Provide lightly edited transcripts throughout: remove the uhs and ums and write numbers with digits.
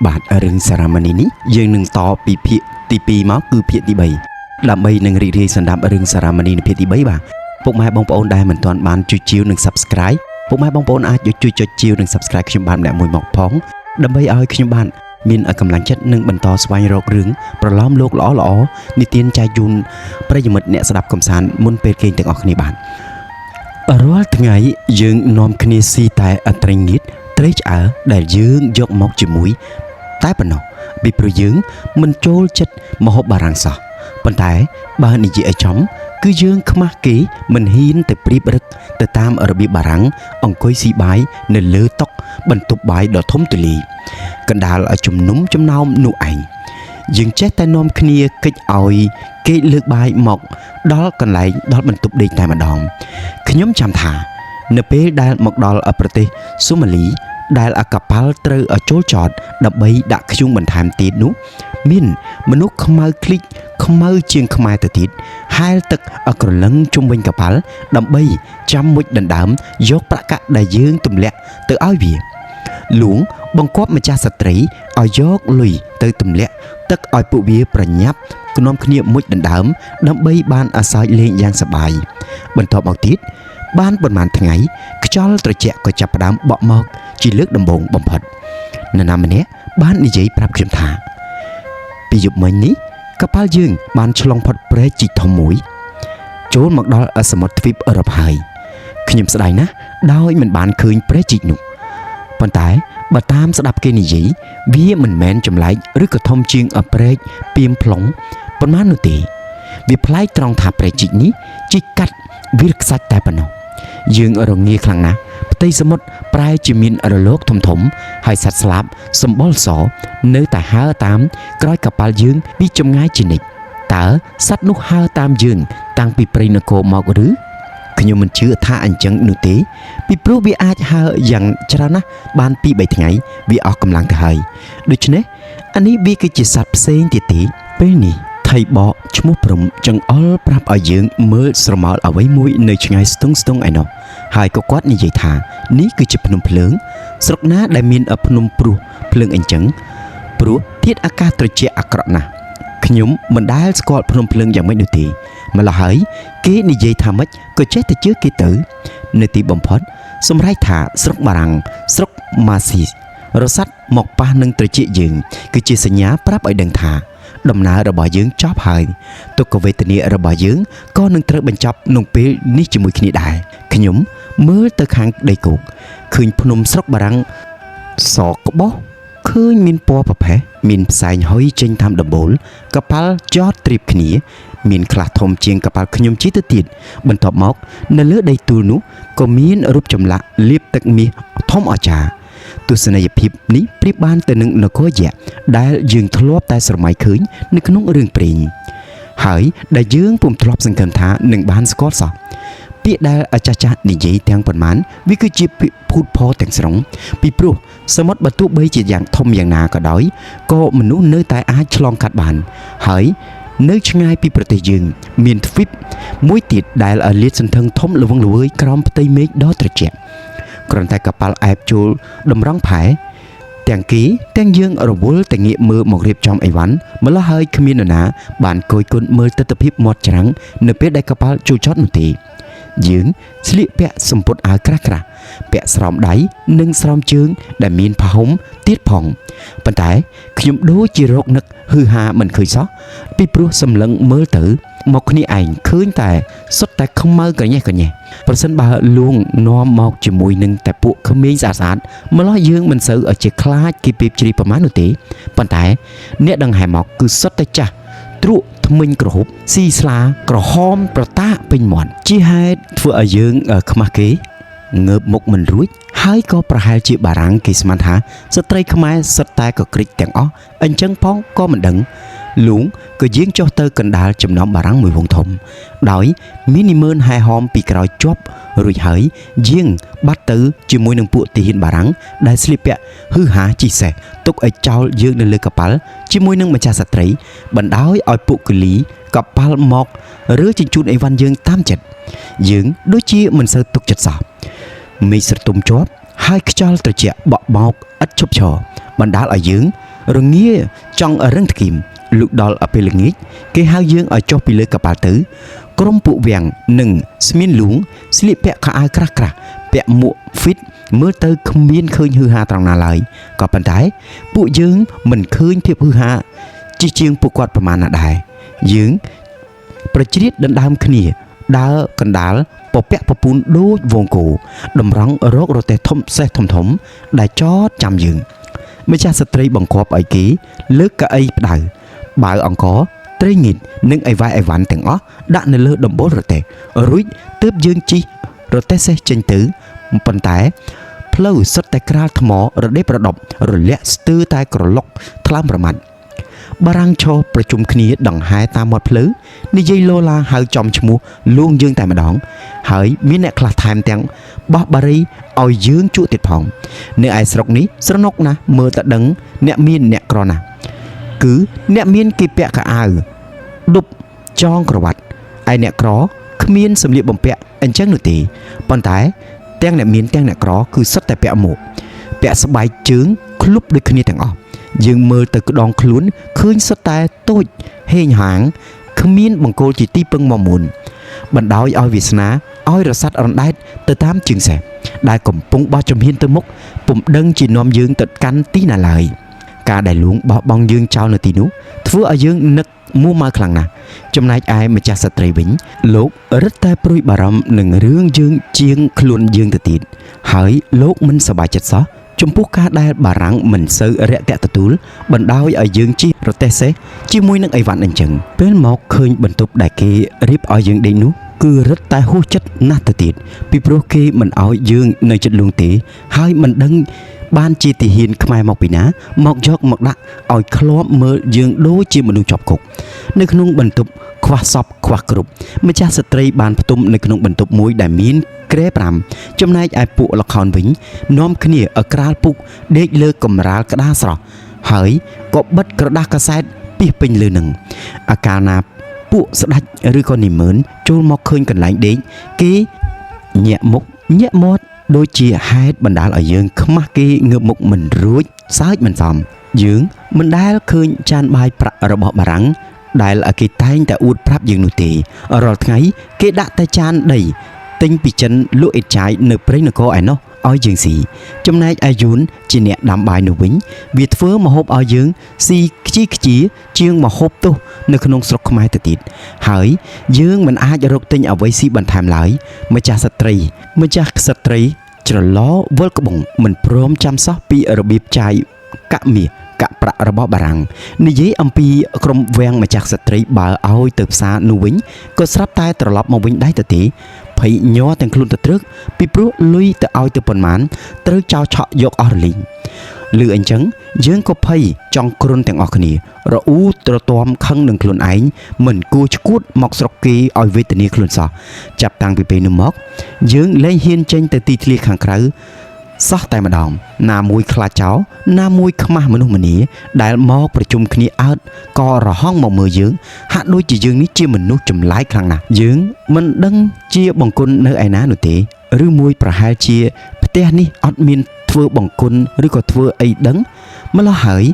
បាទរឿងសារមនីនេះយើងនឹងតពីភាគទី2មកគឺភាគទី3ដើម្បីនឹងរីករាយសម្រាប់រឿងសារមនីនៅភាគទី3បាទពុកម៉ែបងប្អូនដែលមិនទាន់បានចុចជាវនិង Subscribe ពុកម៉ែបងប្អូនអាចជួយចុចជាវនិង Subscribe ខ្ញុំបានម្នាក់មួយមកផងដើម្បីឲ្យខ្ញុំបានមានកម្លាំងចិត្តនិងបន្តស្វែងរករឿងប្រឡំលោកល្អៗនិទានចែកជូនប្រិយមិត្តអ្នកស្ដាប់កំសាន្តមុនពេលគេងទាំងអស់គ្នាបាទរាល់ថ្ងៃយើងនាំគ្នាស៊ីតែអត្រេងងៀតត្រេកឆ្អើដែលយើងយកមកជាមួយតែប៉ុណ្ណោះពីព្រោះយើងមិនចូលចិត្តម្ហូបបារាំងសោះប៉ុន្តែបើនិយាយឲ្យចំគឺយើងខ្មាស់គេមិនហ៊ានទៅព្រៀបរឹកទៅតាមរបៀបបារាំងអង្គុយស៊ីបាយនៅលើតុបន្ទប់បាយដ៏ធំទូលាយកណ្ដាលឲ្យជំនុំចំណោមនោះឯងយើងចេះតែនាំគ្នាកិច្ចឲ្យគេលើកបាយមកដល់កន្លែងដល់បន្ទប់ដេកតែម្ដងខ្ញុំចាំថានៅពេលដែលមកដល់ប្រទេសសូម៉ាលីដែលកប៉ាល់ត្រូវចូលចតដើម្បីដាក់ធ្យូងបន្ថែមទៀតនោះមានមនុស្សខ្មៅឃ្លិចខ្មៅជាងខ្មែរទៅទៀតហែលទឹកក្រឡឹងជុំវិញកប៉ាល់ដើម្បីចាំមុជដណ្ដើមយកប្រាក់កាក់ដែលយើងទម្លាក់ទៅឲ្យវាលួងបង្គាប់ម្ចាស់ស្ត្រីឲ្យយកលុយទៅទម្លាក់ទឹកឲ្យពួកវាប្រញាប់នាំគ្នាមុជដណ្ដើមដើម្បីបានអាសោចលេងយ៉ាងសប្បាយបន្ទាប់មកទៀតបានប៉ុន្មានថ្ងៃខ្យល់ត្រជាក់ក៏ចាប់ផ្ដើមបក់មកជាលើកដំបូងបំផុតនរណាម្នាក់បាននិយាយប្រាប់ខ្ញុំថាពីយប់មិញនេះកប៉ាល់យើងបានឆ្លងផុតព្រែកជីកធំមួយចូលមកដល់សមុទ្រទ្វីបអឺរ៉ុបហើយខ្ញុំស្ដាយណាស់ដោយមិនបានឃើញព្រែកជីកនោះប៉ុន្តែបើតាមស្ដាប់គេនិយាយវាមិនមែនចម្លែកឬក៏ធំជាងព្រែកពីមផ្លុងប៉ុន្មាននោះទេវាប្លែកត្រង់ថាព្រែកជីកនេះជីកកាត់វាលខ្សាច់តែប៉ុណ្ណោះយើងរងាខ្លាំងណាស់ផ្ទៃសមុទ្រប្រែជាមានរលកធំធំហើយសត្វស្លាបសម្បុរសនៅតែហើរតាមក្រោយកប៉ាល់យើងពីចម្ងាយជានិច្ចតើសត្វនោះហើរតាមយើងតាំងពីព្រៃនគរមកឬខ្ញុំមិនជឿថាអញ្ចឹងនោះទេពីព្រោះវាអាចហើរយ៉ាងច្រើនណាស់បានពី3ថ្ងៃវាអស់កម្លាំងទៅហើយដូច្នេះអានេះវាគឺជាសត្វផ្សេងទៀតទេពេលនេះថៃបកឈ្មោះព្រំចង្អុលប្រាប់ឲ្យយើងមើលស្រមោលអ្វីមួយនៅឆ្ងាយស្ទង់ឯនោះហើយក៏គាត់និយាយថានេះគឺជាភ្នំភ្លើងស្រុកណាដែលមានភ្នំព្រោះភ្លើងអញ្ចឹងព្រោះធាតុអាកាសត្រជាក់អាក្រក់ណាស់ខ្ញុំមិនដែលស្គាល់ភ្នំភ្លើងយ៉ាងម៉េចនោះទេម្ល៉េះហើយគេនិយាយថាម៉េចក៏ចេះតែជឿគេទៅនៅទីបំផុតសម្រេចថាស្រុកបារាំងស្រុកម៉ាស៊ីរសាត់មកប៉ះនឹងត្រជាក់យើងគឺជាសញ្ញាប្រាប់ឲ្យដឹងថាដំណើររបស់យើងចប់ហើយទុក្ខវេទនារបស់យើងក៏នឹងត្រូវបញ្ចប់ក្នុងពេលនេះជាមួយគ្នាដែរខ្ញុំមើលទៅខាងដីគោកឃើញភ្នំស្រុកបារាំងសក្បោះឃើញមានពណ៌ប្រផេះមានផ្សែងហុយចេញតាមដំបូលកប៉ាល់ចតត្រៀបគ្នាមានខ្លះធំជាងកប៉ាល់ខ្ញុំជិះទៅទៀតបន្ទាប់មកនៅលើដីទួលនោះក៏មានរូបចម្លាក់លាបទឹកមាសធំអស្ចារ្យទស្សនីយភាពនេះប្រៀបបានទៅនឹងនគរយក្សដែលយើងធ្លាប់តែស្រមៃឃើញនៅក្នុងរឿងព្រេងហើយដែលយើងពុំធ្លាប់សង្ឃឹមថានឹងបានស្គាល់សោះពាក្យដែលអាចារ្យនិយាយទាំងប៉ុន្មានវាគឺជាពាក្យភូតផរទាំងស្រុងពីព្រោះសមុទ្របើទោះបីជាយ៉ាងធំយ៉ាងណាក៏ដោយក៏មនុស្សនៅតែអាចឆ្លងកាត់បានហើយនៅឆ្ងាយពីប្រទេសយើងមានទ្វីបមួយទៀតដែលលាតសន្ធឹងធំល្វឹងល្វើយក្រោមផ្ទៃមេឃដ៏ត្រជាក់គ្រាន់តែកប៉ាល់អែបចូលតម្រង់ផែទាំងគេទាំងយើងរវល់តែងាកមើលមករៀបចំអីវ៉ាន់ម្ល៉េះហើយគ្មាននរណាបានគយគន់មើលទិដ្ឋភាពមាត់ច្រាំងនៅពេលដែលកប៉ាល់ចូលចតនោះទេយើងស្លៀកពាក់សំពត់អាវក្រាស់ពាក់ស្រោមដៃនិងស្រោមជើងដែលមានផាហ៊ុមទៀតផងប៉ុន្តែខ្ញុំដូចជារោគនឹកហឺហាមិនឃើញសោះពីព្រោះសម្លឹងមើលទៅមកគ្នាឯងឃើញតែសុទ្ធតែខ្មៅកញ៉េះប្រសិនបើលួងនាំមកជាមួយនឹងតែពួកក្មេងស្អាតម្ល៉េះយើងមិនសូវឲ្យជាខ្លាចគេពីបជ្រីប្រមាណនោះទេប៉ុន្តែអ្នកដង្ហែមកគឺសុទ្ធតែចាស់ទ្រក់ធ្មេញក្រហុបស៊ីស្លាក្រហមប្រតាពេញមាត់ជាហេតុធ្វើឲ្យយើងខ្មាស់គេងើបមុខមិនរួចហើយក៏ប្រហែលជាបារាំងគេស្មានថាស្ត្រីខ្មែរសិតតែក៏ក្រិចទាំងអស់អញ្ចឹងផងក៏មិនដឹងលួងក៏យាងចុះទៅកណ្ដាលចំណោមបារាំងមួយវងធំដោយមីនីមឺនហែហោមពីក្រោយជាប់រួចហើយយាងបាត់ទៅជាមួយនឹងពួកទាហានបារាំងដែលស្លៀកពាក់ហឺហាជីសេះទុកឲ្យចោលយើងនៅលើកប៉ាល់ជាមួយនឹងម្ចាស់ស្ត្រីបណ្ដោយឲ្យពួកកូលីកប៉ាល់មករើជញ្ជូនអីវ៉ាន់យើងតាមចិត្តយើងដូចជាមិនសូវទុកចិត្តសោះមេឃស្រទុំជាប់ហើយខ្យល់ត្រជាក់បក់បោកឥតឈប់ឈរបណ្ដាលឲ្យយើង រងាចង់រឹងថ្គីមលុកដល់ពេលល្ងាចគេហៅយើងឲ្យចុះពីលើកប៉ាល់ទៅក្រុមពួកវាំងនិងស្មៀនលួងស្លៀកពាក់ខោអាវក្រាស់ៗពាក់មួក fit មើលទៅគ្មានឃើញហឺហាត្រង់ណាឡើយក៏ប៉ុន្តែពួកយើងមិនឃើញភាពហឺហាជាជាងពួកគាត់ប្រមាណណាដែរយើងប្រជ្រៀតដណ្ដើមគ្នាដើរកណ្ដាលពពាក់ពពូនដូចវងគោតម្រង់រករទេះធំសេះធំដែលចតចាំយើងម្ចាស់ស្ត្រីបង្គាប់ឲ្យគេលើកកៅអីផ្ដៅបាវអង្គរត្រីងៀតនិងអីវ៉ៃអីវ៉ាន់ទាំងអស់ដាក់នៅលើដំបូលរទេះរួចទើបយើងជិះរទេះសេះចេញទៅប៉ុន្តែផ្លូវសុទ្ធតែក្រាលថ្មរដេបរដប់រលាក់ស្ទើរតែក្រឡុកថ្លើមប្រមាត់បារាំងឈរប្រជុំគ្នាដង្ហែតាមមាត់ផ្លូវនិយាយលោឡាហៅចំឈ្មោះលួងយើងតែម្ដងហើយមានអ្នកខ្លះថែមទាំងបោះបារីឲ្យយើងជក់ទៀតផងនៅឯស្រុកនេះស្រណុកណាស់មើលតែដឹងអ្នកមានអ្នកក្រណាស់គឺអ្នកមានគេពាក់កៅអៅដប់ចងក្រវ៉ាត់ឯអ្នកក្រគ្មានសម្លៀកបំពាក់អញ្ចឹងនោះទេប៉ុន្តែទាំងអ្នកមានទាំងអ្នកក្រគឺសុទ្ធតែពាក់មួកពាក់ស្បែកជើងឃ្លុបដូចគ្នាទាំងអស់យើងមើលទៅក្តងខ្លួនឃើញសុទ្ធតែតូចហេងហាងគ្មានបង្គោលជាទីពឹងមកមុនបណ្ដោយឲ្យវាសនាឲ្យរសាត់រណ្ដែតទៅតាមជើងសេះដែលកំពុងបោះជំហានទៅមុខពុំដឹងជានាំយើងទៅកាន់ទីណាឡើយការដែលលួងបោះបង់យើងចោលនៅទីនោះធ្វើឲ្យយើងនឹកមួម៉ៅខ្លាំងណាស់ចំណែកឯម្ចាស់ស្ត្រីវិញលោករឹតតែព្រួយបារម្ភនឹងរឿងយើងជាងខ្លួនយើងទៅទៀតហើយលោកមិនសប្បាយចិត្តសោះចំពោះការដែលបារាំងមិនសូវរាក់ទាក់ទទួលបណ្ដោយឲ្យយើងជិះរទេះសេះជាមួយនឹងអីវ៉ាន់អញ្ចឹងពេលមកឃើញបន្ទប់ដែលគេរៀបឲ្យយើងដេកនោះគឺរឹតតែហួសចិត្តណាស់ទៅទៀតពីព្រោះគេមិនឲ្យយើងនៅចិត្តលួងទេហើយមិនដឹងបានជាទាហានខ្មែរមកពីណាមកយកមកដាក់ឲ្យឃ្លាប់មើលយើងដូចជាមនុស្សជាប់គុកនៅក្នុងបន្ទប់ខ្វះសពខ្វះគ្រប់ម្ចាស់ស្ត្រីបានផ្ទុំនៅក្នុងបន្ទប់មួយដែលមានក្រែ5ចំណែកឯពួកល្ខោនវិញនាំគ្នាឲ្យក្រាលពុកដេកលើកម្រាលក្តារស្រស់ហើយក៏បិទក្រដាស់កាសែតពីពេញលើនឹងអាកាលណាពួកស្ដេចឬក៏និមឺនចូលមកឃើញកន្លែងដេកគេញាក់មុខញាក់មាត់ដូចជាហេតុបណ្ដាលឲ្យយើងខ្មាស់គេងើបមុខមិនរួចសើចមិនសមយើងមិនដែលឃើញចានបាយប្រាក់របស់បារាំងដែលគេតែងតែអួតប្រាប់យើងនោះទេរាល់ថ្ងៃគេដាក់តែចានដីទិញពីចិនលក់អ៊ីតចាយនៅព្រៃនគរឯណោះឲ្យយើងស៊ីចំណែកឯយួនជាអ្នកដាំបាយនោះវិញវាធ្វើម្ហូបឲ្យយើងស៊ីខ្ជីជាងម្ហូបទោះនៅក្នុងស្រុកខ្មែរទៅទៀតហើយយើងមិនអាចរកទិញអ្វីស៊ីបន្ថែមឡើយម្ចាស់ស្ត្រីច្រឡវល់ក្បុងមិនព្រមចាំសោះពីរបៀបចាយកាក់មាសកាក់ប្រាក់របស់បារាំងនិយាយអំពីក្រុមវាំងម្ចាស់ស្ត្រីបើឲ្យទៅផ្សារនោះវិញក៏ស្រាប់តែត្រឡប់មកវិញដែរទៅទេភ័យញ័រទាំងខ្លួនទៅត្រឹកពីព្រោះលុយទៅឲ្យទៅប៉ុន្មានត្រូវចោលឆក់យកអស់រលីងឮអញ្ចឹងយើងក៏ភ័យចង់គ្រុនទាំងអស់គ្នារអ៊ូត្រទាំខឹងនឹងខ្លួនឯងមិនគួរឈួតមកស្រុកគេឲ្យវេទនាខ្លួនសោះចាប់តាំងពីពេលនោះមកយើងលែងហ៊ានចេញទៅទីធ្លាខាងក្រៅសោះតែម្ដងណាមួយខ្លាចចោលណាមួយខ្មាស់មនុស្សម្នាដែលមកប្រជុំគ្នាអើតក៏រហង់មកមើលយើងហាក់ដូចជាយើងនេះជាមនុស្សចម្លែកខ្លាំងណាស់យើងមិនដឹងជាបង្គន់នៅឯណានោះទេឬមួយប្រហែលជាផ្ទះនេះអត់មានធ្វើបង្គន់ឬក៏ធ្វើអីដឹងម្ល៉េះហើយ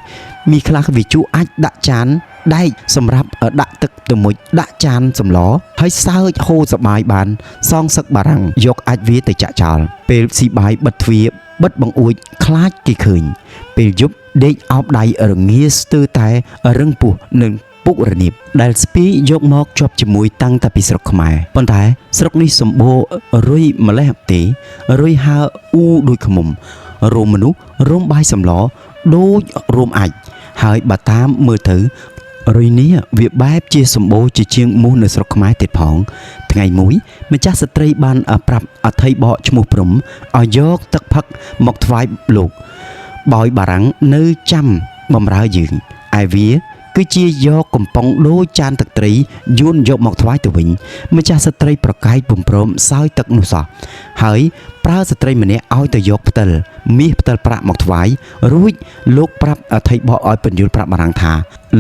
មីខ្លះវាជក់អាចដាក់ចានដែកសម្រាប់ដាក់ទឹកទៅមុជដាក់ចានសម្លហើយសើចហូរសបាយបានសងសឹកបារាំងយកអាចវាទៅចាក់ចោលពេលស៊ីបាយបិទទ្វារបិទបង្អួចខ្លាចគេឃើញពេលយប់ដេកអោបដៃរងាស្ទើរតែរឹងពោះនឹងពុករនាបដែលស្ពីយកមកជាប់ជាមួយតាំងតែពីស្រុកខ្មែរប៉ុន្តែស្រុកនេះសម្បូររុយម្លេះទេរុយហើអ៊ូដូចខ្មុំរោមមនុស្សរោមបាយសម្លដូចរោមអាចហើយបើតាមមើលទៅរុយនេះវាបែបជាសម្បូរជាជាងមូសនៅស្រុកខ្មែរទៀតផងថ្ងៃមួយម្ចាស់ស្ត្រីបានប្រាប់អធិបកឈ្មោះព្រំឲ្យយកទឹកផឹកមកថ្វាយលោកបោយបារាំងនៅចាំបំរើយើងឯវាគឺជាយកកំប៉ុងដូចចានទឹកត្រីយួនយកមកថ្វាយទៅវិញម្ចាស់ស្ត្រីប្រកែកពុំព្រមសោយទឹកនោះសោះហើយប្រើស្ត្រីម្នាក់ឲ្យទៅយកផ្តិលមាសផ្តិលប្រាក់មកថ្វាយរួចលោកប្រាប់អធិបកឲ្យពន្យល់ប្រាប់បារាំងថា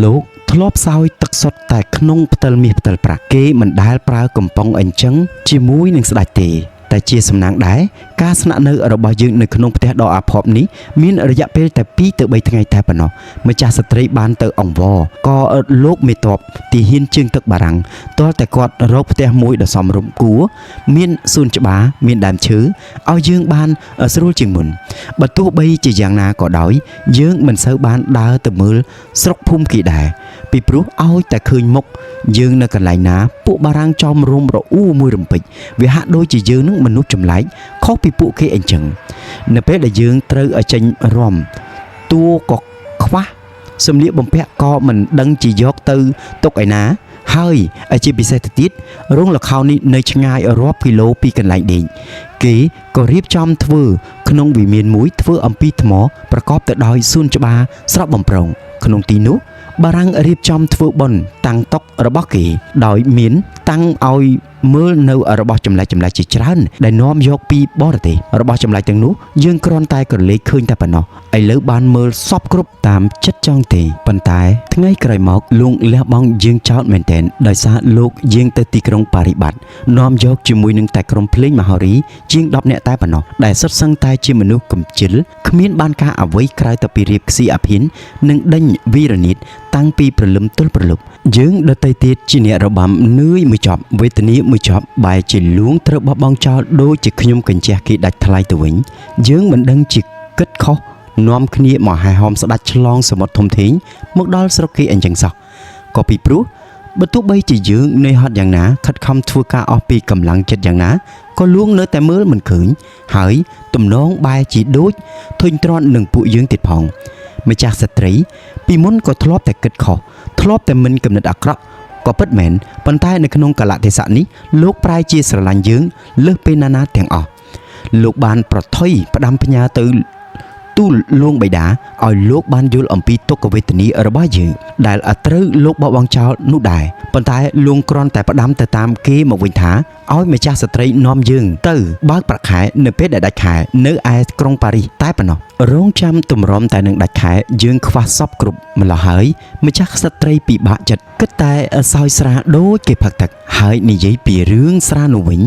លោកធ្លាប់សោយទឹកសុទ្ធតែក្នុងផ្តិលមាសផ្តិលប្រាក់គេមិនដែលប្រើកំប៉ុងអញ្ចឹងជាមួយនឹងស្ដេចទេ តែជាសំណាងដែរការស្នាក់នៅរបស់យើងនៅក្នុងផ្ទះដ៏អាផបនេះមានរយៈពេលតែ2ទៅ3ថ្ងៃតែប៉ុណ្ណោះម្ចាស់ស្ត្រីបានទៅអង្វរក៏លោកមេតបទីហ៊ានជើងទឹកបារាំងទាល់តែគាត់រកផ្ទះមួយដ៏សមរម្យគួរមានសួនច្បារមានដើមឈើឲ្យយើងបានស្រួលជាងមុនបើទោះបីជាយ៉ាងណាក៏ដោយយើងមិនសូវបានដើរទៅមើលស្រុកភូមិគេដែរពីព្រោះឲ្យតែឃើញមុខយើងនៅកន្លែងណាពួកបារាំងចោមរុំរអ៊ូមួយរំពេចវាហាក់ដូចជាយើងនឹងមនុស្សចម្លែកខុសពីពួកគេអញ្ចឹងនៅពេលដែលយើងត្រូវឲ្យចេញរំតួក៏ខ្វះសម្លៀកបំពាក់ក៏មិនដឹងជាយកទៅទុកឯណាហើយជាពិសេសទៅទៀតរោងល្ខោននេះនៅឆ្ងាយរាប់គីឡូពីកន្លែងដេកគេក៏រៀបចំធ្វើក្នុងវិមានមួយធ្វើអំពីថ្មប្រកបទៅដោយសួនច្បារស្រស់បំព្រងក្នុងទីនោះបារាំងរៀបចំធ្វើបុណ្យតាំងតុករបស់គេដោយមានតាំងឲ្យមើលនៅរបស់ចម្លែកជាច្រើនដែលនាំយកពីបរទេសរបស់ចម្លែកទាំងនោះយើងគ្រាន់តែក្រឡេកឃើញតែប៉ុណ្ណោះឥឡូវបានមើលសពគ្រប់តាមចិត្តចង់ទេប៉ុន្តែថ្ងៃក្រោយមកលោកលះបង់យើងចោតមែនទែនដោយសារលោកយាងទៅទីក្រុងប៉ារីបាត់នាំយកជាមួយនឹងតែក្រុមភ្លេងមហោរីជាង10នាក់តែប៉ុណ្ណោះដែលសុទ្ធសឹងតែជាមនុស្សកំជិលគ្មានបានការអ្វីក្រៅតែពីរៀបខ្សីអភិននិងដេញវីរនីតតាំងពីព្រលឹមទល់ព្រលប់យើងដទៃទៀតជាអ្នករបាំនឿយមួយចប់វេទនាមួយចប់បែរជាលួងត្រូវបោះបង់ចោលដូចជាខ្ញុំកញ្ជះគេដាច់ថ្លៃទៅវិញយើងមិនដឹងជាគិតខុសនាំគ្នាមកហែហោមស្ដាច់ឆ្លងសមុទ្រធំធេងមកដល់ស្រុកគេអញ្ចឹងសោះក៏ពីព្រោះបើទោះបីជាយើងនឿយហត់យ៉ាងណាខិតខំធ្វើការអស់ពីកម្លាំងចិត្តយ៉ាងណាក៏លួងនៅតែមើលមិនឃើញហើយទំនងបែរជាដូចធុញទ្រាន់នឹងពួកយើងទៀតផងម្ចាស់ស្ត្រីពីមុនក៏ធ្លាប់តែគិតខុសធ្លាប់តែមិនគំនិតអាក្រក់ក៏ពិតមែនប៉ុន្តែនៅក្នុងកលៈទេសៈនេះលោកប្រែជាស្រឡាញ់យើងលើសពេលណាៗទាំងអស់លោកបានប្រថុយផ្ដាំផ្ញើទៅទូលលួងបិតាឲ្យលោកបានយល់អំពីទុក្ខវេទនារបស់យើងដែលត្រូវលោកបោះបង់ចោលនោះដែរប៉ុន្តែលួងគ្រាន់តែផ្ដាំទៅតាមគេមកវិញថាឲ្យម្ចាស់ស្ត្រីនាំយើងទៅបើកប្រាក់ខែនៅពេលដែលដាច់ខែនៅឯក្រុងប៉ារីសតែប៉ុណ្ណោះរងចាំទម្រាំតែនឹងដាច់ខែយើងខ្វះសពគ្រប់ម្ល៉េះហើយម្ចាស់ស្ត្រីពិបាកចិត្តគិតតែសោយស្រាដូចគេផឹកទឹកហើយនិយាយពីរឿងស្រានោះវិញ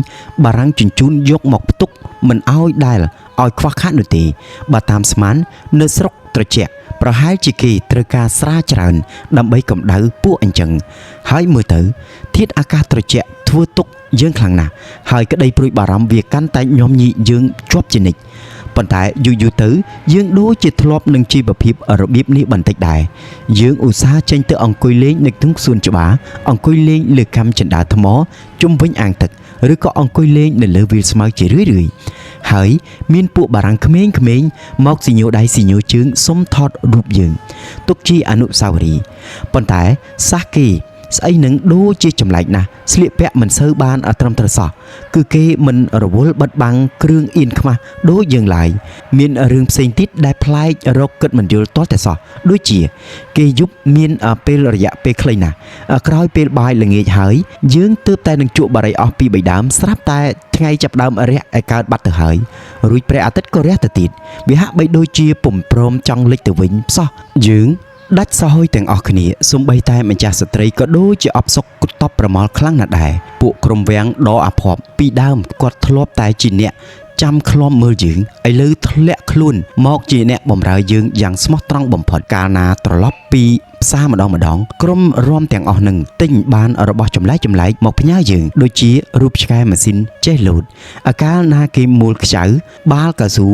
បារាំងជញ្ជូនយកមកផ្ទុកមិនឲ្យដែលឲ្យខ្វះខាតនោះទេបើតាមស្មាននៅស្រុកត្រជាក់ប្រហែលជាគេត្រូវការស្រាច្រើនដើម្បីកម្ដៅពួកអញ្ចឹងហើយមើលទៅធាតុអាកាសត្រជាក់ធ្វើទុកយើងខ្លាំងណាស់ហើយក្តីព្រួយបារម្ភវាកាន់តែញោមញីយើងជាប់ជានិច្ចប៉ុន្តែយូរទៅយើងដូចជាធ្លាប់នឹងជីវភាពរបៀបនេះបន្តិចដែរយើងឧស្សាហ៍ចេញទៅអង្គុយលេងនៅក្នុងសួនច្បារអង្គុយលេងលើកាំចិន្តាថ្មជុំវិញអាងទឹកឬក៏អង្គុយលេងនៅលើវាលស្មៅជារឿយហើយមានពួកបារាំងក្មេងៗមកស៊ីញោដៃស៊ីញោជើងសុំថតរូបយើងទុកជាអនុស្សាវរីយ៍ប៉ុន្តែសះគេស្អីនឹងដូចជាចម្លែកណាស់ស្លៀកពាក់មិនសូវបានត្រឹមត្រូវសោះគឺគេមិនរវល់បិទបាំងគ្រឿងអៀនខ្មាស់ដូចយើងឡើយមានរឿងផ្សេងទៀតដែលប្លែករកគិតមិនយល់ទាល់តែសោះដូចជាគេយប់មានពេលរយៈពេលខ្លីណាស់ក្រោយពេលបាយល្ងាចហើយយើងទើបតែនឹងជក់បារីអស់ពី3ដើមស្រាប់តែថ្ងៃចាប់ដើមរះឲ្យកើតបាត់ទៅហើយរួចព្រះអាទិត្យក៏រះទៅទៀតវាហាក់បីដូចជាពុំព្រមចង់លិចទៅវិញសោះយើងដាច់សហយទាំងអស់គ្នាសូម្បីតែម្ចាស់ស្ត្រីក៏ដូចជាអបសុកគតបប្រមល់ខ្លាំងណាស់ដែរពួកក្រុមវាំងដ៏អាភ័ព្វពីដើមគាត់ធ្លាប់តែជាអ្នកចាំឃ្លាំមើលយើងឥឡូវធ្លាក់ខ្លួនមកជាអ្នកបម្រើយើងយ៉ាងស្មោះត្រង់បំផុតកាលណាត្រឡប់ពីផ្សារម្ដងក្រុមរាំទាំងអស់នឹងទិញបានរបស់ចម្លែកមកផ្ញើយើងដូចជារូបឆ្កែម៉ាស៊ីនចេះលោតកាលណាគេមូលខ្ចៅបាល់កៅស៊ូ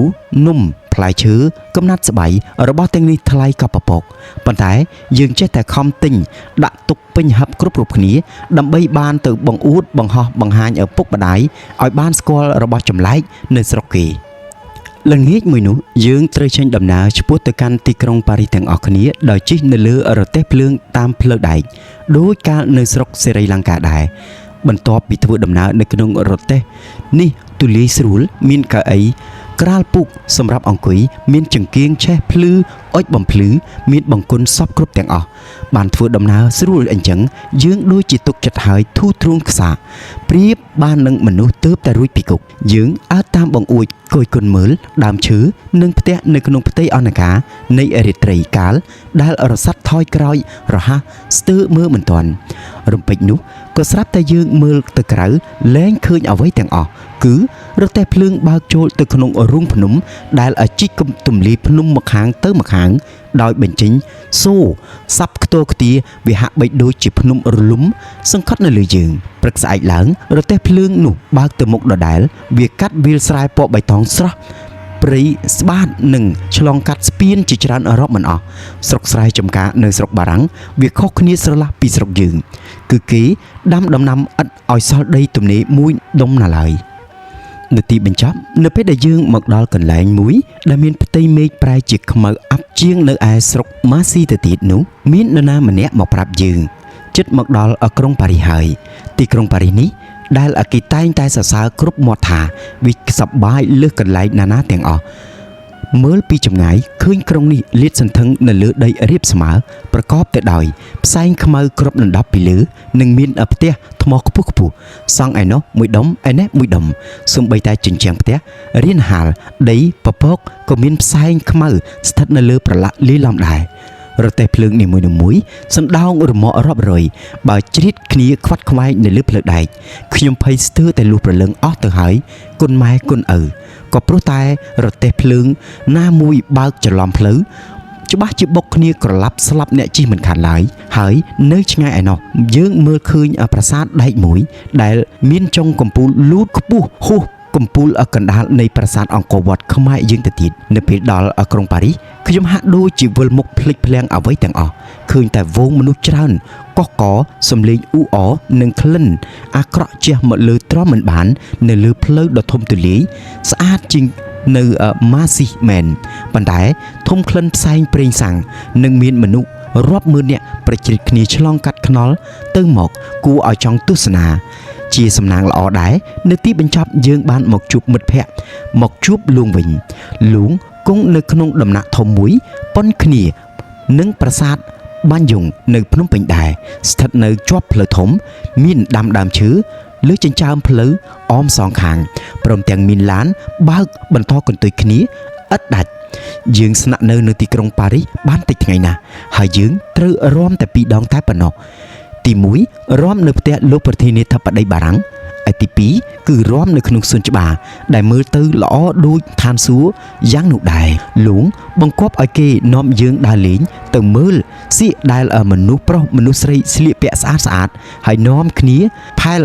នំផ្លែឈើកំណាត់ស្បៃរបស់ទាំងនេះថ្លៃក៏ពពកប៉ុន្តែយើងចេះតែខំទិញដាក់ទុកពេញហឹបគ្រប់គ្នាដើម្បីបានទៅបង្អួតបង្ហោះបង្ហាញឪពុកម្ដាយឲ្យបានស្គាល់របស់ចម្លែកនៅស្រុកគេល្ងាចមួយនោះយើងត្រូវចេញដំណើរឆ្ពោះទៅកាន់ទីក្រុងប៉ារីសទាំងអស់គ្នាដោយជិះនៅលើរទេះភ្លើងតាមផ្លូវដែកដោយកាលនៅស្រុកសេរីលង្កាដែរបន្ទាប់ពីធ្វើដំណើរនៅក្នុងរទេះនេះទូលាយស្រួលមានកៅអីក្រាលពូកសម្រាប់អង្គុយមានចង្គៀងឆេះភ្លឺអុចបំភ្លឺមានបង្គន់សពគ្រប់ទាំងអស់បានធ្វើដំណើរស្រួលអញ្ចឹងយើងដូចជាទុកចិត្តហើយធូរទ្រូងខ្សាប្រៀបបាននឹងមនុស្សទើបតែរួចពីគុកយើងអើតាមបង្អួចគយគុណមើលដើមឈើនិងផ្ទះនៅក្នុងផ្ទៃអណ្ឌការនៃអេរីត្រីកាលដែលរសាត់ថយក្រោយរហ័សស្ទើរមើលមិនទាន់រំពេចនោះក៏ស្រាប់តែយើងមើលទៅក្រៅលែងឃើញអ្វីទាំងអស់ គឺរទេះភ្លើងបើកចូលទៅក្នុងរូងភ្នំដែលអាជីកទម្លាយភ្នំម្ខាងទៅម្ខាងដោយបញ្ចេញសូរសាប់ខ្ទរខ្ទាវាហាក់បីដូចជាភ្នំរលំសង្កត់នៅលើយើងព្រឹកស្អែកឡើងរទេះភ្លើងនោះបើកទៅមុខដដែលវាកាត់វាលស្រែពណ៌បៃតងស្រស់ព្រៃស្បាតនិងឆ្លងកាត់ស្ពានជាច្រើនរាប់មិនអស់ស្រុកស្រែចម្ការនៅស្រុកបារាំងវាខុសគ្នាស្រឡះពីស្រុកយើងគឺគេដាំដំណាំឥតឲ្យសល់ដីទំនេរមួយដុំណាឡើយនៅទីបញ្ចប់នៅពេលដែលយើងមកដល់កន្លែងមួយដែលមានផ្ទៃមេឃប្រែជាខ្មៅអាប់ជាងនៅឯស្រុកម៉ាស៊ីទៅទៀតនោះមាននរណាម្នាក់មកប្រាប់យើងជិតមកដល់ក្រុងប៉ារីសហើយទីក្រុងប៉ារីសនេះដែលគេតែងតែសរសើរគ្រប់មាត់ថាវាសប្បាយលើសកន្លែងណានាទាំងអស់មើលពីចម្ងាយឃើញក្រុងនេះលាតសន្ធឹងនៅលើដីរាបស្មើប្រកបទៅដោយផ្សែងខ្មៅគ្របដណ្ដប់ពីលើនិងមានផ្ទះថ្មខ្ពស់ខ្ពស់សង់ឯនោះមួយដុំឯនេះមួយដុំសូម្បីតែជញ្ជាំងផ្ទះរានហាលដីពពកក៏មានផ្សែងខ្មៅស្ថិតនៅលើប្រឡាក់លាយឡំដែររទេះភ្លើងនីមួយៗសណ្ដោងរមាក់រាប់រយបើជ្រៀតគ្នាខ្វាត់ខ្វែងនៅលើផ្លូវដែកខ្ញុំភ័យស្ទើរតែលុះប្រលឹងអស់ទៅហើយគុណម៉ែគុណឪក៏ព្រោះតែរទេះភ្លើងណាមួយបើកច្រឡំផ្លូវច្បាស់ជាបុកគ្នាក្រឡាប់ស្លាប់អ្នកជិះមិនខានឡើយហើយនៅឆ្ងាយឯណោះយើងមើលឃើញប្រាសាទដែកមួយដែលមានចុងកំពូលលូតខ្ពស់ហួសកំពូលកណ្ដាលនៃប្រាសាទអង្គរវត្តខ្មែរយើងទៅទៀតនៅពេលដល់ក្រុងប៉ារីសខ្ញុំហាក់ដូចជាវិលមុខភ្លេចភ្លាំងអ្វីទាំងអស់ឃើញតែវងមនុស្សច្រើនកុះកសំលេងអ៊ូអនិងក្លិនអាក្រក់ជះមកលើទ្រាំមិនបាននៅលើផ្លូវដ៏ធំទូលាយស្អាតជាងនៅម៉ាស៊ីមែនប៉ុន្តែធំក្លិនផ្សែងប្រេងសាំងនិងមានមនុស្សរាប់ម៉ឺននាក់ប្រជ្រៀតគ្នាឆ្លងកាត់ថ្នល់ទៅមកគួរឲ្យចង់ទស្សនាជាសំណាងល្អដែរនៅទីបញ្ចប់យើងបានមកជួបមិត្តភ័ក្តិមកជួបលួងវិញលួងគង់នៅក្នុងដំណាក់ធំមួយប៉ុនគ្នានឹងប្រាសាទបាញ់យងនៅភ្នំពេញដែរស្ថិតនៅជាប់ផ្លូវធំមានដាំដើមឈើលើចិញ្ចើមផ្លូវអមសងខាងព្រមទាំងមានឡានបើកបន្តកន្ទុយគ្នាឥតដាច់យើងស្នាក់នៅទីក្រុងប៉ារីសបានតិចថ្ងៃណាស់ហើយយើងត្រូវរាំតែ2ដងតែប៉ុណ្ណោះទី1រាំនៅផ្ទះលោកប្រធានាធិបតីបារាំងឯទី2គឺរាំនៅក្នុងសួនច្បារដែលមើលទៅល្អដូចឋានសួគ៌យ៉ាងនោះដែរលួងបង្គាប់ឲ្យគេនាំយើងដើរលេងទៅមើលសៀកដែលមនុស្សប្រុសមនុស្សស្រីស្លៀកពាក់ស្អាតស្អាតហើយនាំគ្នាផែល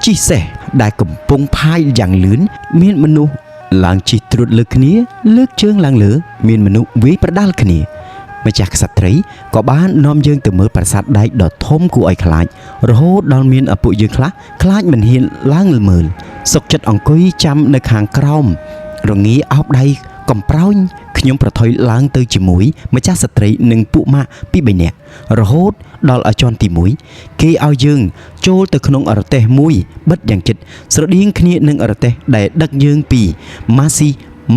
ជិះសេះដែលកំពុងផាយយ៉ាងលឿនមានមនុស្សឡើងជិះត្រួតលើគ្នាលើកជើងឡើងលើមានមនុស្សវាយប្រដាល់គ្នាម្ចាស់ក្សត្រីក៏បាននាំយើងទៅមើលប្រាសាទដែកដ៏ធំគួរឲ្យខ្លាចរហូតដល់មានឪពុកយើងខ្លះខ្លាចមិនហ៊ានឡើងមើលសុកចិត្តអង្គុយចាំនៅខាងក្រោមរងាអោបដៃកំប្រោញខ្ញុំប្រថុយឡើងទៅជាមួយម្ចាស់ស្ត្រីនិងពួកម៉ាក់ពី3នាក់រហូតដល់ជាន់ទី1គេឲ្យយើងចូលទៅក្នុងរទេះមួយបិទយ៉ាងជិតស្រដៀងគ្នានឹងរទេះដែលដឹកយើងពីម៉ាស៊ី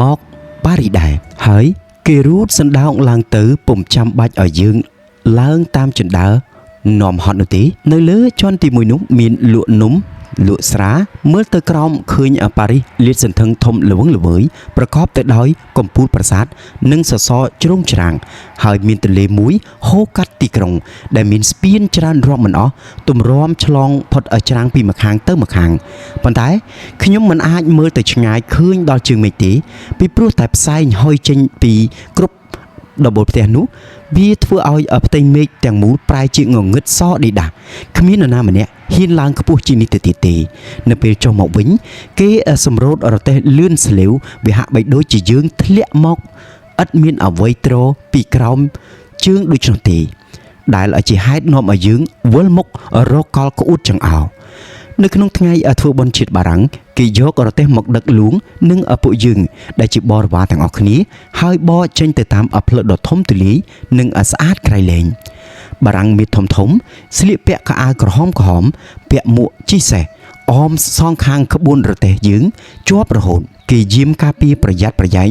មកប៉ារីសដែរហើយគេរូតសណ្ដោងឡើងទៅពុំចាំបាច់ឲ្យយើងឡើងតាមជណ្ដើរនាំហត់នោះទេនៅលើជាន់ទី1នោះមានលក់នំលក់ស្រាមើលទៅក្រោមឃើញប៉ារីសលាតសន្ធឹងធំល្វឹងល្វើយប្រកបទៅដោយកំពូលប្រាសាទនិងសសរជ្រុងច្រាំងហើយមានទន្លេមួយហូរកាត់ទីក្រុងដែលមានស្ពានច្រើនរាប់មិនអស់ទម្រាំឆ្លងផុតច្រាំងពីម្ខាងទៅម្ខាងប៉ុន្តែខ្ញុំមិនអាចមើលទៅឆ្ងាយឃើញដល់ជើងមេឃទេពីព្រោះតែផ្សែងហុយចេញពីគ្រប់ដបូលផ្ទះនោះវាធ្វើឲ្យផ្ទៃមេឃទាំងមូលប្រែជាងងឹតសដេដាគ្មាននរណាម្នាក់ហ៊ានឡើងខ្ពស់ជាងនេះទៅទៀតទេនៅពេលចុះមកវិញគេសម្រូតរទេះលឿនស្លេវវាហាក់បីដូចជាយើងធ្លាក់មកឥតមានអ្វីទ្រពីក្រោមជើងដូច្នោះទេដែលជាហេតុនាំឲ្យយើងវិលមុខរកកលក្អួតចង្អោរនៅក្នុងថ្ងៃធ្វើបុណ្យជាតិបារាំងគេយករទេះមកដឹកលួងនិងពួកយើងដែលជាបរិវារទាំងអស់គ្នាហើយបរចេញទៅតាមផ្លូវដ៏ធំទូលាយនិងស្អាតក្រៃលែងបារាំងមាឌធំធំស្លៀកពាក់ខោអាវក្រហមពាក់មួកជិះសេះអមសងខាងក្បួនរទេះយើងជាប់រហូតគេយាមការពារប្រយ័ត្នប្រយែង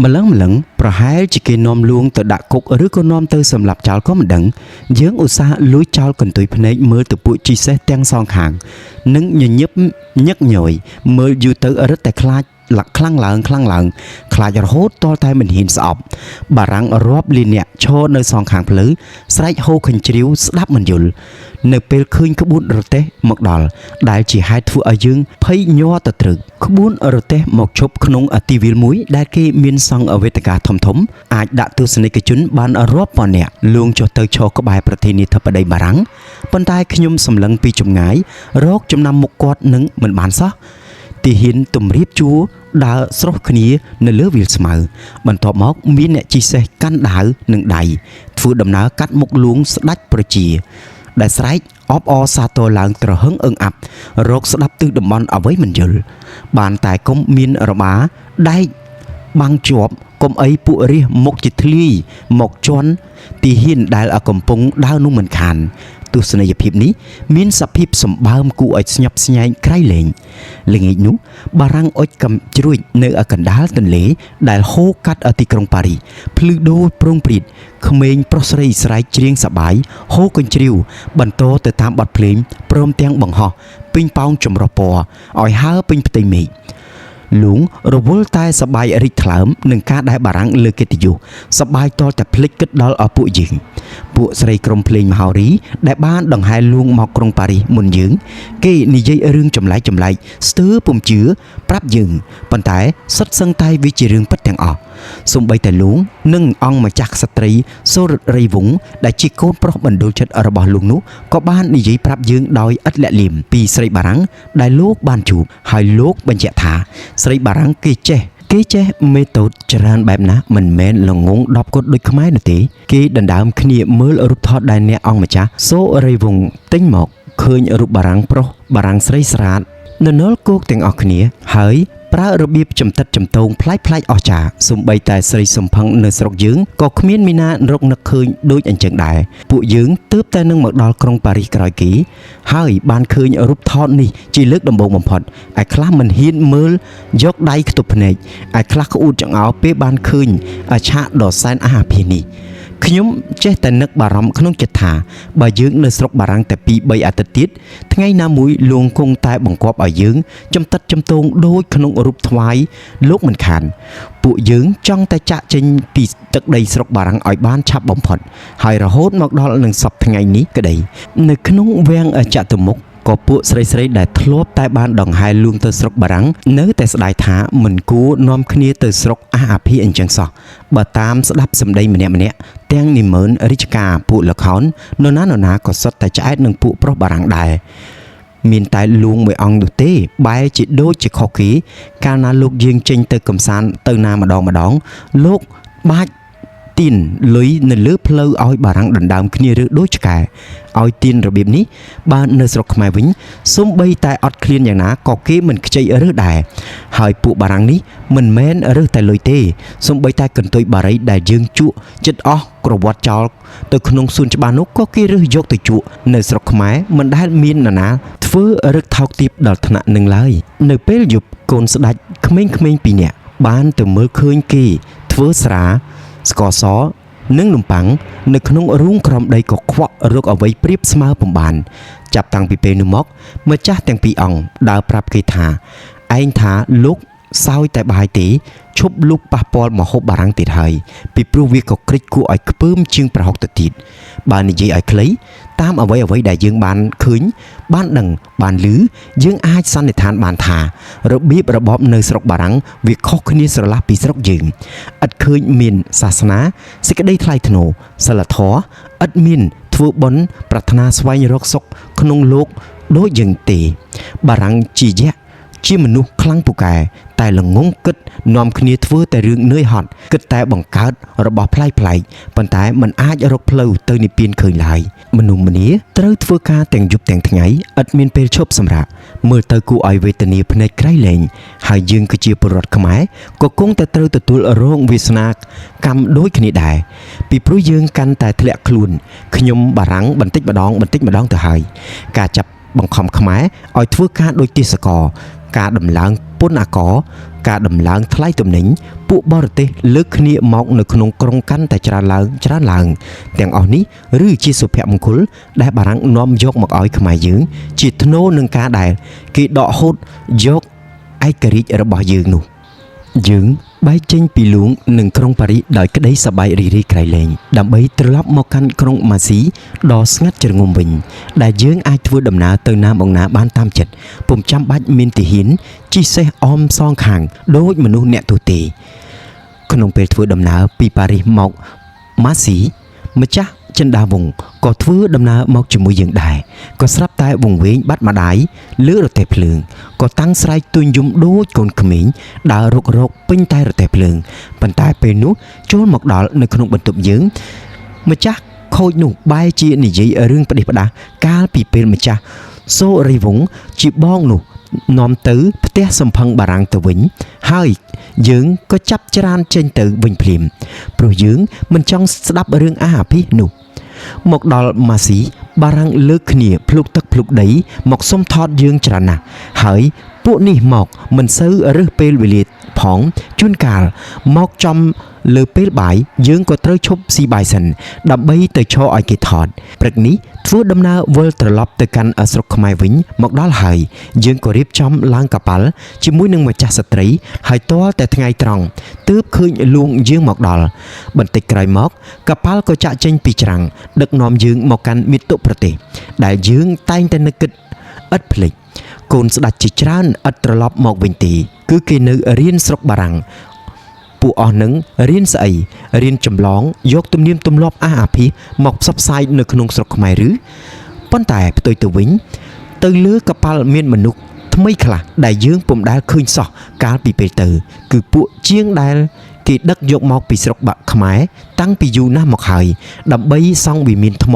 ម្លឹងប្រហែលជាគេនាំលួងទៅដាក់គុកឬក៏នាំទៅសម្លាប់ចោលក៏មិនដឹងយើងឧស្សាហ៍លួចចោលកន្ទុយភ្នែកមើលទៅពួកជីសេះទាំងសងខាងនិងញញឹបញឹកញយមើលយូរទៅរឹតតែខ្លាច หลักคลั่งឡើងខ្លាចរហូតតតែមិនហ៊ានស្អប់បារាំងរាប់លានអ្នកឈរនៅសងខាងផ្លូវស្រែកហូរខិញ្ជ្រៀវស្ដាប់មិនយល់នៅពេលឃើញក្បួនរទេះមកដល់ដែលជាហេតុធ្វើឲ្យយើងភ័យញ័រទៅត្រឹកក្បួនរទេះមកឈប់ក្នុងទីវាលមួយដែលគេមានសង់វេទិកាធំអាចដាក់ទស្សនិកជនបានរាប់ពាន់នាក់លួងចុះទៅឈរក្បែរប្រធានាធិបតីបារាំងប៉ុន្តែខ្ញុំសម្លឹងពីចម្ងាយរកចំណាំមុខគាត់នឹងមិនបានសោះទីហ៊ានទម្រាបជួរដើរស្រោះគ្នានៅលើវាលស្មៅបន្ទាប់មកមានអ្នកជិះសេះកាន់ដាវនិងដៃធ្វើដំណើរកាត់មុខលួងស្ដេចប្រជាដែលស្រែកអបអរសាទរឡើងត្រហឹងអឹងអាប់រកស្ដាប់ទិសតំបន់អ្វីមិនយល់បានតែគុំមានរបាដែកបាំងជាប់គុំអីពួករាសមុខជាធ្លាយមកជន់ទីហ៊ានដែលកំពុងដើរនោះមិនខានទស្សនីយភាពនេះមានសភាពសម្បើមគួរឲ្យស្ញប់ស្ញែងក្រៃលែងល្ងាចនោះបារាំងអុចកំជ្រួចនៅកណ្ដាលទន្លេដែលហូរកាត់ទីក្រុងប៉ារីភ្លឺដូរប្រងព្រាតក្មេងប្រុសស្រីស្រែកច្រៀងសប្បាយហូរកញ្ជ្រៀវបន្តទៅតាមបទភ្លេងព្រមទាំងបង្ហោះពេញប៉ោងចម្រុះពណ៌ឲ្យហើរពេញផ្ទៃមេឃលួងរវល់តែសប្បាយរីកថ្លើមនឹងការដែលបារាំងលើកិត្តិយសសប្បាយតតែភ្លេចគិតដល់ពួកយើងពួកស្រីក្រុមភ្លេងមហោរីដែលបានដង្ហែលួងមកក្រុងប៉ារីសមុនយើងគេនិយាយរឿងចម្លែកស្ទើរពុំជឿប្រាប់យើងប៉ុន្តែសិតសឹងតែវាជារឿងពិតទាំងអស់សូម្បីតែលួងនិងអង្គម្ចាស់ក្សត្រីសូរិតរីវង្សដែលជាកូនប្រុសបណ្ដូលចិត្តរបស់លួងនោះក៏បាននិយាយប្រាប់យើងដោយឥតលាក់លៀមពីស្រីបារាំងដែលលោកបានជួបហើយលោកបញ្ជាក់ថាស្រីបារាំងគេចេះមេតូតច្រើនបែបណាមិនមែនល្ងង10គត់ដូចខ្មែរនោះទេគេដណ្ដើមគ្នាមើលរូបថតដែលអ្នកអង្គម្ចាស់សូរីវង្សទិញមកឃើញរូបបារាំងប្រុសបារាំងស្រីស្រាតននល់គោកទាំងអស់គ្នាហើយប្រើរបៀបចំតិតចំតងប្លែកអស្ចារ្យសំបីតែស្រីសំផឹងនៅស្រុកយើងក៏គ្មានមីណារកនឹកឃើញដូចអញ្ចឹងដែរពួកយើងទើបតែនឹងមកដល់ក្រុងប៉ារីសក្រោយគេហើយបានឃើញរូបថតនេះជាលើកដំបូងបំផុតឯខ្លះមិនហ៊ានមើលយកដៃខ្ទប់ភ្នែកឯខ្លះក្អួតចង្អោរពេលបានឃើញឆាកដ៏សែនអាហារភានេះខ្ញុំចេះតែនឹកបារម្ភក្នុងចិត្តថាបើយើងនៅស្រុកបារាំងតែ2-3អាទិត្យទៀតថ្ងៃណាមួយលួងគង់តែបង្គាប់ឲ្យយើងចំតិតចំតងដូចក្នុងរូបថ្វាយលោកមិនខានពួកយើងចង់តែចាក់ចេញពីទឹកដីស្រុកបារាំងឲ្យបានឆាប់បំផុតហើយរហូតមកដល់នឹងសប្តាហ៍ថ្ងៃនេះក្តីនៅក្នុងវាំងចតុមុខក៏ពួកស្រីដែលធ្លាប់តែបានដង្ហែលួងទៅស្រុកបារាំងនៅតែស្ដាយថាមិនគួរនាំគ្នាទៅស្រុកអាភិអញ្ចឹងសោះបើតាមស្ដាប់សម្ដីម្នាក់ទាំងនិមឺនរាជការពួកលខោននរណាក៏សុទ្ធតែឆ្អែតនឹងពួកប្រុសបារាំងដែរមានតែលួងមួយអង្គនោះទេបែរជាដូចជាខុសគេកាលណាលោកយើងចេញទៅកំសាន្តទៅណាម្ដងលោកបាច់ទានលុយនៅលើផ្លូវឲ្យបារាំងដណ្ដើមគ្នាឬដូចឆ្កែឲ្យទានរបៀបនេះបើនៅស្រុកខ្មែរវិញសូម្បីតែអត់ឃ្លានយ៉ាងណាក៏គេមិនខ្ចីរើសដែរហើយពួកបារាំងនេះមិនមែនរើសតែលុយទេសូម្បីតែកន្ទុយបារីដែលយើងជក់ចិត្តអស់ក្រវត្តចោលទៅក្នុងសួនច្បារនោះក៏គេរើសយកទៅជក់នៅស្រុកខ្មែរមិនដែលមាននរណាធ្វើរឹកថោកទាបដល់ថ្នាក់នឹងឡើយនៅពេលយប់កូនស្ដេចក្មេងៗ2នាក់បានទៅមើលឃើញគេធ្វើស្រាស្ករសនិងនំប៉័ងនៅក្នុងរូងក្រំដីក៏ខ្វក់រកអ្វីប្រៀបស្មើពុំបានចាប់តាំងពីពេលនោះមកម្ចាស់ទាំងពីរអង្គដើរប្រាប់គេថាឯងថាលោកសោយតែបាយទេឈប់លុបប៉ះពាល់មហូបបារាំងទៀតហើយពីព្រោះវាក៏ក្រិចគួរឲ្យខ្ពើមជាងប្រហុកទៅទៀតបើនិយាយឲ្យខ្លីតាមអ្វីដែលយើងបានឃើញបានដឹងបានឮយើងអាចសន្និដ្ឋានបានថារបៀបរបបនៅស្រុកបារាំងវាខុសគ្នាស្រឡះពីស្រុកយើងឥតឃើញមានសាសនាសេចក្តីថ្លៃថ្នូរសិលធម៌ឥតមានធ្វើបុណ្យប្រាថ្នាស្វែងរកសុខក្នុងលោកដូចយើងទេបារាំងជាមនុស្សខ្លាំងពូកែតែល្ងងគិតនាំគ្នាធ្វើតែរឿងនឿយហត់គិតតែបង្កើតរបស់ប្លែកប៉ុន្តែมันអាចរកផ្លូវទៅនិព្វានឃើញឡើយមនុស្សម្នាត្រូវធ្វើការទាំងយប់ទាំងថ្ងៃឥតមានពេលឈប់សម្រាកមើលទៅគួរឲ្យវេទនាភ្នែកក្រៃលែងហើយយើងគឺជាពលរដ្ឋខ្មែរក៏គង់តែត្រូវទទួលរងវាសនាកម្មដូចគ្នាដែរពីព្រោះយើងកាន់តែធ្លាក់ខ្លួនខ្ញុំបារាំងបន្តិចម្ដងទៅហើយការចាប់បង្ខំខ្មែរឲ្យធ្វើការដូចទេសកលការដំឡើងពន្ធអាករការដំឡើងថ្លៃទំនិញពួកបរទេសលើកគ្នាមកនៅក្នុងក្រុងកាន់តែច្រើនឡើងទាំងអស់នេះឬជាសុភមង្គលដែលបារាំងនាំយកមកឲ្យខ្មែរយើងជាធ្នូនឹងការដែលគេដកហូតយកឯករាជ្យរបស់យើងនោះ យើងបែកចេញពីលួងនឹងក្រុងប៉ារីសដោយក្តីសប្បាយរីករាយក្រៃលែងដើម្បីត្រឡប់មកកាន់ក្រុងម៉ាស៊ីដ៏ស្ងាត់ជ្រងំវិញដែលយើងអាចធ្វើដំណើរទៅណាមកណាបានតាមចិត្តពុំចាំបាច់មានទាហានជិះសេះអមសងខាងដូចមនុស្សអ្នកទូទេក្នុងពេលធ្វើដំណើរពីប៉ារីសមកម៉ាស៊ីម្ចាស់ចិនដាវងក៏ធ្វើដំណើរមកជាមួយយើងដែរក៏ស្រាប់តែវង្វេងបាត់ម្ដាយលើរទេះភ្លើងក៏តាំងស្រែកទួញយំដូចកូនក្មេងដើររកពេញតែរទេះភ្លើងប៉ុន្តែពេលនោះចូលមកដល់នៅក្នុងបន្ទប់យើងម្ចាស់ខូចនោះបែរជានិយាយរឿងផ្ដេសផ្ដាសកាលពីពេលម្ចាស់សូរីវងជាបងនោះនាំទៅផ្ទះសំផឹងបារាំងទៅវិញហើយយើងក៏ចាប់ច្រានចេញទៅវិញភ្លាមព្រោះយើងមិនចង់ស្ដាប់រឿងអាភិសនោះមកដល់ម៉ាស៊ីបារាំងលើកគ្នាភ្លុកទឹកភ្លុកដីមកសុំថតយើងច្រើនណាស់ហើយពួកនេះមកមិនសូវរើសពេលវេលាផងជួនកាលមកចំលើពេលបាយយើងក៏ត្រូវឈប់ស៊ីបាយសិនដើម្បីទៅឈរឲ្យគេថតព្រឹកនេះធ្វើដំណើរវិលត្រឡប់ទៅកាន់ស្រុកខ្មែរវិញមកដល់ហើយយើងក៏រៀបចំឡើងកប៉ាល់ជាមួយនឹងម្ចាស់ស្ត្រីហើយទាល់តែថ្ងៃត្រង់ទើបឃើញលួងយើងមកដល់បន្តិចក្រោយមកកប៉ាល់ក៏ចាក់ចេញពីច្រាំងដឹកនាំយើងមកកាន់មាតុប្រទេសដែលយើងតែងតែនឹកគិតឥតភ្លេចកូនស្ដេចជាច្រើនឥតត្រឡប់មកវិញទេគឺគេនៅរៀនស្រុកបារាំងពួកអស់នឹងរៀនស្អីរៀនចម្លងយកទំនៀមទម្លាប់អាភិសមកផ្សព្វផ្សាយនៅក្នុងស្រុកខ្មែរឬប៉ុន្តែផ្ទុយទៅវិញទៅលើកប៉ាល់មានមនុស្សថ្មីខ្លះដែលយើងពុំដែលឃើញសោះកាលពីពេលទៅគឺពួកជាងដែលគេដឹកយកមកពីស្រុកបាក់ខ្មែរតាំងពីយូរណាស់មកហើយដើម្បីសង់វិមានថ្ម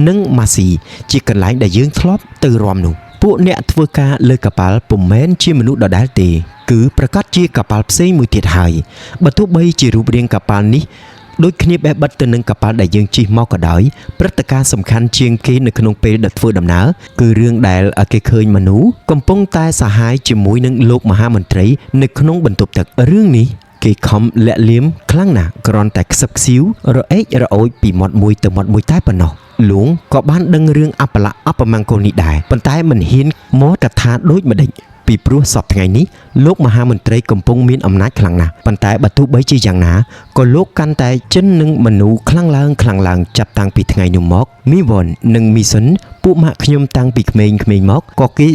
និងម៉ាស៊ីជាកន្លែងដែលយើងធ្លាប់ទៅរាំនោះពួកអ្នកធ្វើការលើកប៉ាល់ពុំមែនជាមនុស្សដដែលទេគឺប្រកាសជាកប៉ាល់ផ្សេងមួយទៀតហើយបើទោះបីជារូបរាងកប៉ាល់នេះដូចគ្នាបែបបិទទៅនឹងកប៉ាល់ដែលយើងជិះមកក៏ដោយព្រឹត្តិការណ៍សំខាន់ជាងគេនៅក្នុងពេលដែលធ្វើដំណើរគឺរឿងដែលគេឃើញមនុស្សកំពុងតែសហាយជាមួយនឹងលោកមហាមន្ត្រីនៅក្នុងបន្ទប់ទឹករឿងនេះគេខំលាក់លៀមខ្លាំងណាស់គ្រាន់តែខ្សឹបខ្សៀវរអេចរអូចពីមាត់មួយទៅមាត់មួយតែប៉ុណ្ណោះលួងក៏បានដឹងរឿងអបលៈអបមង្គលនេះដែរប៉ុន្តែមិនហ៊ានមកកថាដូចម្ដេចពីព្រោះសពថ្ងៃនេះលោកមហាមន្ត្រីកំពុងមានអំណាចខ្លាំងណាស់ប៉ុន្តែបើទោះបីជាយ៉ាងណាក៏លោកកាន់តែចិននឹងមនុស្សខ្លាំងឡើងចាប់តាំងពីថ្ងៃនោះមកមីវ៉ុននិងមីសុនពួកម៉ាក់ខ្ញុំតាំងពីក្មេងៗមកក៏គេ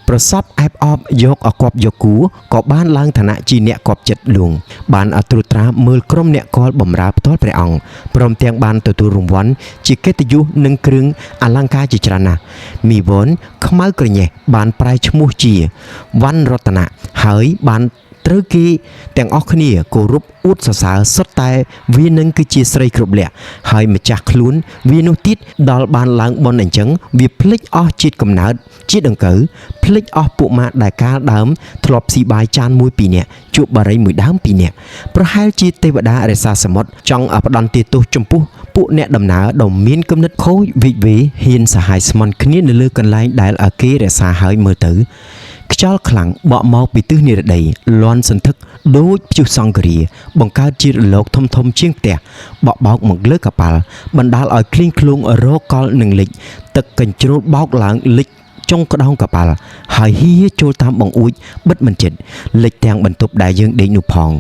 ប្រសពអែបអបយកអកប់យកគូក៏បានឡើងឋានៈជាអ្នកគប់ចិត្តលួងបានត្រួតត្រាមើលក្រុមអ្នកគាល់បម្រើផ្ទាល់ព្រះអង្គព្រមទាំងបានទទួលរង្វាន់ជាកិត្តិយសនិងគ្រឿងអលង្ការជាច្រើនណាស់មីវ៉ុនខ្មៅក្រញ៉េះបានប្រែឈ្មោះជាវ៉ាន់រតនៈហើយបានត្រូវគេទាំងអស់គ្នាគោរពអួតសរសើរសុទ្ធតែវានឹងគឺជាស្រីគ្រប់លក្ខហើយម្ចាស់ខ្លួនវានោះទៀតដល់បានឡើងបនអញ្ចឹងវាភ្លេចអស់ជាតិកំណើតជាតិដង្កូវភ្លេចអស់ពួកម៉ាក់ដែលកាលដើមធ្លាប់ស៊ីបាយចានមួយពីរនាក់ជួបបារីមួយដើមពីរនាក់ប្រហែលជាទេវតារក្សាសមុទ្រចង់ផ្ដន់ទោសចំពោះពួកអ្នកដំណើរដ៏មានគំនិតខូចវិវេហ៊ានសហាយស្មន់គ្នានៅលើកន្លែងដែលគេរក្សាហើយមើលទៅខ្យល់ខ្លាំងបក់មកពីទិសនិរដីលាន់សន្ធឹកដូចព្យុះសង្ឃរាបង្កើតជារលកធំជាងផ្ទះបក់បោកមកលើកប៉ាល់បណ្ដាលឲ្យឃ្លីងឃ្លួងរកកលនឹងលិចទឹកកញ្ជ្រោលបោកឡើងលិចចុងក្តោងកប៉ាល់ហើយហៀចូលតាមបង្អួចបិទមិនជិតលិចទាំងបន្ទប់ដែលយើងដេកនោះផង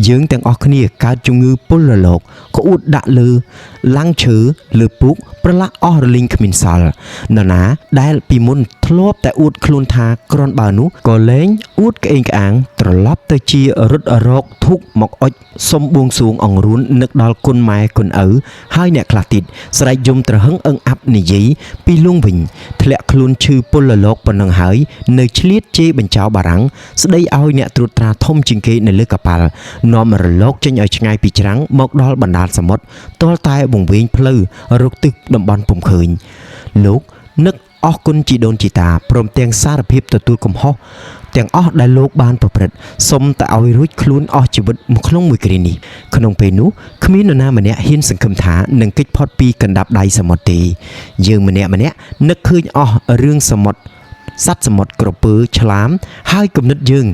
យើងទាំងអស់គ្នាកើតជំងឺពុលរលកក្អួតដាក់លើឡាំងឈើលើពូកប្រឡាក់អស់រលីងគ្មានសល់នរណាដែលពីមុនធ្លាប់តែអួតខ្លួនថាក្រនបើនោះក៏លែងអួតក្អេងក្អាងត្រឡប់ទៅជារត់រកធុកមកអុចសុំបួងសួងអង្រួននឹកដល់គុណម៉ែគុណឪហើយអ្នកខ្លះទៀតស្រែកយំត្រហឹងអឹងអាប់និយាយពីលួងវិញធ្លាក់ខ្លួនឈឺពុលរលកប៉ុណ្ណឹងហើយនៅឆ្លៀតជេរបញ្ចោបារាំងស្ដីឲ្យអ្នកត្រួតត្រាធំជាងគេនៅលើកប៉ាល់នាំរលកចេញឲ្យឆ្ងាយពីច្រាំងមកដល់បណ្ដាលសមុទ្រទាល់តែវង្វេងផ្លូវរកទឹកតំបន់ពុំឃើញលោកនឹកអស់គុណជីដូនជីតាព្រមទាំងសារភាពទទួលកំហុសទាំងអស់ដែលលោកបានប្រព្រឹត្តសុំតែឲ្យរួចខ្លួនអស់ជីវិតក្នុងមួយគ្រានេះក្នុងពេលនោះគ្មាននរណាម្នាក់ហ៊ានសង្ឃឹមថានឹងគេចផុតពីកណ្ដាប់ដៃសមុទ្រទេយើងម្នាក់នឹកឃើញអស់រឿងសមុទ្រសត្វសមុទ្រក្រពើឆ្លាមហើយគំនិតយើង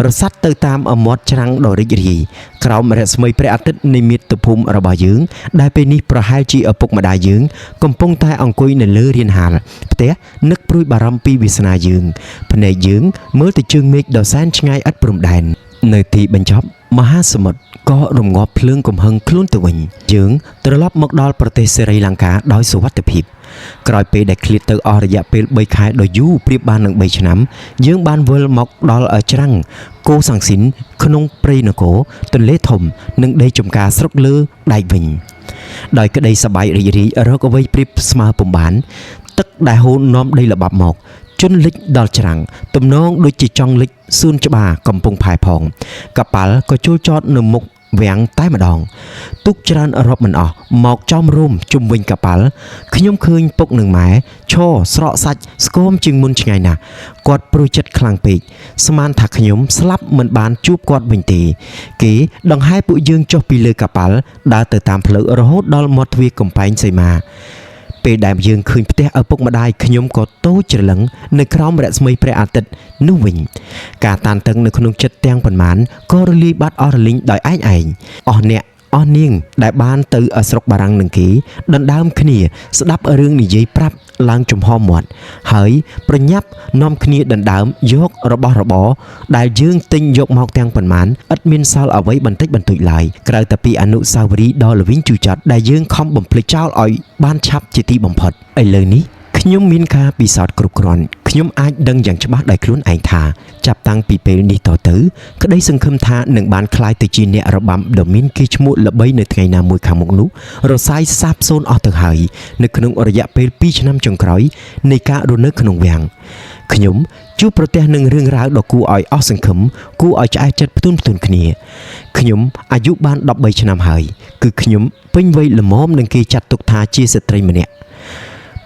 រសាត់ទៅតាមមាត់ច្រាំងដ៏រីករាយក្រោមរស្មីព្រះអាទិត្យនៃមាតុភូមិរបស់យើងដែលពេលនេះប្រហែលជាឪពុកម្ដាយយើងកំពុងតែអង្គុយនៅលើរានហាលផ្ទះនឹកព្រួយបារម្ភពីវាសនាយើងភ្នែកយើងមើលទៅជើងមេឃដ៏សែនឆ្ងាយឥតព្រំដែន នៅទីបញ្ចប់មហាសមុទ្រក៏រងាប់ភ្លើងកំហឹងខ្លួនទៅវិញយើងត្រឡប់មកដល់ប្រទេសសេរីលង្កាដោយសុវត្ថិភាពក្រោយពេលដែលឃ្លាតទៅអស់រយៈពេល3ខែដ៏យូរប្រៀបបាននឹង3ឆ្នាំយើងបានវិលមកដល់ច្រាំងកូសាំងស៊ីនក្នុងព្រៃនគរទន្លេធំនិងដីចំការស្រុកលើដែកវិញដោយក្តីសប្បាយរីករាយរកអ្វីប្រៀបស្មើពុំបានទឹកដែលហូរនាំដីល្បាប់មកជន់លិចដល់ច្រាំងទំនងដូចជាចង់លិចសួនច្បារកំពុងផែផងកប៉ាល់ក៏ចូលចតនៅមុខវាំងតែម្ដងទូកច្រើនរាប់មិនអស់មកចំរួមជុំវិញកប៉ាល់ខ្ញុំឃើញពុកនឹងម៉ែឈរស្រក់សាច់ស្គមជាងមុនឆ្ងាយណាស់គាត់ព្រួយចិត្តខ្លាំងពេកស្មានថាខ្ញុំស្លាប់មិនបានជួបគាត់វិញទេគេដង្ហែពួកយើងចុះពីលើកប៉ាល់ដើរទៅតាមផ្លូវរហូតដល់មាត់ទ្វារកំពែងសីមាពេលដែលយើងឃើញផ្ទះឪពុកម្ដាយខ្ញុំក៏តូចច្រឡឹងនៅក្រោមរស្មីព្រះអាទិត្យនោះវិញការតានតឹងនៅក្នុងចិត្តទាំងប៉ុន្មានក៏រលាយបាត់អស់រលីងដោយឯងអស់អ្នកអស់នាងដែលបានទៅស្រុកបារាំងនឹងគេដណ្ដើមគ្នាស្ដាប់រឿងនិយាយប្រាប់ឡើងចំហមាត់ហើយប្រញាប់នាំគ្នាដណ្ដើមយករបស់របរដែលយើងទិញយកមកទាំងប៉ុន្មានឥតមានសល់អ្វីបន្តិចបន្តួចឡើយក្រៅតែពីអនុស្សាវរីយ៍ដ៏ល្វីងជូរចត់ដែលយើងខំបំភ្លេចចោលឲ្យបានឆាប់ជាទីបំផុតឥឡូវនេះខ្ញុំមានការពិសោធន៍គ្រប់គ្រាន់ខ្ញុំអាចដឹងយ៉ាងច្បាស់ដោយខ្លួនឯងថាចាប់តាំងពីពេលនេះតទៅក្តីសង្ឃឹមថានឹងបានក្លាយទៅជាអ្នករបាំដ៏មានកេរ្តិ៍ឈ្មោះល្បីនៅថ្ងៃណាមួយខាងមុខនោះរសាយសាបសូន្យអស់ទៅហើយនៅក្នុងរយៈពេល2ឆ្នាំចុងក្រោយនៃការរស់នៅក្នុងវាំងខ្ញុំជួបប្រទះនឹងរឿងរ៉ាវដ៏គួរឲ្យអស់សង្ឃឹមគួរឲ្យឆ្អែតចិត្តផ្ទុនគ្នាខ្ញុំអាយុបាន13ឆ្នាំហើយគឺខ្ញុំពេញវ័យល្មមនឹងគេចាត់ទុកថាជាស្ត្រីម្នាក់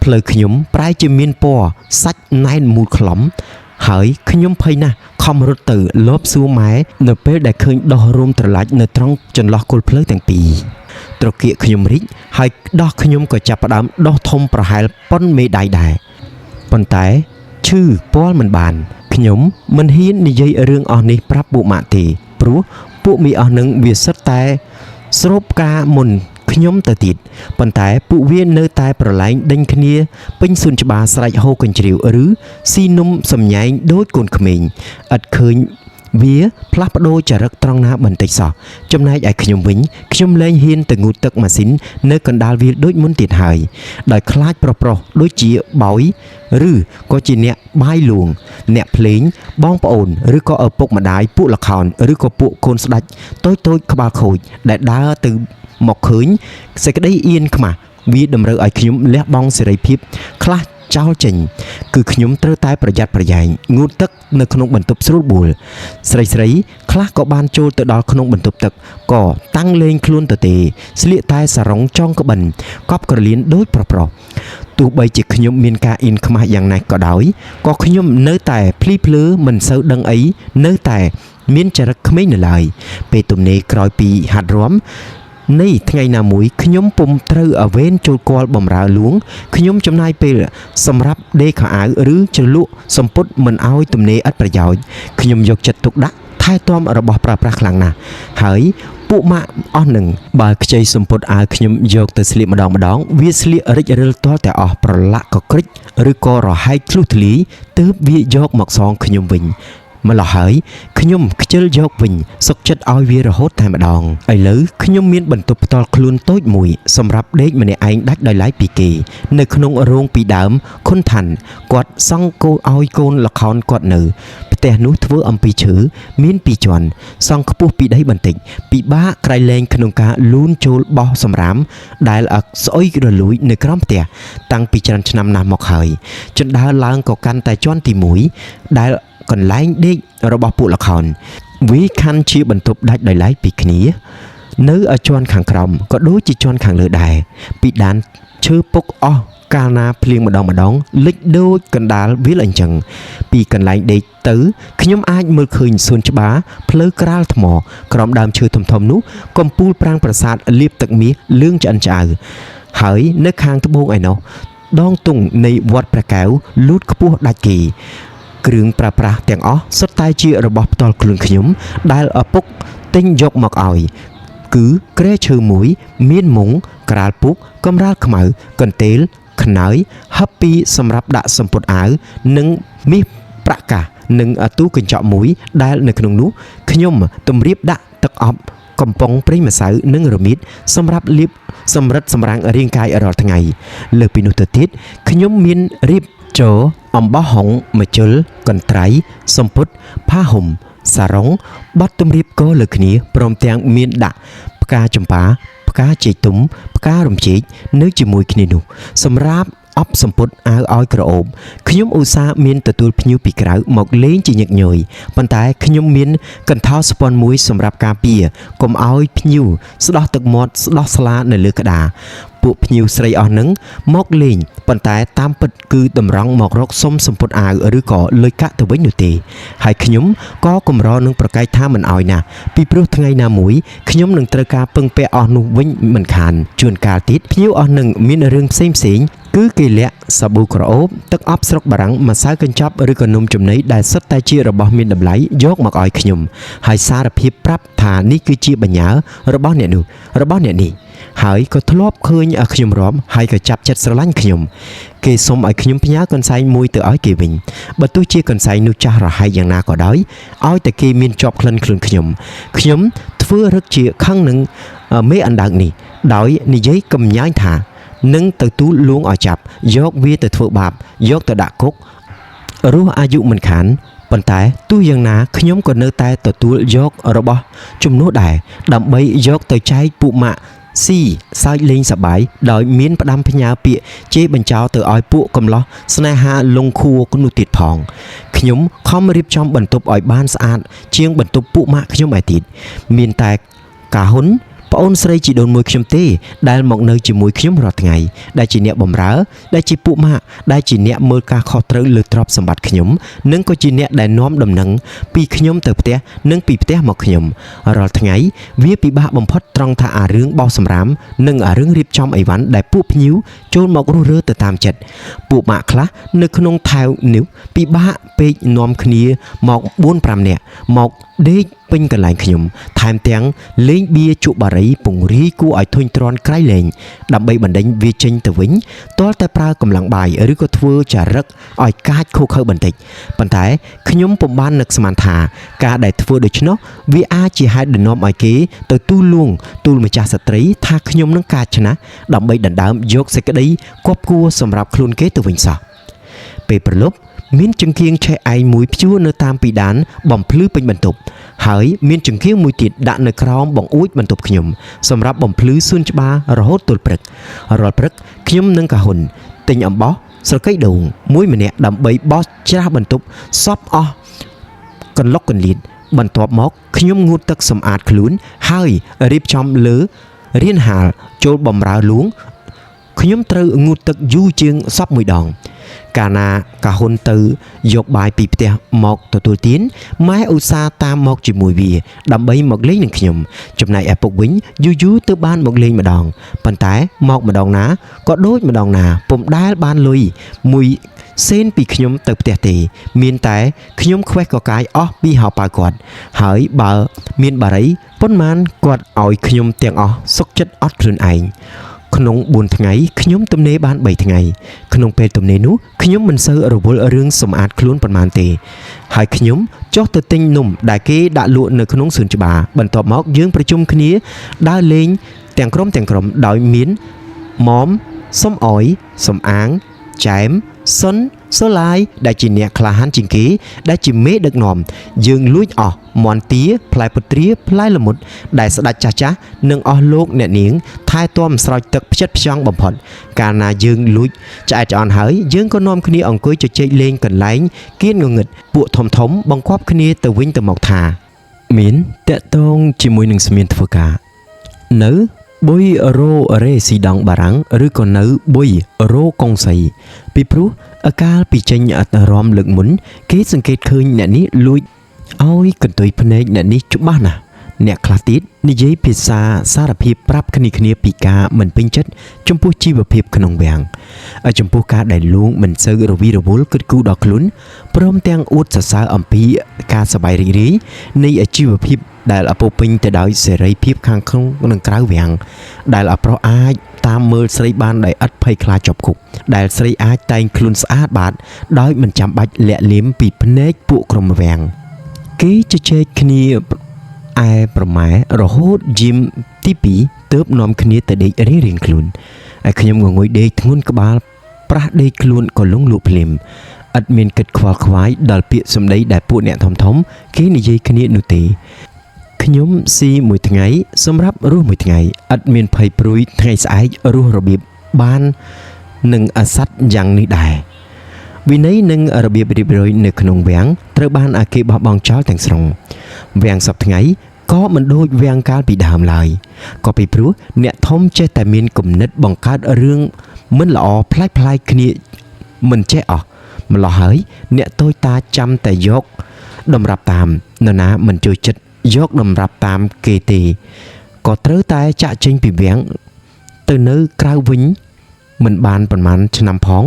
ផ្លូវខ្ញុំប្រែជាមានពណ៌សាច់ណែនមូលខ្លំហើយខ្ញុំភ័យណាស់ខំរត់ទៅលបសួរម៉ែនៅពេលដែលឃើញដោះរោមត្រឡាច់នៅត្រង់ចន្លោះគល់ផ្លូវទាំងពីរត្រគាកខ្ញុំរីកហើយដោះខ្ញុំក៏ចាប់ផ្ដើមដោះធំប្រហែលប៉ុនមេដៃដែរប៉ុន្តែឈឺពាល់មិនបានខ្ញុំមិនហ៊ាននិយាយរឿងអស់នេះប្រាប់ពួកម៉ាក់ទេព្រោះពួកមីអស់នឹងវាសិតតែស្រូបការមុនខ្ញុំទៅទៀតប៉ុន្តែពួកវានៅតែប្រឡែងដេញគ្នាពេញសួនច្បារស្រែកហូរកញ្ជ្រៀវឬស៊ីនំសំញែងដូចកូនក្មេងឥតឃើញវាផ្លាស់ប្ដូរចរិតត្រង់ណាបន្តិចសោះចំណែកឯខ្ញុំវិញខ្ញុំលែងហ៊ានទៅងូតទឹកម៉ាស៊ីននៅកណ្ដាលវាលដូចមុនទៀតហើយដោយខ្លាចប្រុសដូចជាបោយឬក៏ជាអ្នកបាយលួងអ្នកភ្លេងបងប្អូនឬក៏ឪពុកម្ដាយពួកល្ខោនឬក៏ពួកកូនស្ដាច់តូចក្បាលខូចដែលដើរទៅមកឃើញសេចក្តីអៀនខ្មាស់វាតម្រូវឲ្យខ្ញុំលះបង់សេរីភាពខ្លះចោលចេញគឺខ្ញុំត្រូវតែប្រយ័ត្នប្រយែងងូតទឹកនៅក្នុងបន្ទប់ស្រួលបួលស្រីខ្លះក៏បានចូលទៅដល់ក្នុងបន្ទប់ទឹកក៏តាំងលេងខ្លួនទៅទេស្លៀកតែសារ៉ុងចងក្បិនកប់ក្រលៀនដូចប្រុសទោះបីជាខ្ញុំមានការអៀនខ្មាស់យ៉ាងណាក៏ដោយក៏ខ្ញុំនៅតែភ្លីភ្លើមិនសូវដឹងអីនៅតែមានចរិតក្មេងនៅឡើយពេលទំនេរក្រោយពីហាត់រាំនៃថ្ងៃណាមួយខ្ញុំពុំត្រូវអវេនចូលគាល់បំរើលួងខ្ញុំចំណាយពេលសម្រាប់ដេកខោអាវឬជ្រលក់សម្ពុតមិនឲ្យទំនេរឥតប្រយោជន៍ខ្ញុំយកចិត្តទុកដាក់ថែទាំរបស់ប្រើប្រាស់ខ្លាំងណាស់ហើយពួកម៉ាក់អស់នឹងបើខ្ចីសម្ពុតអាវខ្ញុំយកទៅស្លៀកម្ដងវាស្លៀករិចរិលទាល់តែអស់ប្រឡាក់ក៏ក្រិចឬក៏រហែកធ្លុះធ្លាយទើបវាយកមកសងខ្ញុំវិញម្ល៉េះហើយខ្ញុំខ្ជិលយកវិញសុកចិត្តឲ្យវារហូតតែម្ដងឥឡូវខ្ញុំមានបន្ទប់ផ្ទាល់ខ្លួនតូចមួយសម្រាប់ដេកម្នាក់ឯងដាច់ដោយឡែកពីគេនៅក្នុងរោងពីដើមខុនថាន់គាត់សង់គោឲ្យកូនល្ខោនគាត់នៅផ្ទះនោះធ្វើអំពីឈើមាន2ជាន់សង់ខ្ពស់ពីដីបន្តិចពិបាកក្រៃលែងក្នុងការលូនចូលបោះសម្រាមដែលស្អុយរលួយនៅក្រោមផ្ទះតាំងពីច្រើនឆ្នាំណាស់មកហើយជណ្ដើរឡើងក៏កាន់តែជាន់ទី1ដែលកន្លែងដេករបស់ពួកល្ខោនវាខណ្ឌជាបន្ទប់ដាច់ដោយឡែកពីគ្នានៅជាន់ខាងក្រោមក៏ដូចជាជាន់ខាងលើដែរពីដានឈើពុកអស់កាលណាភ្លៀងម្ដងលិចដូចកណ្ដាលវាលអញ្ចឹងពីកន្លែងដេកទៅខ្ញុំអាចមើលឃើញសួនច្បារផ្លូវក្រាលថ្មក្រោមដើមឈើធំនោះកំពូលប្រាង្គប្រាសាទលាបទឹកមាសលឿងឆ្អិនឆ្អៅហើយនៅខាងត្បូងឯណោះដងទង់នៃវត្តព្រះកែវលូតខ្ពស់ដាច់គេគ្រឿងប្រើប្រាស់ទាំងអស់សុទ្ធតែជារបស់ផ្ទាល់ខ្លួនខ្ញុំដែលឪពុកទិញយកមកឲ្យគឺគ្រែឈើមួយមានមុងក្រាលពុកកម្រាលខ្មៅកន្ទេលខ្នើយហឹបពីសម្រាប់ដាក់សម្ពុតអាវនិងមាសប្រាក់កាស និងទូកញ្ចក់មួយដែលនៅក្នុងនោះខ្ញុំទម្រាបដាក់ទឹកអប់កំប៉ុងប្រេងម្សៅនិងរមៀតសម្រាប់លាបសម្រិតសម្រាំងរាងកាយរាល់ថ្ងៃលើពីនោះទៅទៀតខ្ញុំមានរៀបចូលអំបោះហុងម្ជុលកន្ត្រៃសំពត់ផាហ៊ុំសារ៉ុងបត់ទម្រាបកលើគ្នាព្រមទាំងមានដាក់ផ្កាចម្ប៉ាផ្កាចេកទុំផ្ការំចេកនៅជាមួយគ្នានោះសម្រាប់អបសម្ពុតអាវឲ្យក្រអូបខ្ញុំឧស្សាហ៍មានទទួលភ្ញៀវពីក្រៅមកលេងជាញឹកញយប៉ុន្តែខ្ញុំមានកន្ធោស្ពាន់មួយសម្រាប់ការពារកុំឲ្យភ្ញៀវស្ដោះទឹកមាត់ស្ដោះស្លានៅលើក្តារពួកភ្ញៀវស្រីអស់នឹងមកលេងប៉ុន្តែតាមពិតគឺតម្រង់មករកសុំសម្ពុតអាវឬក៏លុយកាក់ទៅវិញនោះទេហើយខ្ញុំក៏កម្រនឹងប្រកែកថាមិនអោយណាពីព្រោះថ្ងៃណាមួយខ្ញុំនឹងត្រូវការពឹងពាក់អស់នោះវិញមិនខានជួនកាលទៀតភ្ញៀវអស់នឹងមានរឿងផ្សេងគឺគេលាក់សាប៊ូក្រអូបទឹកអប់ស្រុកបារាំងម្សៅកញ្ចប់ឬក៏នំចំណីដែលសុទ្ធតែជារបស់មានតម្លៃយកមកឲ្យខ្ញុំហើយសារភាពប្រាប់ថានេះគឺជាបញ្ញារបស់អ្នកនោះរបស់អ្នកនេះហើយក៏ធ្លាប់ឃើញខ្ញុំរំហើយក៏ចាប់ចិត្តស្រឡាញ់ខ្ញុំគេសុំឲ្យខ្ញុំផ្ញើកន្សែងមួយទៅឲ្យគេវិញបើទោះជាកន្សែងនោះចាស់រហែកយ៉ាងណាក៏ដោយឲ្យតែគេមានជាប់ក្លិនខ្លួនខ្ញុំធ្វើរឹកជាខឹងនឹងមេអណ្ដើកនេះដោយនិយាយកំញាញថានឹងទៅទូលលួងឲ្យចាប់យកវាទៅធ្វើបាបយកទៅដាក់គុករស់អាយុមិនខានប៉ុន្តែទោះយ៉ាងណាខ្ញុំក៏នៅតែទទួលយករបស់ជំនួសដែរដើម្បីយកទៅចែកពួកម៉ាក់ស៊ីសើចលេងសប្បាយដោយមានផ្ដាំផ្ញើពាក្យជេរបញ្ចោទៅឲ្យពួកកំឡោះស្នេហាលងខួរនោះទៀតផងខ្ញុំខំរៀបចំបន្ទប់ឲ្យបានស្អាតជាងបន្ទប់ពួកម៉ាក់ខ្ញុំឯទៀតមានតែកាហ៊ុនប្អូនស្រីជីដូនមួយខ្ញុំទេដែលមកនៅជាមួយខ្ញុំរាល់ថ្ងៃដែលជាអ្នកបម្រើដែលជាពួកម៉ាក់ដែលជាអ្នកមើលការខុសត្រូវលើទ្រព្យសម្បត្តិខ្ញុំនិងក៏ជាអ្នកដែលនាំដំណឹងពីខ្ញុំទៅផ្ទះនិងពីផ្ទះមកខ្ញុំរាល់ថ្ងៃវាពិបាកបំផុតត្រង់ថាអារឿងបោសសម្រាមនិងអារឿងរៀបចំអីវ៉ាន់ដែលពួកភ្ញៀវចូលមករស់រើទៅតាមចិត្តពួកម៉ាក់ខ្លះនៅក្នុងថែវនេះពិបាកពេកនាំគ្នាមក4-5នាក់មកដេកពេញកន្លែងខ្ញុំថែមទាំងលេងបៀជក់បារីពង្រីគួរឲ្យធុញទ្រាន់ក្រៃលែងដើម្បីបណ្ដេញវាចេញទៅវិញទាល់តែប្រើកម្លាំងបាយឬក៏ធ្វើចារឹកឲ្យកាចខូខើបន្តិចប៉ុន្តែខ្ញុំពុំបាននឹកស្មានថាការដែលធ្វើដូច្នោះវាអាចជាហេតុដែលនាំឲ្យគេទៅទូលលួងទូលម្ចាស់ស្ត្រីថាខ្ញុំនឹងកាចឆ្នះដើម្បីដណ្ដើមយកសេចក្តីគប់គួរសម្រាប់ខ្លួនគេទៅវិញសោះពេលព្រលប់មានចង្គៀងឆេះឯងមួយព្យួរនៅតាមពីដានបំភ្លឺពេញបន្ទប់ហើយមានចង្គៀងមួយទៀតដាក់នៅក្រោមបង្អួចបន្ទប់ខ្ញុំសម្រាប់បំភ្លឺសួនច្បាររហូតទល់ព្រឹករាល់ព្រឹកខ្ញុំនិងកាហ៊ុនទិញអំបោះស្រកីដូងមួយម្នាក់ដើម្បីបោះច្រាសបន្ទប់សពអស់កន្លុកកន្លៀតបន្ទាប់មកខ្ញុំងូតទឹកសម្អាតខ្លួនហើយរៀបចំលើរៀនហាលចូលបំរើលួងខ្ញុំត្រូវងូតទឹកយូរជាងសពមួយដងកាលណាកាហ៊ុនទៅយកបាយពីផ្ទះមកទទួលទានម៉ែឧស្សាហ៍តាមមកជាមួយវាដើម្បីមកលេងនឹងខ្ញុំចំណែកឪពុកវិញយូរទៅបានមកលេងម្ដងប៉ុន្តែមកម្ដងណាក៏ដូចម្ដងណាពុំដែលបានលុយមួយសេនពីខ្ញុំទៅផ្ទះទេមានតែខ្ញុំខ្វេះកកាយអស់ពីហោប៉ៅគាត់ហើយបើមានបារីប៉ុន្មានគាត់ឲ្យខ្ញុំទាំងអស់សុខចិត្តអត់ខ្លួនឯងក្នុង4ថ្ងៃខ្ញុំទំនេរបាន3ថ្ងៃក្នុងពេលទំនេរនោះខ្ញុំមិនសូវរវល់រឿងសម្អាតខ្លួនប៉ុន្មានទេហើយខ្ញុំចុះទៅទិញនំដែលគេដាក់លក់នៅក្នុងសួនច្បារបន្ទាប់មកយើងប្រជុំគ្នាដើរលេងទាំងក្រុមដោយមានម៉មសំអយសំអាងចែមសុនសូឡាយដែលជាអ្នកក្លាហានជាងគេដែលជាមេដឹកនាំយើងលួចអស់មន្ទាផ្លែពុត្រាផ្លែល្មុតដែលស្ដេចចាស់និងអស់លោកអ្នកនាងថែទាំស្រោចទឹកផ្ចិតផ្ចង់បំផុតកាលណាយើងលួចឆ្អែតឆ្អន់ហើយយើងក៏នាំគ្នាអង្គុយជជែកលេងកន្លែងគៀនងងឹតពួកធំបង្គាប់គ្នាទៅវិញទៅមកថាមានតាក់ទងជាមួយនឹងស្មានធ្វើការនៅបុយរ៉ូរ៉េស៊ីដងបារាំងឬក៏នៅបុយរ៉ូកុងសីពីព្រោះអាកាលពីចេញអត្តរមលើកមុនគេសង្កេតឃើញអ្នកនេះលួចឲ្យកន្ទុយភ្នែកអ្នកនេះច្បាស់ណាស់អ្នកខ្លះទៀតនិយាយភាសាសារភាពប្រាប់គ្នាពីការមិនពេញចិត្តចំពោះជីវភាពក្នុងវាំងហើយចំពោះការដែលលួងមិនសូវរវីរវល់គិតគូរដល់ខ្លួនព្រមទាំងអួតសរសើរអំពីការសប្បាយរីករាយនៃជីវភាពដែលអពុពេញទៅដោយសេរីភាពខាងក្នុងនិងក្រៅវាំងដែលអប្រុសអាច តាមមើលស្រីបានដោយឥតភ័យខ្លាចជាប់គុកដែលស្រីអាចតែងខ្លួនស្អាតបាតដោយមិនចាំបាច់លាក់លៀមពីភ្នែកពួកក្រុមវាំងគេជជែកគ្នាឯប្រម៉ែរហូតយីមទី2ទើបនាំគ្នាទៅដេករៀងៗខ្លួនឯខ្ញុំងងុយដេកធ្ងន់ក្បាលប្រះដេកខ្លួនក៏លងលក់ភ្លាមឥតមានគិតខ្វល់ខ្វាយដល់ពាក្យសម្ដីដែលពួកអ្នកធំគេនិយាយគ្នានោះទេខ្ញុំស៊ីមួយថ្ងៃសម្រាប់រស់មួយថ្ងៃឥតមានភ័យព្រួយថ្ងៃស្អែករស់របៀបបាននឹងអាសត្វយ៉ាងនេះដែរវិន័យនិងរបៀបរៀបរយនៅក្នុងវាំងត្រូវបានអាគេបោះបង់ចោលទាំងស្រុងវាំងសប្តាហ៍ថ្ងៃក៏មិនដូចវាំងកាលពីដើមឡើយក៏ពីព្រោះអ្នកធំចេះតែមានគំនិតបង្កើតរឿងមិនល្អប្លែកៗគ្នាមិនចេះអស់ម្ល៉េះហើយអ្នកតូចតាចចាំតែយកតម្រាប់តាមនរណាមិនចូលចិត្តយកតម្រាប់តាមគេទេក៏ត្រូវតែចាក់ចេញពីវាំងទៅនៅក្រៅវិញមិនបានប្រហែលឆ្នាំផង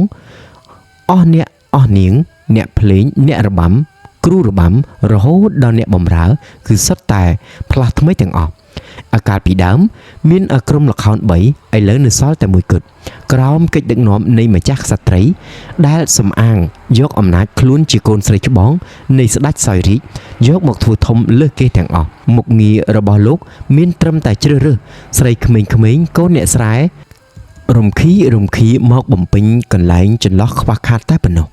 អស់អ្នកអស់នាងអ្នកភ្លេងអ្នករបាំគ្រូរបាំរហូតដល់អ្នកបម្រើគឺសុទ្ធតែផ្លាស់ថ្មីទាំងអស់អាកាលពីដើមមានក្រុមល្ខោន3ឥឡូវនៅសល់តែមួយគត់ក្រោមកិច្ចដឹកនាំនៃម្ចាស់ក្សត្រីដែលសំអាងយកអំណាចខ្លួនជាកូនស្រីច្បងនៃស្ដេចសោយរាជយកមកធ្វើធំលើសគេទាំងអស់មុខងាររបស់លោកមានត្រឹមតែជ្រើសរើសស្រីក្មេងៗកូនអ្នកស្រែរំខីមកបំពេញកន្លែងចន្លោះខ្វះខាតតែប៉ុណ្ណោះ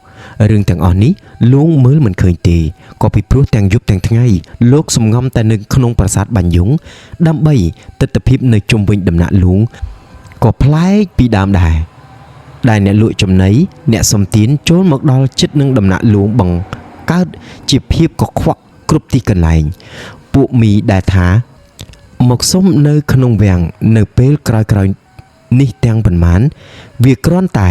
រឿងទាំងអស់នេះលោកមើលមិនឃើញទេក៏ពីព្រោះទាំងយប់ទាំងថ្ងៃលោកសំងំតែនៅក្នុងប្រាសាទបាញ់យុងដើម្បីទិដ្ឋភាពនៅជុំវិញដំណាក់លួងក៏ប្លែកពីដើមដែរដែលអ្នកលក់ចំណីអ្នកសំទានចូលមកដល់ចិត្តនឹងដំណាក់លួងបង្កើតជាភាពកខ្វក់គ្រប់ទីកន្លែងពួកមីដែលថាមកសុំនៅក្នុងវាំងនៅពេលក្រោយៗនេះទាំងប៉ុន្មានវាគ្រាន់តែ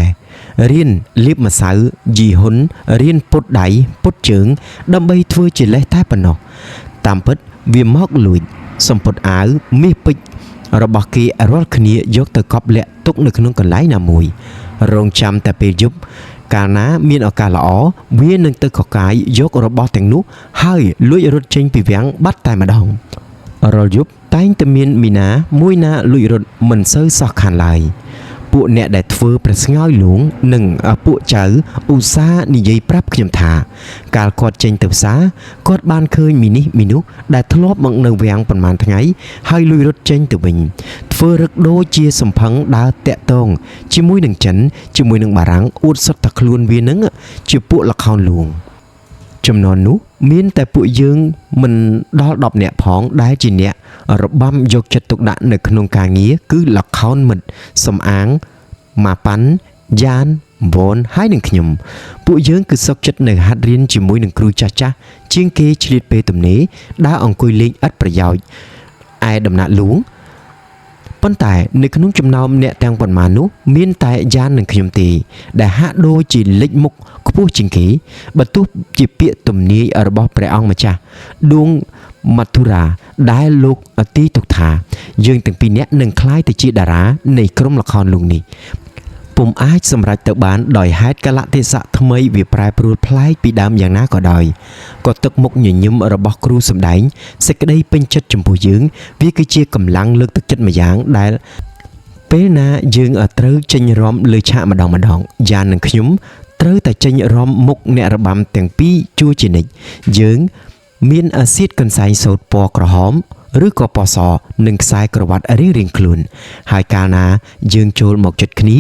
រៀនលាបម្សៅយីហ៊ុនរៀនពុតដៃពុតជើងដើម្បីធ្វើជាលេសតែប៉ុណ្ណោះតាមពិតវាមកលួចសំពត់អាវមាសពេជ្ររបស់គេរាល់គ្នាយកទៅកប់លាក់ទុកនៅក្នុងកន្លែងណាមួយរងចាំតែពេលយប់កាលណាមានឱកាសល្អវានឹងទៅកកាយយករបស់ទាំងនោះហើយលួចរត់ចេញពីវាំងបាត់តែម្ដងរាល់យប់តែងតែមានមីណាមួយណាលួចរត់មិនសូវសោះខានឡើយពួកអ្នកដែលធ្វើប្រស្ងើយលួងនិងពួកចៅឧស្សាហ៍និយាយប្រាប់ខ្ញុំថាកាលគាត់ចេញទៅផ្សារគាត់បានឃើញមីនេះមីនោះដែលធ្លាប់មកនៅវាំងប្រហែលថ្ងៃហើយលួចរត់ចេញទៅវិញធ្វើរឹកដូចជាសំផឹងដើរតាក់តងជាមួយនឹងចិនជាមួយនឹងបារាំងអួតសុទ្ធតែខ្លួនវានឹងជាពួកល្ខោនលួងចំនួននោះមានតែពួកយើងមិនដល់10នាក់ផងដែលជាអ្នករបាំយកចិត្តទុកដាក់នៅក្នុងការងារគឺល្ខោនមិត្តសំអាងម៉ាប៉ាន់យ៉ានវ៉នហើយនឹងខ្ញុំពួកយើងគឺសុខចិត្តនៅហាត់រៀនជាមួយនឹងគ្រូចាស់ជាងគេឆ្លៀតពេលទំនេរដើរអង្គុយលេងឥតប្រយោជន៍ឯដំណាក់លួងប៉ុន្តែនៅក្នុងចំណោមអ្នកទាំងប៉ុន្មាននោះមានតែយ៉ាននិងខ្ញុំទេដែលហាក់ដូចជាលេចមុខខ្ពស់ជាងគេបើទោះជាពាក្យទំនាយរបស់ព្រះអង្គម្ចាស់ដួងមធុរាដែលលោកទីទុកថាយើងទាំងពីរនាក់នឹងក្លាយទៅជាតារានៃក្រុមល្ខោនលួងនេះពុំអាចសម្រេចទៅបានដោយហេតុកលៈទេសៈថ្មីវាប្រែប្រួលប្លែកពីដើមយ៉ាងណាក៏ដោយក៏ទឹកមុខញញឹមរបស់គ្រូសម្ដែងសេចក្តីពេញចិត្តចំពោះយើងវាគឺជាកម្លាំងលើកទឹកចិត្តម្យ៉ាងដែលពេលណាយើងត្រូវចេញរាំលើឆាកម្ដងយ៉ាននិងខ្ញុំត្រូវតែចេញរាំមុខអ្នករបាំទាំងពីរជួជានិច្ចយើងមានសៀតកន្សែងសូត្រពណ៌ក្រហមឬក៏ពណ៌សនិងខ្សែក្រវ៉ាត់រៀងៗខ្លួនហើយកាលណាយើងចូលមកជិតគ្នា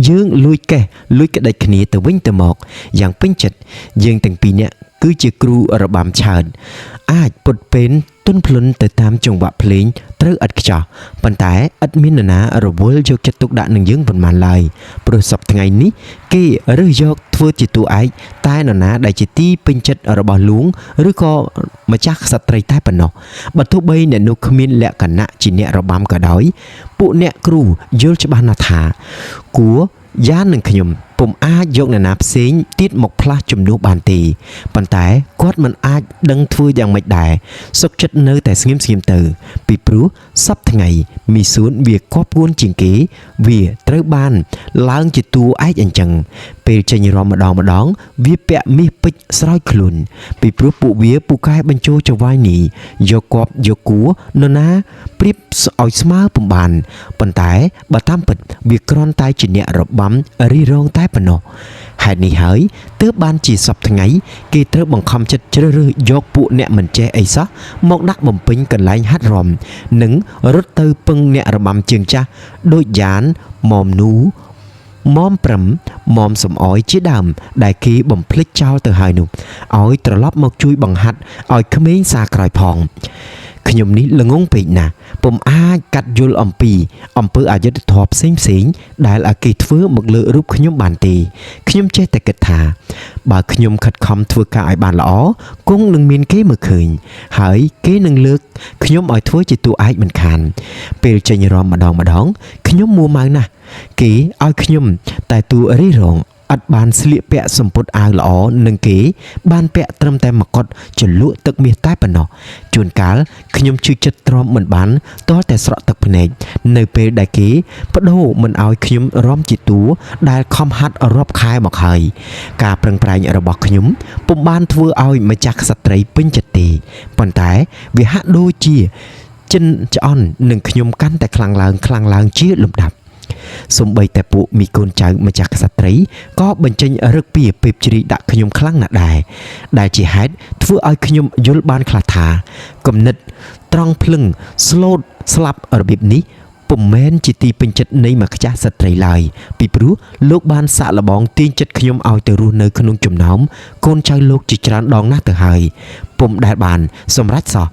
យើងលួចកេះលួចក្តិចគ្នាទៅវិញទៅមកយ៉ាងពេញចិត្តយើងទាំងពីរនាក់គឺជាគ្រូរបាំឆើតអាចពុតពេនទន់ភ្លន់ទៅតាមចង្វាក់ភ្លេងត្រូវឥតខ្ចោះប៉ុន្តែឥតមាននរណារវល់យកចិត្តទុកដាក់នឹងយើងប៉ុន្មានឡើយព្រោះសប្តាហ៍ថ្ងៃនេះគេរើសយកធ្វើជាតួឯកតែនរណាដែលជាទីពេញចិត្តរបស់លួងឬក៏ម្ចាស់ក្សត្រីតែប៉ុណ្ណោះបើទោះបីអ្នកនោះគ្មានលក្ខណៈជាអ្នករបាំក៏ដោយពួកអ្នកគ្រូយល់ច្បាស់ណាស់ថាគួរយ៉ាននឹងខ្ញុំ ពុំអាចយកអ្នកណាផ្សេងទៀតមកផ្លាស់ជំនួសបានទេប៉ុន្តែគាត់មិនអាចដឹងធ្វើយ៉ាងម៉េចដែរសុខចិត្តនៅតែស្ងៀមទៅពីព្រោះសប្តាហ៍ថ្ងៃមីសួនវាគប់គួនជាងគេវាត្រូវបានឡើងជាតួឯកអញ្ចឹងពេលចេញរំម្ដងវាពាក់មាសពេជ្រស្រោចខ្លួនពីព្រោះពួកវាពូកែបញ្ចូលចវាយនេះយកគប់យកគួរនរណាប្រៀបឲ្យស្មើពុំបានប៉ុន្តែបើតាមពិតវាគ្រាន់តែជាអ្នករបាំរីរងតែប៉ុណ្ណោះហេតុនេះហើយទើបបានជាសប្តាហ៍ថ្ងៃគេត្រូវបង្ខំចិត្តជ្រើសរើសយកពួកអ្នកមិនចេះអីសោះមកដាក់បំពេញកន្លែងហាត់រំនិងរត់ទៅពឹងអ្នករបាំជើងចាស់ដូចយ៉ានមុំនូមុំប្រឹមមុំសំអយជាដើមដែលគេបំភ្លេចចោលទៅហើយនោះឲ្យត្រឡប់មកជួយបង្ហាត់ឲ្យក្មេងសាក្រោយផងខ្ញុំនេះល្ងងពេកណាស់ពុំអាចកាត់យល់អំពីអំពើអយុត្តិធម៌ផ្សេងដែលអាគេធ្វើមកលើរូបខ្ញុំបានទេខ្ញុំចេះតែគិតថាបើខ្ញុំខិតខំធ្វើការឲ្យបានល្អគង់នឹងមានគេមើលឃើញហើយគេនឹងលើកខ្ញុំឲ្យធ្វើជាតួឯកមិនខានពេលចេញរំម្ដងខ្ញុំមួម៉ៅណាស់គេឲ្យខ្ញុំតែតួរីរងអត់បានស្លៀកពាក់សម្ពុតអាវល្អនឹងគេបានពាក់ត្រឹមតែមកុដចលក់ទឹកមាសតែប៉ុណ្ណោះជួនកាលខ្ញុំជឿចិត្តទ្រាំមិនបានទាល់តែស្រក់ទឹកភ្នែកនៅពេលដែលគេបដូរមិនឲ្យខ្ញុំរំជាតួដែលខំហាត់រាប់ខែមកហើយការប្រឹងប្រែងរបស់ខ្ញុំពុំបានធ្វើឲ្យម្ចាស់ក្សត្រីពេញចិត្តទេប៉ុន្តែវាហាក់ដូចជាចិនច្អន់នឹងខ្ញុំកាន់តែខ្លាំងឡើងជាលំដាប់សំបីតែពួកមីកូនចៅម្ចាស់ក្សត្រីក៏បញ្ចេញរឹកពីពេបជ្រីដាក់ខ្ញុំខ្លាំងណាស់ដែរដែលជាហេតុធ្វើឲ្យខ្ញុំយល់បានខ្លះថាគំនិតត្រង់ភ្លឹងស្លូតស្លាប់របៀបនេះពុំមែនជាទីពេញចិត្តនៃម្ចាស់ស្ត្រីឡើយពីព្រោះលោកបានសាក់លបងទាញចិត្តខ្ញុំឲ្យទៅរស់នៅក្នុងចំណោមកូនចៅលោកជាច្រើនដងណាស់ទៅហើយពុំដែលបានសម្រេចសោះ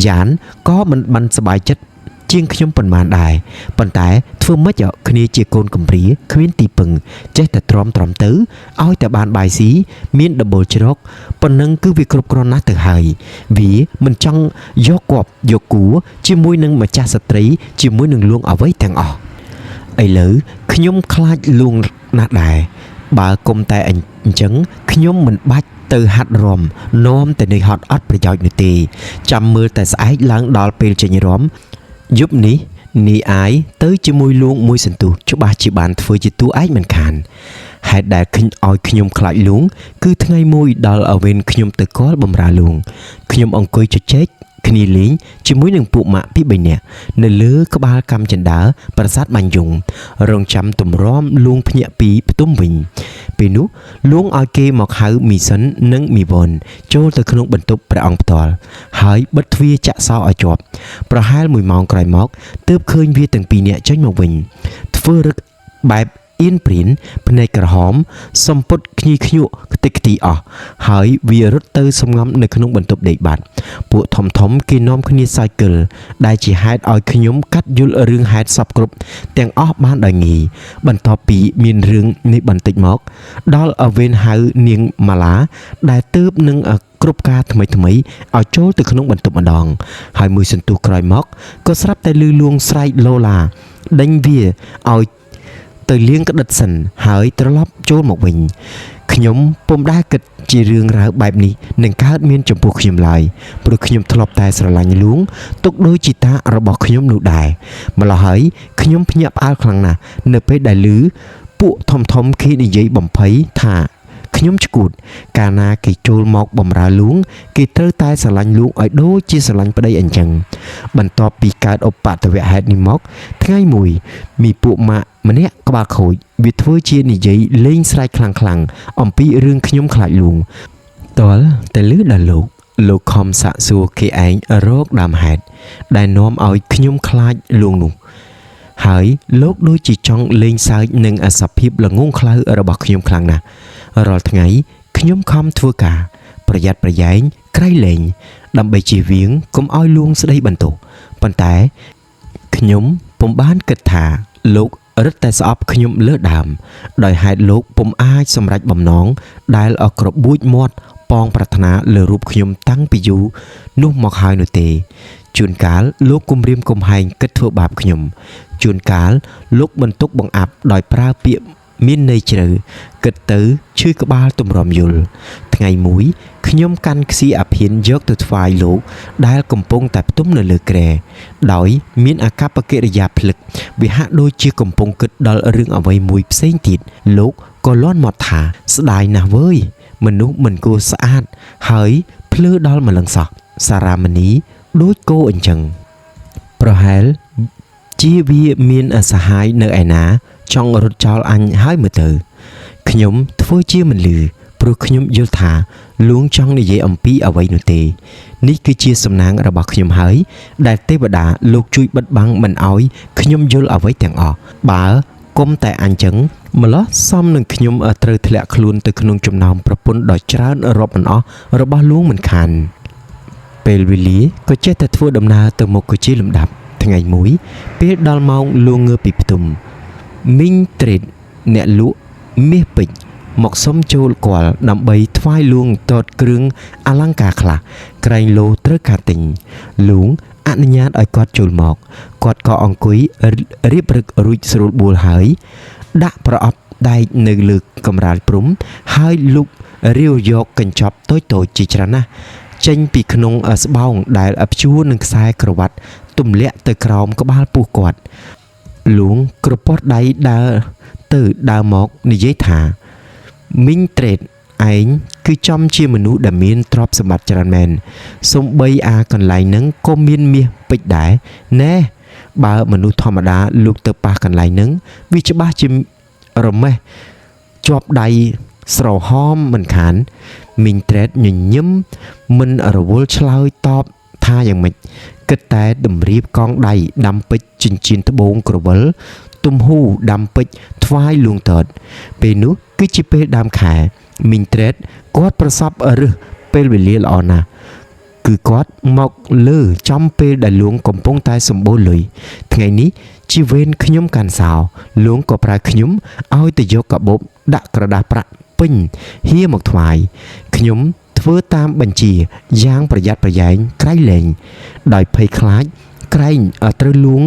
យ៉ានក៏មិនបានសប្បាយចិត្តជាងខ្ញុំប៉ុន្មានដែរប៉ុន្តែធ្វើម៉េចគ្នាជាកូនកំព្រាគ្មានទីពឹងចេះតែទ្រាំទៅឲ្យតែបានបាយស៊ីមានដបូលជ្រកប៉ុណ្ណឹងគឺវាគ្រប់គ្រាន់ណាស់ទៅហើយវាមិនចង់យកគប់យកគួរជាមួយនឹងម្ចាស់ស្ត្រីជាមួយនឹងលួងអ្វីទាំងអស់ឥឡូវខ្ញុំខ្លាចលួងណាស់ដែរបើគុំតែអញ្ចឹងខ្ញុំមិនបាច់ទៅហាត់រំនាំតែនៅហត់អត់ប្រយោជន៍នោះទេចាំមើលតែស្អែកឡើងដល់ពេលចេញរំយប់នេះនីអាយទៅជាមួយលួងមួយសន្ទុះច្បាស់ជាបានធ្វើជាតួឯកមិនខានហេតុដែលឲ្យខ្ញុំខ្លាចលួងគឺថ្ងៃមួយដល់អវេនខ្ញុំទៅគាល់បំរើលួងខ្ញុំអង្គុយជជែកគ្នាលេងជាមួយនឹងពួកម៉ាក់ពី3នាក់នៅលើក្បាលកាំចិណ្ដើរប្រាសាទបាញ់យងរងចាំទម្រាំលួងភ្ញាក់ពីផ្ទុំវិញពេលនោះលួងឲ្យគេមកហៅមីសិននិងមីវ៉ុនចូលទៅក្នុងបន្ទប់ព្រះអង្គផ្ទាល់ហើយបិទទ្វារចាក់សោឲ្យជាប់ប្រហែល1ម៉ោងក្រោយមកទើបឃើញវាទាំងពីរនាក់ចេញមកវិញធ្វើរឹកបែបអៀនព្រៀនភ្នែកក្រហមសំពត់ខ្ញីខ្ញុកខ្ទេចខ្ទីអស់ហើយវារត់ទៅសំងំនៅក្នុងបន្ទប់ដេកបាត់ពួកធំគេនាំគ្នាសាយគលដែលជាហេតុឲ្យខ្ញុំកាត់យល់រឿងហេតុសពគ្រប់ទាំងអស់បានដោយងាយបន្ទាប់ពីមានរឿងនេះបន្តិចមកដល់អវេនហៅនាងម៉ាឡាដែលទើបនឹងគ្រប់ការថ្មីឲ្យចូលទៅក្នុងបន្ទប់ម្ដងហើយមួយសន្ទុះក្រោយមកក៏ស្រាប់តែលឺលួងស្រែកឡូឡាដេញវាឲ្យទៅលាងក្តិតសិនហើយត្រឡប់ចូលមកវិញខ្ញុំពុំដែលគិតជារឿងរ៉ាវបែបនេះនឹងកើតមានចំពោះខ្ញុំឡើយព្រោះខ្ញុំធ្លាប់តែស្រឡាញ់លួងទុកដូចជាតារបស់ខ្ញុំនោះដែរម្ល៉េះហើយខ្ញុំភ្ញាក់ផ្អើលខ្លាំងណាស់នៅពេលដែលឮពួកធំគេនិយាយបំភ័យថាខ្ញុំឈួតកាលណាគេចូលមកបំរើលួងគេត្រូវតែស្រឡាញ់លួងឲ្យដូចជាស្រឡាញ់ប្តីអញ្ចឹងបន្ទាប់ពីកើតឧបទ្ទវហេតុនេះមកថ្ងៃមួយមានពួកម៉ាក់ម្នាក់ក្បាលខូចវាធ្វើជានិយាយលេងស្រែកខ្លាំងអំពីរឿងខ្ញុំខ្លាចលួងតលតែលឺដល់លោកខំសាក់សួរគេឯងរកដើមហេតុដែលនាំឲ្យខ្ញុំខ្លាចលួងនោះហើយលោកដូចជាចង់លេងសើចនឹងអសភាពល្ងងខ្លៅរបស់ខ្ញុំខ្លាំងណាស់រាល់ថ្ងៃខ្ញុំខំធ្វើការប្រយ័ត្នប្រយែងក្រៃលែងដើម្បីជៀសវាងកុំឲ្យលួងស្ដីបន្ទោសប៉ុន្តែខ្ញុំពុំបានគិតថាលោករឹតតែស្អប់ខ្ញុំលើដើមដោយហេតុលោកពុំអាចសម្រេចបំណងដែលអក្របួចមាត់ប៉ងប្រាថ្នាលើរូបខ្ញុំតាំងពីយូរនោះមកហើយនោះទេជួនកាលលោកគំរាមកំហែងគិតធ្វើបាបខ្ញុំជួនកាលលោកបន្ទុកបង្អាប់ដោយប្រើពាក្យ មានន័យជ្រៅគិតទៅឈឺក្បាលទម្រាំយល់ថ្ងៃមួយខ្ញុំកាន់ខ្សៀអភិនយកទៅថ្វាយលោកដែលកំពុងតែផ្ទុំនៅលើគ្រែដោយមានអាកប្បកិរិយាភ្លឹកវាហាក់ដូចជាកំពុងគិតដល់រឿងអ្វីមួយផ្សេងទៀតលោកក៏លាន់មាត់ថាស្ដាយណាស់វើយមនុស្សមិនគួរស្អាតហើយភ្លឺដល់ម្លឹងសោះសារ៉ាមនីដូចគោអញ្ចឹងប្រហែលជាវាមានអសហាយនៅឯណាចង់រត់ចោលអញហើយមើលទៅខ្ញុំធ្វើជាមិនលឺព្រោះខ្ញុំយល់ថាលួងចង់និយាយអំពីអ្វីនោះទេនេះគឺជាសំណាងរបស់ខ្ញុំហើយដែលទេវតាលោកជួយបិទបាំងមិនឲ្យខ្ញុំយល់អ្វីទាំងអស់បើគុំតែអញ្ចឹងម្លោះសមនឹងខ្ញុំត្រូវធ្លាក់ខ្លួនទៅក្នុងចំណោមប្រពន្ធដ៏ច្រើនរាប់មិនអស់របស់លួងមិនខានពេលវេលាក៏ចេះតែធ្វើដំណើរទៅមុខក៏ជាលំដាប់ថ្ងៃមួយពេលដល់ម៉ោងលួងងើពីផ្ទុំមីងត្រេតអ្នកលក់មាសពេជ្រមកសុំចូលគាល់ដើម្បីថ្វាយលួងតតគ្រឿងអលង្ការខ្លះក្រែងលោត្រូវការទិញលួងអនុញ្ញាតឲ្យគាត់ចូលមកគាត់ក៏អង្គុយរៀបរឹករួចស្រួលបួលហើយដាក់ប្រអប់ដែកនៅលើកម្រាលព្រំហើយលុបរាវយកកញ្ចប់តូចៗជាច្រើនណាស់ចេញពីក្នុងស្បោងដែលព្យួរនឹងខ្សែក្រវ៉ាត់ទម្លាក់ទៅក្រោមក្បាលពោះគាត់លួងក្រពាត់ដៃដើរទៅដើរមកនិយាយថាមីងត្រេតឯងគឺចំជាមនុស្សដែលមានទ្រព្យសម្បត្តិច្រើនមែនសំបីអាកន្លែងហ្នឹងក៏មានមាសពេជ្រដែរណែបើមនុស្សធម្មតាលោកទៅប៉ះកន្លែងហ្នឹងវាច្បាស់ជារមេះជាប់ដៃស្រហមមិនខានមីងត្រេតញញឹមមិនរវល់ឆ្លើយតបថាយ៉ាងម៉េចគិតតែតម្រៀបកងដៃដាំពេជ្រចិញ្ចៀនត្បូងក្រវិលទំហូរដាំពេជ្រថ្វាយលួងតតពេលនោះគឺជាពេលដើមខែមីងត្រេតគាត់ប្រសពរឹសពេលវេលាល្អណាស់គឺគាត់មកលើចំពេលដែលលួងកំពុងតែសម្បូរលុយថ្ងៃនេះជាវេនខ្ញុំកាន់សោលួងក៏ប្រើខ្ញុំឲ្យទៅយកកាបូបដាក់ក្រដាសប្រាក់ពេញហៀមកថ្វាយខ្ញុំធ្វើតាមបញ្ជាយ៉ាងប្រយ័ត្នប្រយែងក្រៃលែងដោយភ័យខ្លាចក្រែងត្រូវលួង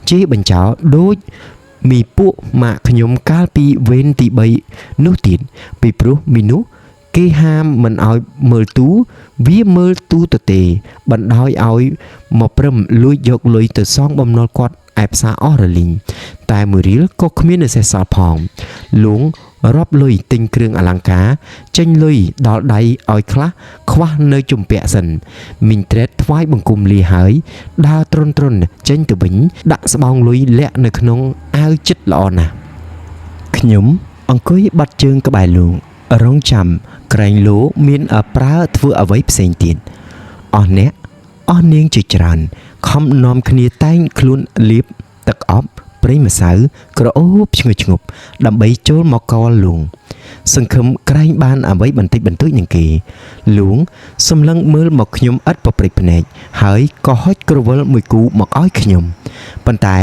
ជេរបញ្ចោដូចមីពួកម៉ាក់ខ្ញុំកាលពីវេនទី3នោះទៀតពីព្រោះមីនោះគេហាមមិនឲ្យមើលទូវាមើលទូទៅទេបណ្ដោយឲ្យមកព្រមលួចយកលុយទៅសងបំណុលគាត់ឯផ្សារអស់រលីងតែមួយរៀលក៏គ្មាននៅសេសសល់ផងលួងរាប់លុយទិញគ្រឿងអលង្ការចេញលុយដល់ដៃឲ្យខ្លះខ្វះនៅជំពាក់សិនមីងត្រេតថ្វាយបង្គំលាហើយដើរទ្រុនចេញទៅវិញដាក់ស្បោងលុយលាក់នៅក្នុងអាវចិត្តល្អណាស់ខ្ញុំអង្គុយបាត់ជើងក្បែរលួងរងចាំក្រែងលោមានប្រើធ្វើអ្វីផ្សេងទៀតអស់អ្នកអស់នាងជាច្រើនខំនាំគ្នាតែងខ្លួនលាបទឹកអប់ប្រេងម្សៅក្រអូបឈ្ងុយឈ្ងប់ដើម្បីចូលមកកលលួងសង្ឃឹមក្រែងបានអ្វីបន្តិចបន្តួចនឹងគេលួងសម្លឹងមើលមកខ្ញុំឥតប្រព្រឹត្តភ្នែកហើយក៏ហុចក្រវិលមួយគូមកឲ្យខ្ញុំប៉ុន្តែ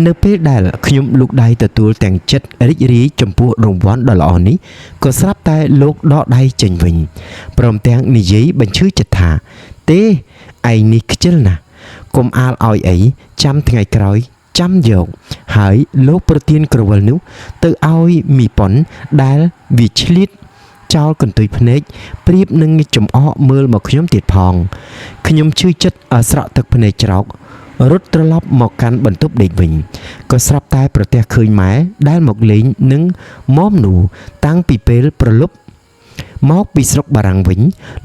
នៅពេលដែលខ្ញុំលូកដៃទទួលទាំងចិត្តរីករាយចំពោះរង្វាន់ដ៏ល្អនេះក៏ស្រាប់តែលោកដកដៃចេញវិញព្រមទាំងនិយាយបញ្ឈឺចិត្តថាទេឯងនេះខ្ជិលណាស់កុំអាលឲ្យអីចាំថ្ងៃក្រោយចាំយកហើយលោកប្រទានក្រវិលនោះទៅឲ្យមីប៉ុនដែលវាឆ្លៀតចោលកន្ទុយភ្នែកប្រៀបនឹងចំអកមើលមកខ្ញុំទៀតផងខ្ញុំឈឺចិត្តស្រក់ទឹកភ្នែកច្រោករត់ត្រឡប់មកកាន់បន្ទប់ដេកវិញក៏ស្រាប់តែប្រទះឃើញម៉ែដែលមកលេងនឹងម៉មនូតាំងពីពេលប្រលប់មកពីស្រុកបារាំងវិញ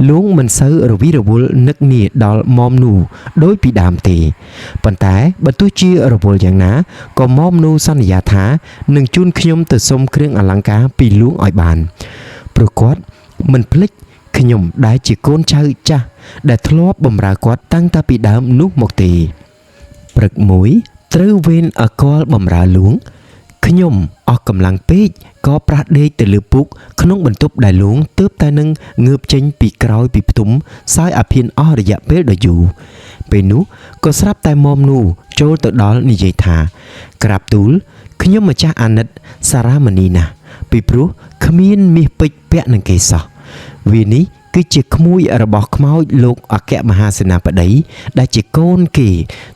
លួងមិនសូវរវីរវល់នឹកនាដល់ម៉មនូដោយពីដើមទេប៉ុន្តែបើទោះជារវល់យ៉ាងណាក៏ម៉មនូសន្យាថានឹងជូនខ្ញុំទៅសុំគ្រឿងអលង្ការពីលួងឲ្យបានព្រោះគាត់មិនភ្លេចខ្ញុំដែលជាកូនចៅចាស់ដែលធ្លាប់បម្រើគាត់តាំងតែពីដើមនោះមកទេព្រឹកមួយត្រូវវេនអកលបម្រើលួងខ្ញុំអស់កម្លាំងពេកក៏ប្រះដេកទៅលើពុកក្នុងបន្ទប់ដែលលួងទើបតែនឹងងើបចេញពីក្រោយពីផ្ទុំសោយអាភិនអស់រយៈពេលដ៏យូរពេលនោះក៏ស្រាប់តែម៉មនូចូលទៅដល់និយាយថាក្រាបទូលខ្ញុំម្ចាស់អាណិតសារ៉ាមនីណាពីព្រោះគ្មានមាសពេជ្រពាក់នឹងគេសោះវានេះគឺជាក្មួយរបស់ខ្មោចលោកអគ្គមហាសេនាបតីដែលជាកូនគេ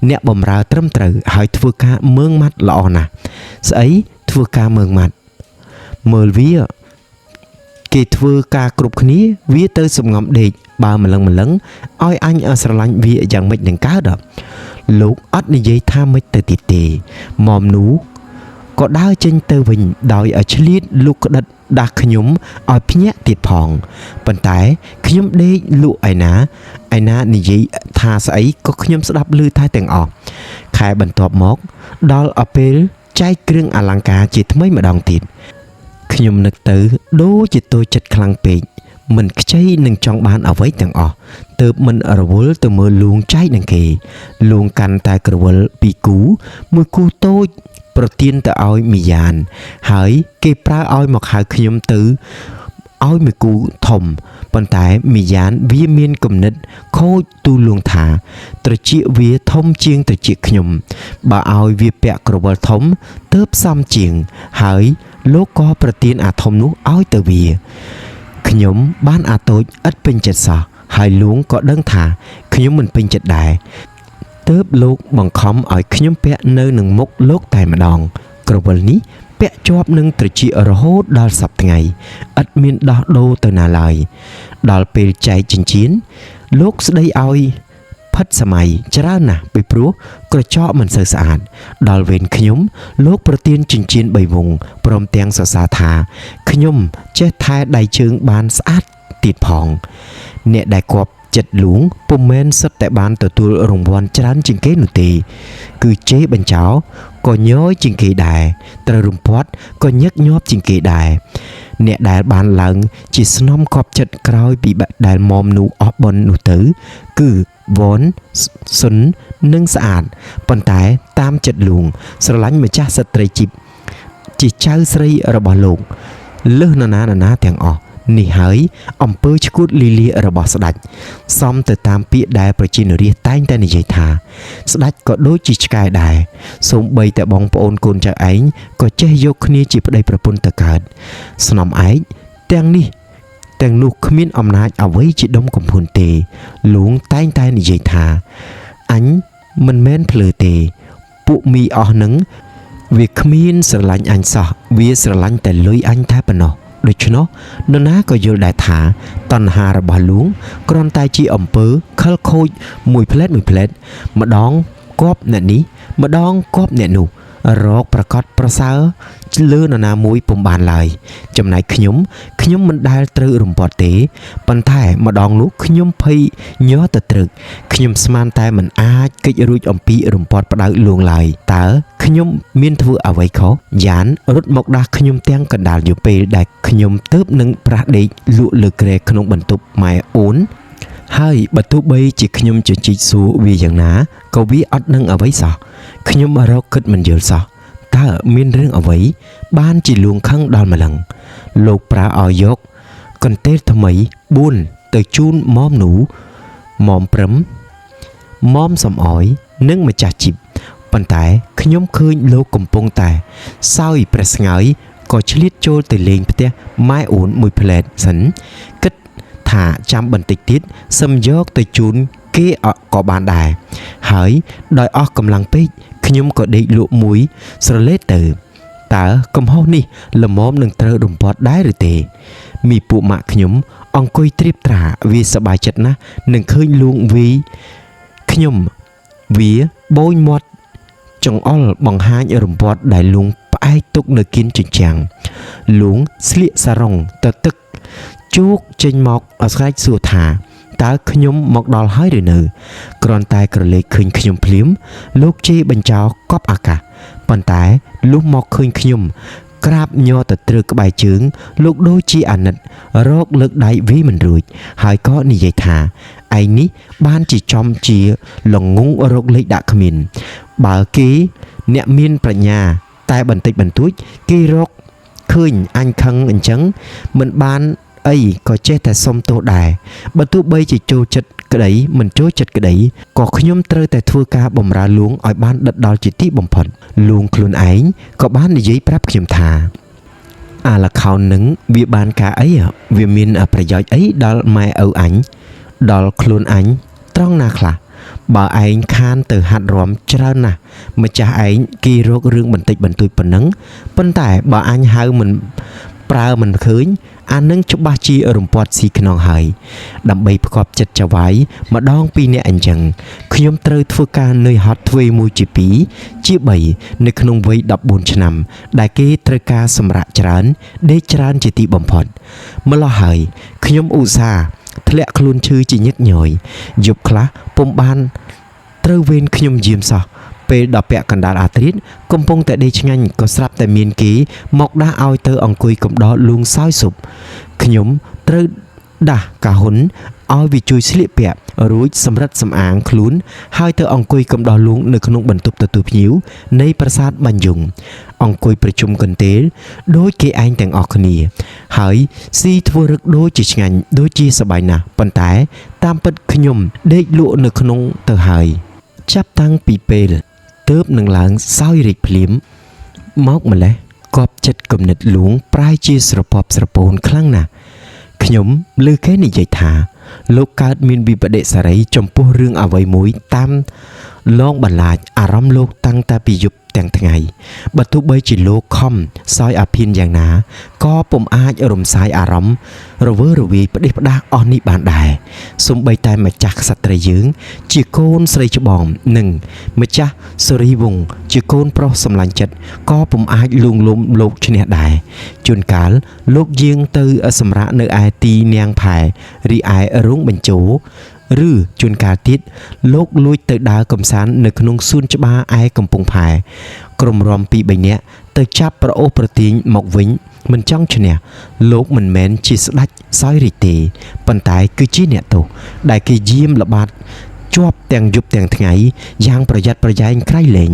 អ្នកបម្រើត្រឹមត្រូវហើយធ្វើការមើងម៉ាត់ល្អណាស់ស្អីធ្វើការមើងម៉ាត់ មើលវាគេធ្វើការគ្រប់គ្នាវាទៅសំងំដេកបើម្លឹងឲ្យអញស្រឡាញ់វាយ៉ាងម៉េចនឹងកើតលោកអត់និយាយថាម៉េចទៅទៀតទេមុំនោះក៏ដើរចេញទៅវិញដោយឲ្យឆ្លៀតលូកក្តិតដាស់ខ្ញុំឲ្យភ្ញាក់ទៀតផងប៉ុន្តែខ្ញុំដេកលក់ឯណានិយាយថាស្អីក៏ខ្ញុំស្ដាប់ឮតែទាំងអស់ខែបន្ទាប់មកដល់ឲ្យពេលចែកគ្រឿងអលង្ការជាថ្មីម្ដងទៀតខ្ញុំនឹកទៅដូចជាតូចចិត្តខ្លាំងពេកមិនខ្ចីនឹងចង់បានអ្វីទាំងអស់ទើបមិនរវល់ទៅមើលលួងចែកនឹងគេលួងកាន់តែក្រវិលពីរគូមួយគូតូចប្រទានទៅឲ្យមីយ៉ានហើយគេប្រើឲ្យមកហៅខ្ញុំទៅឲ្យមួយគូធំប៉ុន្តែមីយ៉ានវាមានគំនិតខូចទូលួងថាត្រចៀកវាធំជាងត្រចៀកខ្ញុំបើឲ្យវាពាក់ក្រវិលធំទើបសមជាងហើយលោកក៏ប្រទានអាធំនោះឲ្យទៅវាខ្ញុំបានអាតូចឥតពេញចិត្តសោះហើយលួងក៏ដឹងថាខ្ញុំមិនពេញចិត្តដែរទើបលោកបង្ខំឲ្យខ្ញុំពាក់នៅនឹងមុខលោកតែម្ដងក្រវិលនេះពាក់ជាប់នឹងត្រចៀករហូតដល់សប្តាហ៍ថ្ងៃឥតមានដោះដូរទៅណាឡើយដល់ពេលចែកចិញ្ចៀនលោកស្ដីឲ្យផិតសម័យច្រើនណាស់ពីព្រោះក្រចកមិនសូវស្អាតដល់វេនខ្ញុំលោកប្រទានចិញ្ចៀន3វង់ព្រមទាំងសរសើរថាខ្ញុំចេះថែដៃជើងបានស្អាតទៀតផងអ្នកដែលគប់ចិត្តលួងពុំមែនសិតតែបានទទួលរង្វាន់ច្រើនជាងគេនោះទេគឺជេរបញ្ចោក៏ញយជាងគេដែរត្រូវរំពាត់ក៏ញឹកញាប់ជាងគេដែរអ្នកដែលបានឡើងជាស្នំគប់ចិត្តក្រោយពីដែលមុំនោះអស់បននោះទៅគឺវ៉នសុននិងស្អាតប៉ុន្តែតាមចិត្តលួងស្រឡាញ់ម្ចាស់ស្ត្រីជីបជាចៅស្រីរបស់លោកលើសណានាទាំងអស់នេះហើយអំពើឈួតលីលារបស់ស្ដេចសមទៅតាមពាក្យដែលប្រជានារីតែងតែនិយាយថាស្ដេចក៏ដូចជាឆ្កែដែរសូម្បីតែបងប្អូនកូនចៅឯងក៏ចេះយកគ្នាជាប្តីប្រពន្ធទៅកើតស្នំឯងទាំងនោះគ្មានអំណាចអ្វីជាដុំកំភួនទេលួងតែងតែនិយាយថាអញមិនមែនភ្លើទេពួកមីអស់នឹងវាគ្មានស្រឡាញ់អញសោះវាស្រឡាញ់តែលុយអញតែប៉ុណ្ណោះដូច្នោះនរណាក៏យល់ដែរថាតណ្ហារបស់លួងគ្រាន់តែជាអំពើខិលខូចមួយផ្លែតម្ដងគប់អ្នកនេះម្ដងគប់អ្នកនោះរកប្រកាសប្រសើរលើនរណាមួយពុំបានឡើយចំណែកខ្ញុំមិនដែលត្រូវរំពាត់ទេប៉ុន្តែម្ដងនោះខ្ញុំភ័យញ័រទៅត្រឹកខ្ញុំស្មានតែមិនអាចគេចរួចអំពីរំពាត់ផ្ដៅលួងឡើយតើខ្ញុំមានធ្វើអ្វីខុសយ៉ានរត់មកដាស់ខ្ញុំទាំងកណ្ដាលយពេលដែលខ្ញុំទៅនឹងប្រាស់ដេកលក់លើគ្រែក្នុងបន្ទប់ម៉ែអូនហើយបើទោះបីជាខ្ញុំជជែកសួរវាយ៉ាងណាក៏វាអត់នឹងអ្វីសោះខ្ញុំរកគិតមិនយល់សោះតើមានរឿងអ្វីបានជាលួងខឹងដល់ម្លឹងលោកប្រើឲ្យយកកន្ទេលថ្មី4ទៅជូនមុំនូមុំព្រឹមមុំសំអយនិងម្ចាស់ជីបប៉ុន្តែខ្ញុំឃើញលោកកំពុងតែសោយប្រស្ងើយក៏ឆ្លៀតចូលទៅលេងផ្ទះម៉ែអូនមួយផ្លែតសិនគិតថាចាំបន្តិចទៀតសឹមយកទៅជូនគេក៏បានដែរហើយដោយអស់កម្លាំងពេកខ្ញុំក៏ដេកលក់មួយស្រលេតទៅតើកំហុសនេះល្មមនឹងត្រូវរំពាត់ដែរឬទេមីពួកម៉ាក់ខ្ញុំអង្គុយត្រៀបត្រាវាសប្បាយចិត្តណាស់នឹងឃើញលួងវីខ្ញុំវាបូនមាត់ចង្អុលបង្ហាញរំពាត់ដែលលួងផ្អែកទុកនៅគៀនជញ្ជាំងលួងស្លៀកសារ៉ុងទៅទឹកជោកចេញមកស្រែកសួរថាតើខ្ញុំមកដល់ហើយឬនៅគ្រាន់តែក្រឡេកឃើញខ្ញុំភ្លាមលោកជេរបញ្ចោកប់អាកាសប៉ុន្តែលុះមកឃើញខ្ញុំក្រាបញ័រទៅត្រឹកក្បែរជើងលោកដូចជាអាណិតរកលើកដៃវីមិនរួចហើយក៏និយាយថាឯងនេះបានជាចំជាល្ងងរកលេខដាក់គ្មានបើគេអ្នកមានប្រាជ្ញាតែបន្តិចបន្តួចគេរកឃើញអញខឹងអញ្ចឹងមិនបានអីក៏ចេះតែសុំទោសដែរបើទោះបីជាចូលចិត្តក្តីមិនចូលចិត្តក្តីក៏ខ្ញុំត្រូវតែធ្វើការបម្រើលួងឲ្យបានដិតដល់ជាទីបំផុតលួងខ្លួនឯងក៏បាននិយាយប្រាប់ខ្ញុំថាអាលខោននឹងវាបានការអីវាមានប្រយោជន៍អីដល់ម៉ែឪអញដល់ខ្លួនអញត្រង់ណាខ្លះ បើឯងខានទៅហាត់រាំច្រើនណាស់ម្ចាស់ឯងគេរករឿងបន្តិចបន្តួចប៉ុណ្ណឹងប៉ុន្តែបើអញហៅមិនប្រើមិនឃើញអានឹងច្បាស់ជារំពាត់ស៊ីខ្នងហើយដើម្បីផ្គប់ចិត្តចៅហ្វាយម្ដងពីរនាក់អញ្ចឹងខ្ញុំត្រូវធ្វើការនឿយហត់ទ្វេមួយជាពីរជា3នៅក្នុងវ័យ14ឆ្នាំដែលគេត្រូវការសម្រាកច្រើនដេកច្រើនជាទីបំផុតម្ល៉េះហើយខ្ញុំឧស្សាហ៍ធ្លាក់ខ្លួនឈឺជាញឹកញយយប់ខ្លះពុំបានត្រូវវេនខ្ញុំយាមសោះពេលដល់ពាក់កណ្ដាលអាត្រៀតកំពុងតែដេកឆ្ងាញ់ក៏ស្រាប់តែមានគេមកដាស់ឲ្យទៅអង្គុយកំដរលួងសោយស៊ុបខ្ញុំត្រូវដាស់កាហ៊ុនឲ្យវាជួយស្លៀកពាក់រួចសម្រិតសម្អាងខ្លួនហើយទៅអង្គុយកំដរលួងនៅក្នុងបន្ទប់ទទួលភ្ញៀវនៃប្រាសាទបាញ់យងអង្គុយប្រជុំកន្ទេលដូចគេឯងទាំងអស់គ្នាហើយស៊ីធ្វើរឹកដូចជាឆ្ងាញ់ដូចជាសប្បាយណាស់ប៉ុន្តែតាមពិតខ្ញុំដេកលក់នៅក្នុងទៅហើយចាប់តាំងពីពេលទើបនឹងឡើងសោយរិចភ្លាមមកម្លេះគប់ចិត្តគំនិតលួងប្រែជាស្រពប់ស្រពោនខ្លាំងណាស់ខ្ញុំលើគេនិយាយថាលោកកើតមានវិបដិសារីចំពោះរឿងអ្វីមួយតាមឡងបន្លាចអារម្មណ៍លោកតាំងតែពីយប់ទាំងថ្ងៃបើទោះបីជាលោកខំសោយអាភិនយ៉ាងណាក៏ពុំអាចរំសាយអារម្មណ៍រវើរវាយផ្ដេសផ្ដាសអស់នេះបានដែរសូម្បីតែម្ចាស់ក្សត្រីយើងជាកូនស្រីច្បងនិងម្ចាស់សូរីវង្សជាកូនប្រុសសម្លាញ់ចិត្តក៏ពុំអាចលួងលោមលោកឈ្នះដែរជួនកាលលោកយាងទៅសម្រាកនៅឯទីនាងផែរីឯរោងបញ្ជោឬជួនកាលទៀតលោកលួចទៅដើរកំសាន្តនៅក្នុងសួនច្បារឯកំពង់ផែក្រុមរាំ2 3នាក់ទៅចាប់ប្រអូសប្រទាញមកវិញមិនចង់ឈ្នះលោកមិនមែនជាស្ដេចសោយរាជទេប៉ុន្តែគឺជាអ្នកទោសដែលគេយាមល្បាតជាប់ទាំងយប់ទាំងថ្ងៃយ៉ាងប្រយ័ត្នប្រយែងក្រៃលែង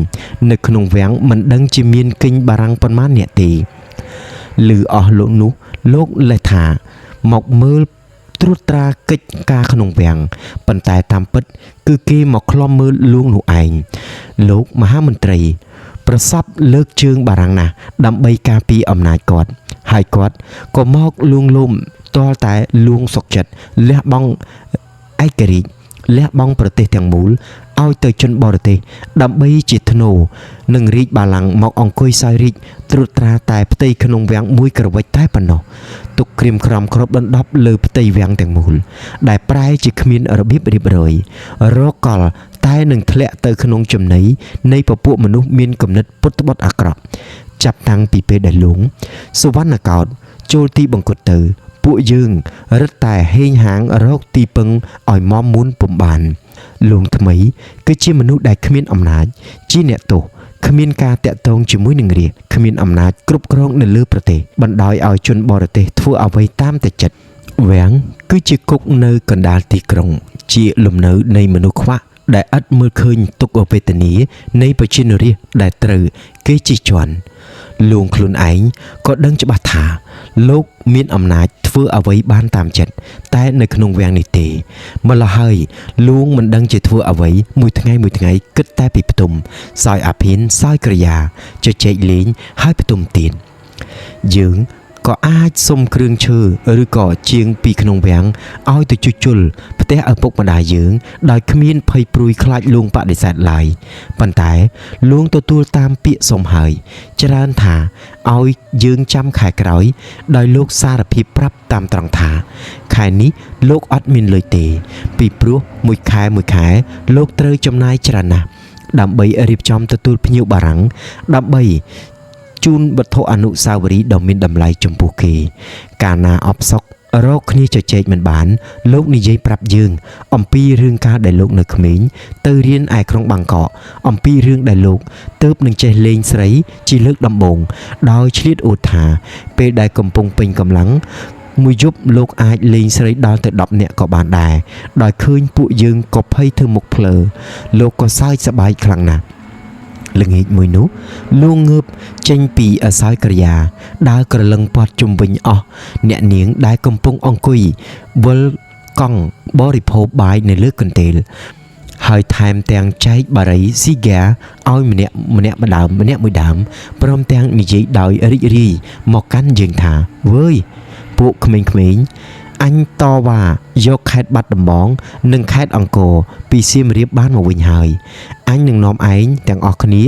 នៅក្នុងវាំងមិនដឹងជាមានគិញបារាំងប៉ុន្មានអ្នកទេឮអស់លោកនោះលោកលេះថាមកមើលត្រួតត្រាកិច្ចការក្នុងវាំងប៉ុន្តែតាមពិតគឺគេមកឃ្លាំមើលលួងនោះឯងលោកមហាមន្ត្រីប្រសពលើកជើងបារាំងណាស់ដើម្បីការពារអំណាចគាត់ហើយគាត់ក៏មកលួងលោមទាល់តែលួងសុកចិត្តលះបង់ឯករាជ្យលះបង់ប្រទេសទាំងមូលឲ្យទៅជនបរទេសដើម្បីជាធ្នូនឹងរាជបល្ល័ង្កមកអង្គុយសោយរាជត្រួតត្រាតែផ្ទៃក្នុងវាំងមួយក្រវិចតែប៉ុណ្ណោះទុកក្រៀមក្រំគ្របដណ្ដប់លើផ្ទៃវាំងទាំងមូលដែលប្រែជាគ្មានរបៀបរៀបរយរកលតែនឹងធ្លាក់ទៅក្នុងចំណីនៃពពួកមនុស្សមានគំនិតពុតត្បុតអាក្រក់ចាប់តាំងពីពេលដែលលងសុវណ្ណកោដ្ឋចូលទីបង្គត់ទៅពួកយើងរឹតតែហេងហាងរកទីពឹងឲ្យមមមួនពំបានលងថ្មីគឺជាមនុស្សដែលគ្មានអំណាចជាអ្នកទោសគ្មានការតាក់ទងជាមួយនឹងរាជគ្មានអំណាចគ្រប់គ្រងនៅលើប្រទេសបណ្ដោយឲ្យជនបរទេសធ្វើអ្វីតាមតែចិត្តវាំងគឺជាគុកនៅកណ្ដាលទីក្រុងជាលំនៅនៃមនុស្សខ្វាក់ដែលឥតមើលឃើញទុក្ខវេទនានៃប្រជានរាស្ត្រដែលត្រូវគេជិះជាន់លួងខ្លួនឯងក៏ដឹងច្បាស់ថាលោកមានអំណាចធ្វើអ្វីបានតាមចិត្តតែនៅក្នុងវាំងនេះទេម្ល៉េះហើយលួងមិនដឹងជាធ្វើអ្វីមួយថ្ងៃគិតតែពីផ្ទុំសោយអាភិនសោយក្រយាជជែកលេងហើយផ្ទុំទៀតយើងក៏អាចសុំគ្រឿងឈើឬក៏ជាងពីក្នុងវាំងឲ្យទៅជួសជុលផ្ទះឪពុកម្ដាយយើងដោយគ្មានភ័យព្រួយខ្លាចលួងបដិសេធឡើយប៉ុន្តែលួងទទួលតាមពាក្យសុំហើយច្រើនថាឲ្យយើងចាំខែក្រោយដោយលោកសារភាពប្រាប់តាមត្រង់ថាខែនេះលោកអត់មានលុយទេពីព្រោះមួយខែលោកត្រូវចំណាយច្រើនណាស់ដើម្បីរៀបចំទទួលភ្ញៀវបារាំងដើម្បីជូនវត្ថុអនុស្សាវរីយ៍ដ៏មានតម្លៃចំពោះគេកាលណាអបសុករកគ្នាជជែកមិនបានលោកនិយាយប្រាប់យើងអំពីរឿងការដែលលោកនៅក្មេងទៅរៀនឯក្រុងបាងកកអំពីរឿងដែលលោកទើបនឹងចេះលេងស្រីជាលើកដំបូងដោយឆ្លៀតអួតថាពេលដែលកំពុងពេញកម្លាំងមួយយប់លោកអាចលេងស្រីដល់ទៅ10នាក់ក៏បានដែរដោយឃើញពួកយើងក៏ភ័យធ្វើមុខភ្លើលោកក៏សើចសប្បាយខ្លាំងណាស់ល្ងាចមួយនោះលួងងើបចេញពីសោយក្រយាដើរក្រឡឹងព័ទ្ធជុំវិញអស់អ្នកនាងដែលកំពុងអង្គុយវិលកង់បរិភោគបាយនៅលើកន្ទេលហើយថែមទាំងចែកបារីស៊ីហ្គាឲ្យម្នាក់មួយដើមព្រមទាំងនិយាយដោយរីករាយមកកាន់យើងថាវើយពួកក្មេងៗ អញតវ៉ាយកខេត្តបាត់ដំបងនិងខេត្តអង្គរពីសៀមរាបបានមកវិញហើយអញនឹងនាំឯងទាំងអស់គ្នា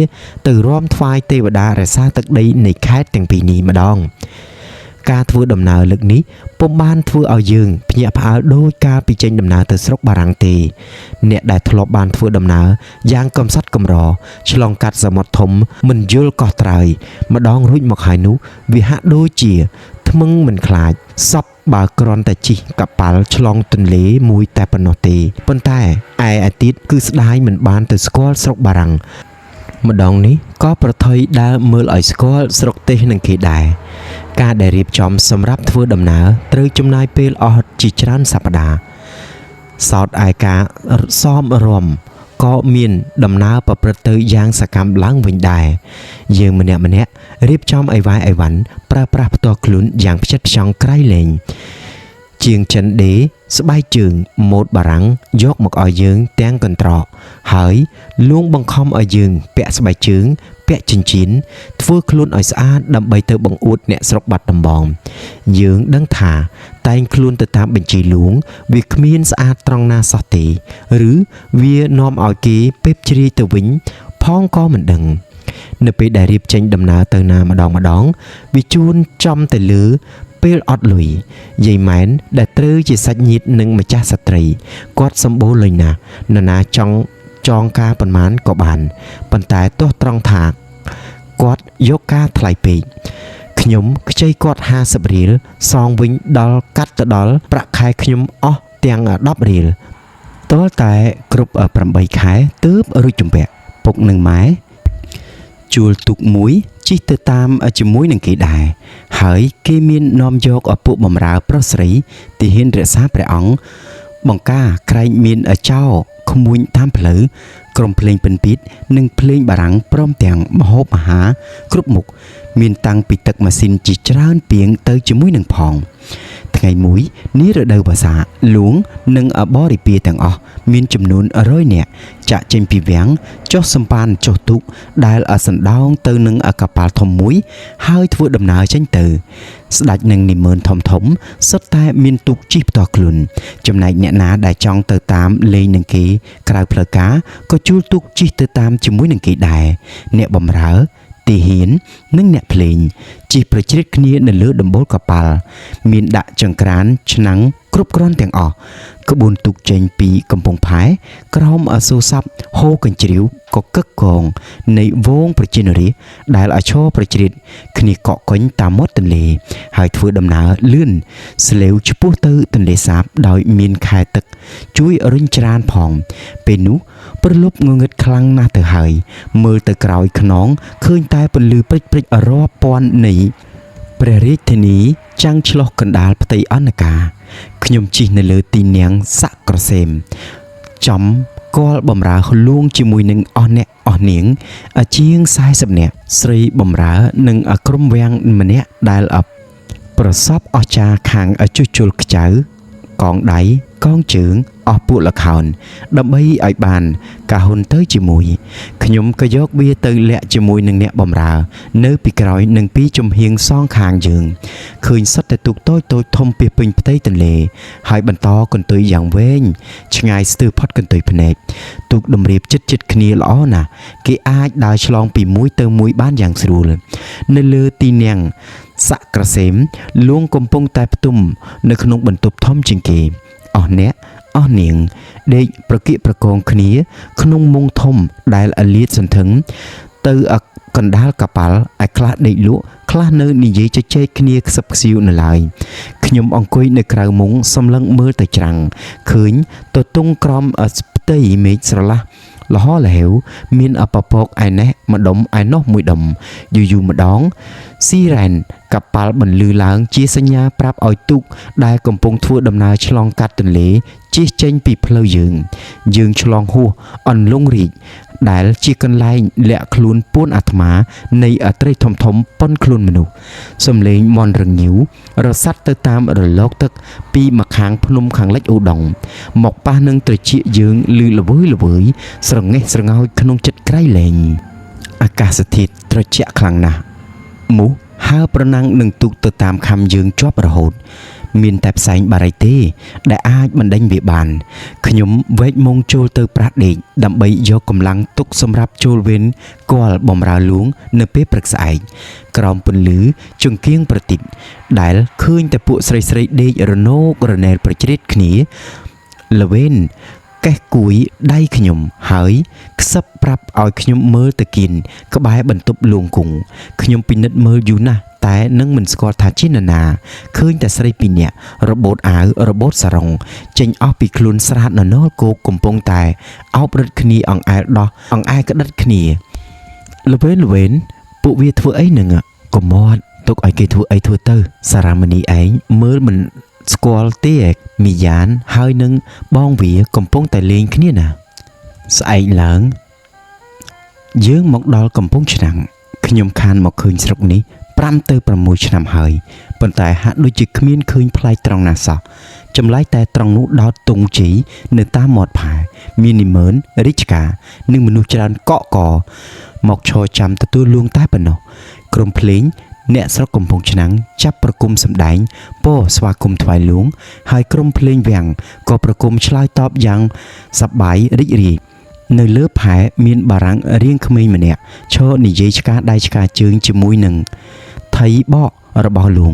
ទៅរួមថ្វាយទេវតារក្សាទឹកដីនៃខេត្តទាំងពីរនេះម្ដងការធ្វើដំណើរលើកនេះពុំបានធ្វើឲ្យយើងភ្ញាក់ផ្អើលដោយការពីចេញដំណើរទៅស្រុកបារាំងទេអ្នកដែលធ្លាប់បានធ្វើដំណើរយ៉ាងកំសត់កំរឆ្លងកាត់សមុទ្រធំមិនយល់កោះត្រើយម្ដងរួចមកហើយនោះវាហាក់ដូចជាថ្មឹងមិនខ្លាចសពបើគ្រាន់តែជិះកប៉ាល់ឆ្លងទន្លេមួយតែប៉ុណ្ណោះទេប៉ុន្តែឯទៀតគឺស្ដាយមិនបានទៅស្គាល់ស្រុកបារាំងម្ដងនេះក៏ប្រថុយដើរមើលឲ្យស្គាល់ស្រុកទេសនឹងគេដែរការដែលរៀបចំសម្រាប់ធ្វើដំណើរត្រូវចំណាយពេលអស់ជាច្រើនសប្តាហ៍សោតឯការសមរម្យក៏មានដំណើរប្រព្រឹត្តទៅយ៉ាងសកម្មឡើងវិញដែរយើងម្នាក់រៀបចំអីវ៉ាអីវ៉ាន់ប្រើប្រាស់ផ្ទាល់ខ្លួនយ៉ាងផ្ចិតផ្ចង់ក្រៃលែងជាងចិនដេស្បែកជើងម៉ូដបារាំងយកមកឲ្យយើងទាំងកន្ត្រកហើយលួងបង្ខំឲ្យយើងពាក់ស្បែកជើងពាក់ចិញ្ចៀនធ្វើខ្លួនឲ្យស្អាតដើម្បីទៅបង្អួតអ្នកស្រុកបាត់ដំបងយើងដឹងថាតែងខ្លួនទៅតាមបញ្ជីលួងវាគ្មានស្អាតត្រង់ណាសោះទេឬវានាំឲ្យគេពេបជ្រាយទៅវិញផងក៏មិនដឹងនៅពេលដែលរៀបចេញដំណើរទៅណាម្ដងវាជួនចំទៅលើពេលអត់លុយយាយម៉ែនដែលត្រូវជាសាច់ញាតិនឹងម្ចាស់ស្ត្រីគាត់សម្បូរលុយណាស់នរណាចង់ចងការប៉ុន្មានក៏បានប៉ុន្តែទោះត្រង់ថាគាត់យកការថ្លៃពេកខ្ញុំខ្ចីគាត់50រៀលសងវិញដល់កាត់ទៅដល់ប្រាក់ខែខ្ញុំអស់ទាំង10រៀលទាល់តែគ្រប់8ខែទើបរួចជំពាក់ពុកនិងម៉ែជួលទូកមួយជិះទៅតាមជាមួយនឹងគេដែរហើយគេមាននាំយកពួកបម្រើប្រុសស្រីទីហ៊ានរក្សាព្រះអង្គបង្ការក្រែងមានចោក្មួយតាមផ្លូវក្រុមភ្លេងពិណពាទ្យនិងភ្លេងបារាំងព្រមទាំងម្ហូបអាហារគ្រប់មុខមានតាំងពីទឹកម៉ាស៊ីនជាច្រើនពាងទៅជាមួយនឹងផងថ្ងៃមួយនារដូវវស្សាលួងនិងបរិពារទាំងអស់មានចំនួន100នាក់ចាក់ចេញពីវាំងចុះសម្ប៉ានចុះទូកដែលសណ្ដោងទៅនឹងកប៉ាល់ធំមួយហើយធ្វើដំណើរចេញទៅស្ដេចនឹងនិមឺនធំសុទ្ធតែមានទូកជិះផ្ទាល់ខ្លួនចំណែកអ្នកណាដែលចង់ទៅតាមលេងនឹងគេក្រៅផ្លូវការក៏ជួលទូកជិះទៅតាមជាមួយនឹងគេដែរអ្នកបម្រើទីហ៊ាននិងអ្នកភ្លេងជិះប្រជ្រៀតគ្នានៅលើដំបូលកប៉ាល់មានដាក់ចង្ក្រានឆ្នាំងគ្រប់គ្រាន់ទាំងអស់ក្បួនទូកចេញពីកំពង់ផែក្រោមសូរស័ព្ទហូរកញ្ជ្រៀវក៏កឹកកងនៃវងប្រជានរាស្ត្រដែលឈរប្រជ្រៀតគ្នាកក់កុញតាមមាត់ទន្លេហើយធ្វើដំណើរលឿនស្លេវឆ្ពោះទៅទន្លេសាបដោយមានខែទឹកជួយរុញច្រានផងពេលនោះព្រលប់ងងឹតខ្លាំងណាស់ទៅហើយមើលទៅក្រោយខ្នងឃើញតែពន្លឺព្រិចរាប់ពាន់នៃព្រះរាជធានីចាំងឆ្លុះកណ្ដាលផ្ទៃអណ្ណការខ្ញុំជិះនៅលើទីនាងស័កក្រសេមចំគាល់បំរើលួងជាមួយនឹងអស់អ្នកអស់នាងជាង40នាក់ស្រីបំរើនិងក្រុមវាំងម្នាក់ដែលប្រសពអស្ចារ្យខាងជួសជុលខ្ចៅកងដៃកងជើងអស់ពួកលខោនដើម្បីឲ្យបានការហ៊ុនទៅជាមួយខ្ញុំក៏យកវាទៅលាក់ជាមួយនឹងអ្នកបម្រើនៅពីក្រោយនិងពីចំហៀងសងខាងយើងឃើញសុទ្ធតែទូកតូចធំពីពេញផ្ទៃទន្លេហើយបន្តកន្ទុយយ៉ាងវែងឆ្ងាយស្ទើរផុតកន្ទុយភ្នែកទូកតម្រៀបជិតគ្នាល្អណាស់គេអាចដើរឆ្លងពីមួយទៅមួយបានយ៉ាងស្រួលនៅលើទីនាងស័កក្រសេមលួងកំពុងតែផ្ទុំនៅក្នុងបន្ទប់ធំជាងគេអស់អ្នកអស់នាងដេកប្រគៀកប្រគងគ្នាក្នុងមុងធំដែលលាតសន្ធឹងទៅកណ្ដាលកប៉ាល់ឲ្យខ្លះដេកលក់ខ្លះនៅនិយាយជជែកគ្នាខ្សឹបខ្សៀវនៅឡើយខ្ញុំអង្គុយនៅក្រៅមុងសម្លឹងមើលទៅច្រាំងឃើញទទុងក្រំផ្ទៃមេឃស្រឡះលហលហេវមានពពកឯនេះម្ដុំឯនោះមួយដុំយូរម្ដងស៊ីរ៉ែនកប៉ាល់បន្លឺឡើងជាសញ្ញាប្រាប់ឲ្យទូកដែលកំពុងធ្វើដំណើរឆ្លងកាត់ទន្លេជិះចេញពីផ្លូវយើងឆ្លងហួសអន្លង់រីកដែលជាកន្លែងលាក់ខ្លួនពួនអាត្មានៃត្រីធំប៉ុនខ្លួនមនុស្សសំឡេងមន់រងាវរសាត់ទៅតាមរលកទឹកពីម្ខាងភ្នំខាងលិចអូដុងមកប៉ះនឹងត្រចៀកយើងលឺល្វើយស្រងេះស្រងោចក្នុងចិត្តក្រៃលែងអាកាសធាតុត្រជាក់ខ្លាំងណាស់មូសហើរប្រណាំងនឹងទូកទៅតាមខំយើងជាប់រហូត មានតែផ្សែងបារីទេដែលអាចបណ្ដេញវាបានខ្ញុំវែកមុងចូលទៅប្រាស់ដេកដើម្បីយកកម្លាំងទុកសម្រាប់ចូលវេនគាល់បំរើលួងនៅពេលព្រឹកស្អែកក្រោមពន្លឺជង្គៀងប្រទីបដែលឃើញតែពួកស្រីដេករណោករណែលប្រជ្រៀតគ្នាល្វេនកេះគួយដៃខ្ញុំហើយខ្សឹបប្រាប់ឲ្យខ្ញុំមើលទៅគៀនក្បែរបន្ទប់លួងគង់ខ្ញុំពិនិត្យមើលយូរណាស់តែនឹងមិនស្គាល់ថាជានរណាឃើញតែស្រីពីរនាក់របូតអាវរបូតសារុងចេញអស់ពីខ្លួនស្រាតននលគោកកំពុងតែអោបរឹតគ្នាអង្អែលដោះអង្អែលក្តិតគ្នាល្វេនពួកវាធ្វើអីនឹងកុំមាត់ទុកឲ្យគេធ្វើអីធ្វើទៅសារ៉ាមនីឯងមើលមិនស្គាល់ទេមីយ៉ានហើយនឹងបងវាកំពុងតែលេងគ្នាណាស្អែកឡើងយើងមកដល់កំពង់ឆ្នាំងខ្ញុំខានមកឃើញស្រុកនេះ5ទៅ6ឆ្នាំហើយប៉ុន្តែហាក់ដូចជាគ្មានឃើញប្លែកត្រង់ណាសោះចម្លែកតែត្រង់នោះដោតទងជីនៅតាមមាត់ផែមាននិមឺនរាជការនិងមនុស្សច្រើនកកកមកឈរចាំទទួលលួងតែប៉ុណ្ណោះក្រុមភ្លេងអ្នកស្រុកកំពង់ឆ្នាំងចាប់ប្រគំសម្ដែងពោស្វាគមន៍ថ្វាយលួងហើយក្រុមភ្លេងវាំងក៏ប្រគំឆ្លើយតបយ៉ាងសប្បាយរីករាយនៅលើផែមានបារាំងរៀងក្មេងម្នាក់ឈរនិយាយឆ្កាដៃឆ្កាជើងជាមួយនឹងថៃបករបស់លួង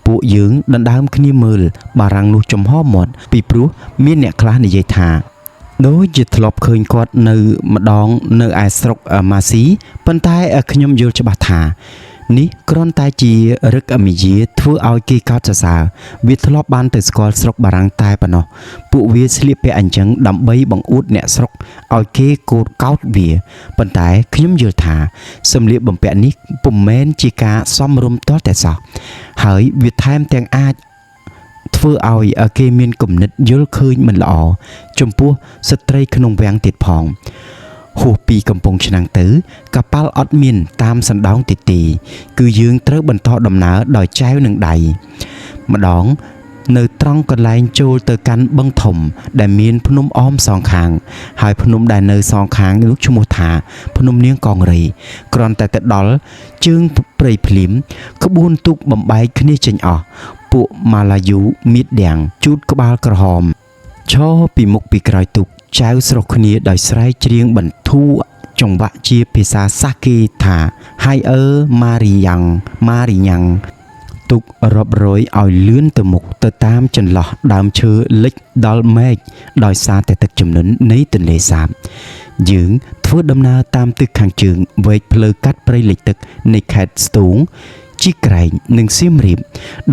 ពួកយើងដណ្ដើមគ្នាមើលបារាំងនោះចំហមាត់ពីព្រោះមានអ្នកខ្លះនិយាយថាដូចជាធ្លាប់ឃើញគាត់នៅម្ដងនៅឯស្រុកម៉ាស៊ីប៉ុន្តែខ្ញុំយល់ច្បាស់ថានេះគ្រាន់តែជារឹកអមិយាធ្វើឲ្យគេកោតសរសើរវាធ្លាប់បានទៅស្គាល់ស្រុកបារាំងតែប៉ុណ្ណោះពួកវាស្លៀកពាក់អញ្ចឹងដើម្បីបង្អួតអ្នកស្រុកឲ្យគេកោតកោតវាប៉ុន្តែខ្ញុំយល់ថាសម្លៀកបំពាក់នេះពុំមែនជាការសមរម្យទាល់តែសោះហើយវាថែមទាំងអាចធ្វើឲ្យគេមានគំនិតយល់ឃើញមិនល្អចំពោះស្ត្រីក្នុងវាំងទៀតផងហួសពីកំពង់ឆ្នាំងទៅកប៉ាល់អត់មានតាមសណ្ដោងទេគឺយើងត្រូវបន្តដំណើរដោយចែវនឹងដៃម្ដងនៅត្រង់កន្លែងចូលទៅកាន់បឹងធំដែលមានភ្នំអមសងខាងហើយភ្នំដែលនៅសងខាងនោះឈ្មោះថាភ្នំនាងកងរីគ្រាន់តែទៅដល់ជើងព្រៃភ្លៀមក្បួនទូកបំបែកគ្នាចេញអស់ពួកម៉ាឡាយូមៀតដាំងជូតក្បាលក្រហមឈរពីមុខពីក្រោយទូកចៅស្រុកគ្នាដោយស្រែកច្រៀងបន្ធូរចង្វាក់ជាភាសាសាគេថាហើយម៉ារីយ៉ាងទុករាប់រយឲ្យលឿនទៅមុខទៅតាមចន្លោះដើមឈើលិចដល់មេឃដោយសារតែទឹកជំនន់នៃទន្លេសាបយើងធ្វើដំណើរតាមទិសខាងជើងវែកផ្លូវកាត់ព្រៃលិចទឹកនៃខេត្តស្ទូងជីក្រែងនិងសៀមរាប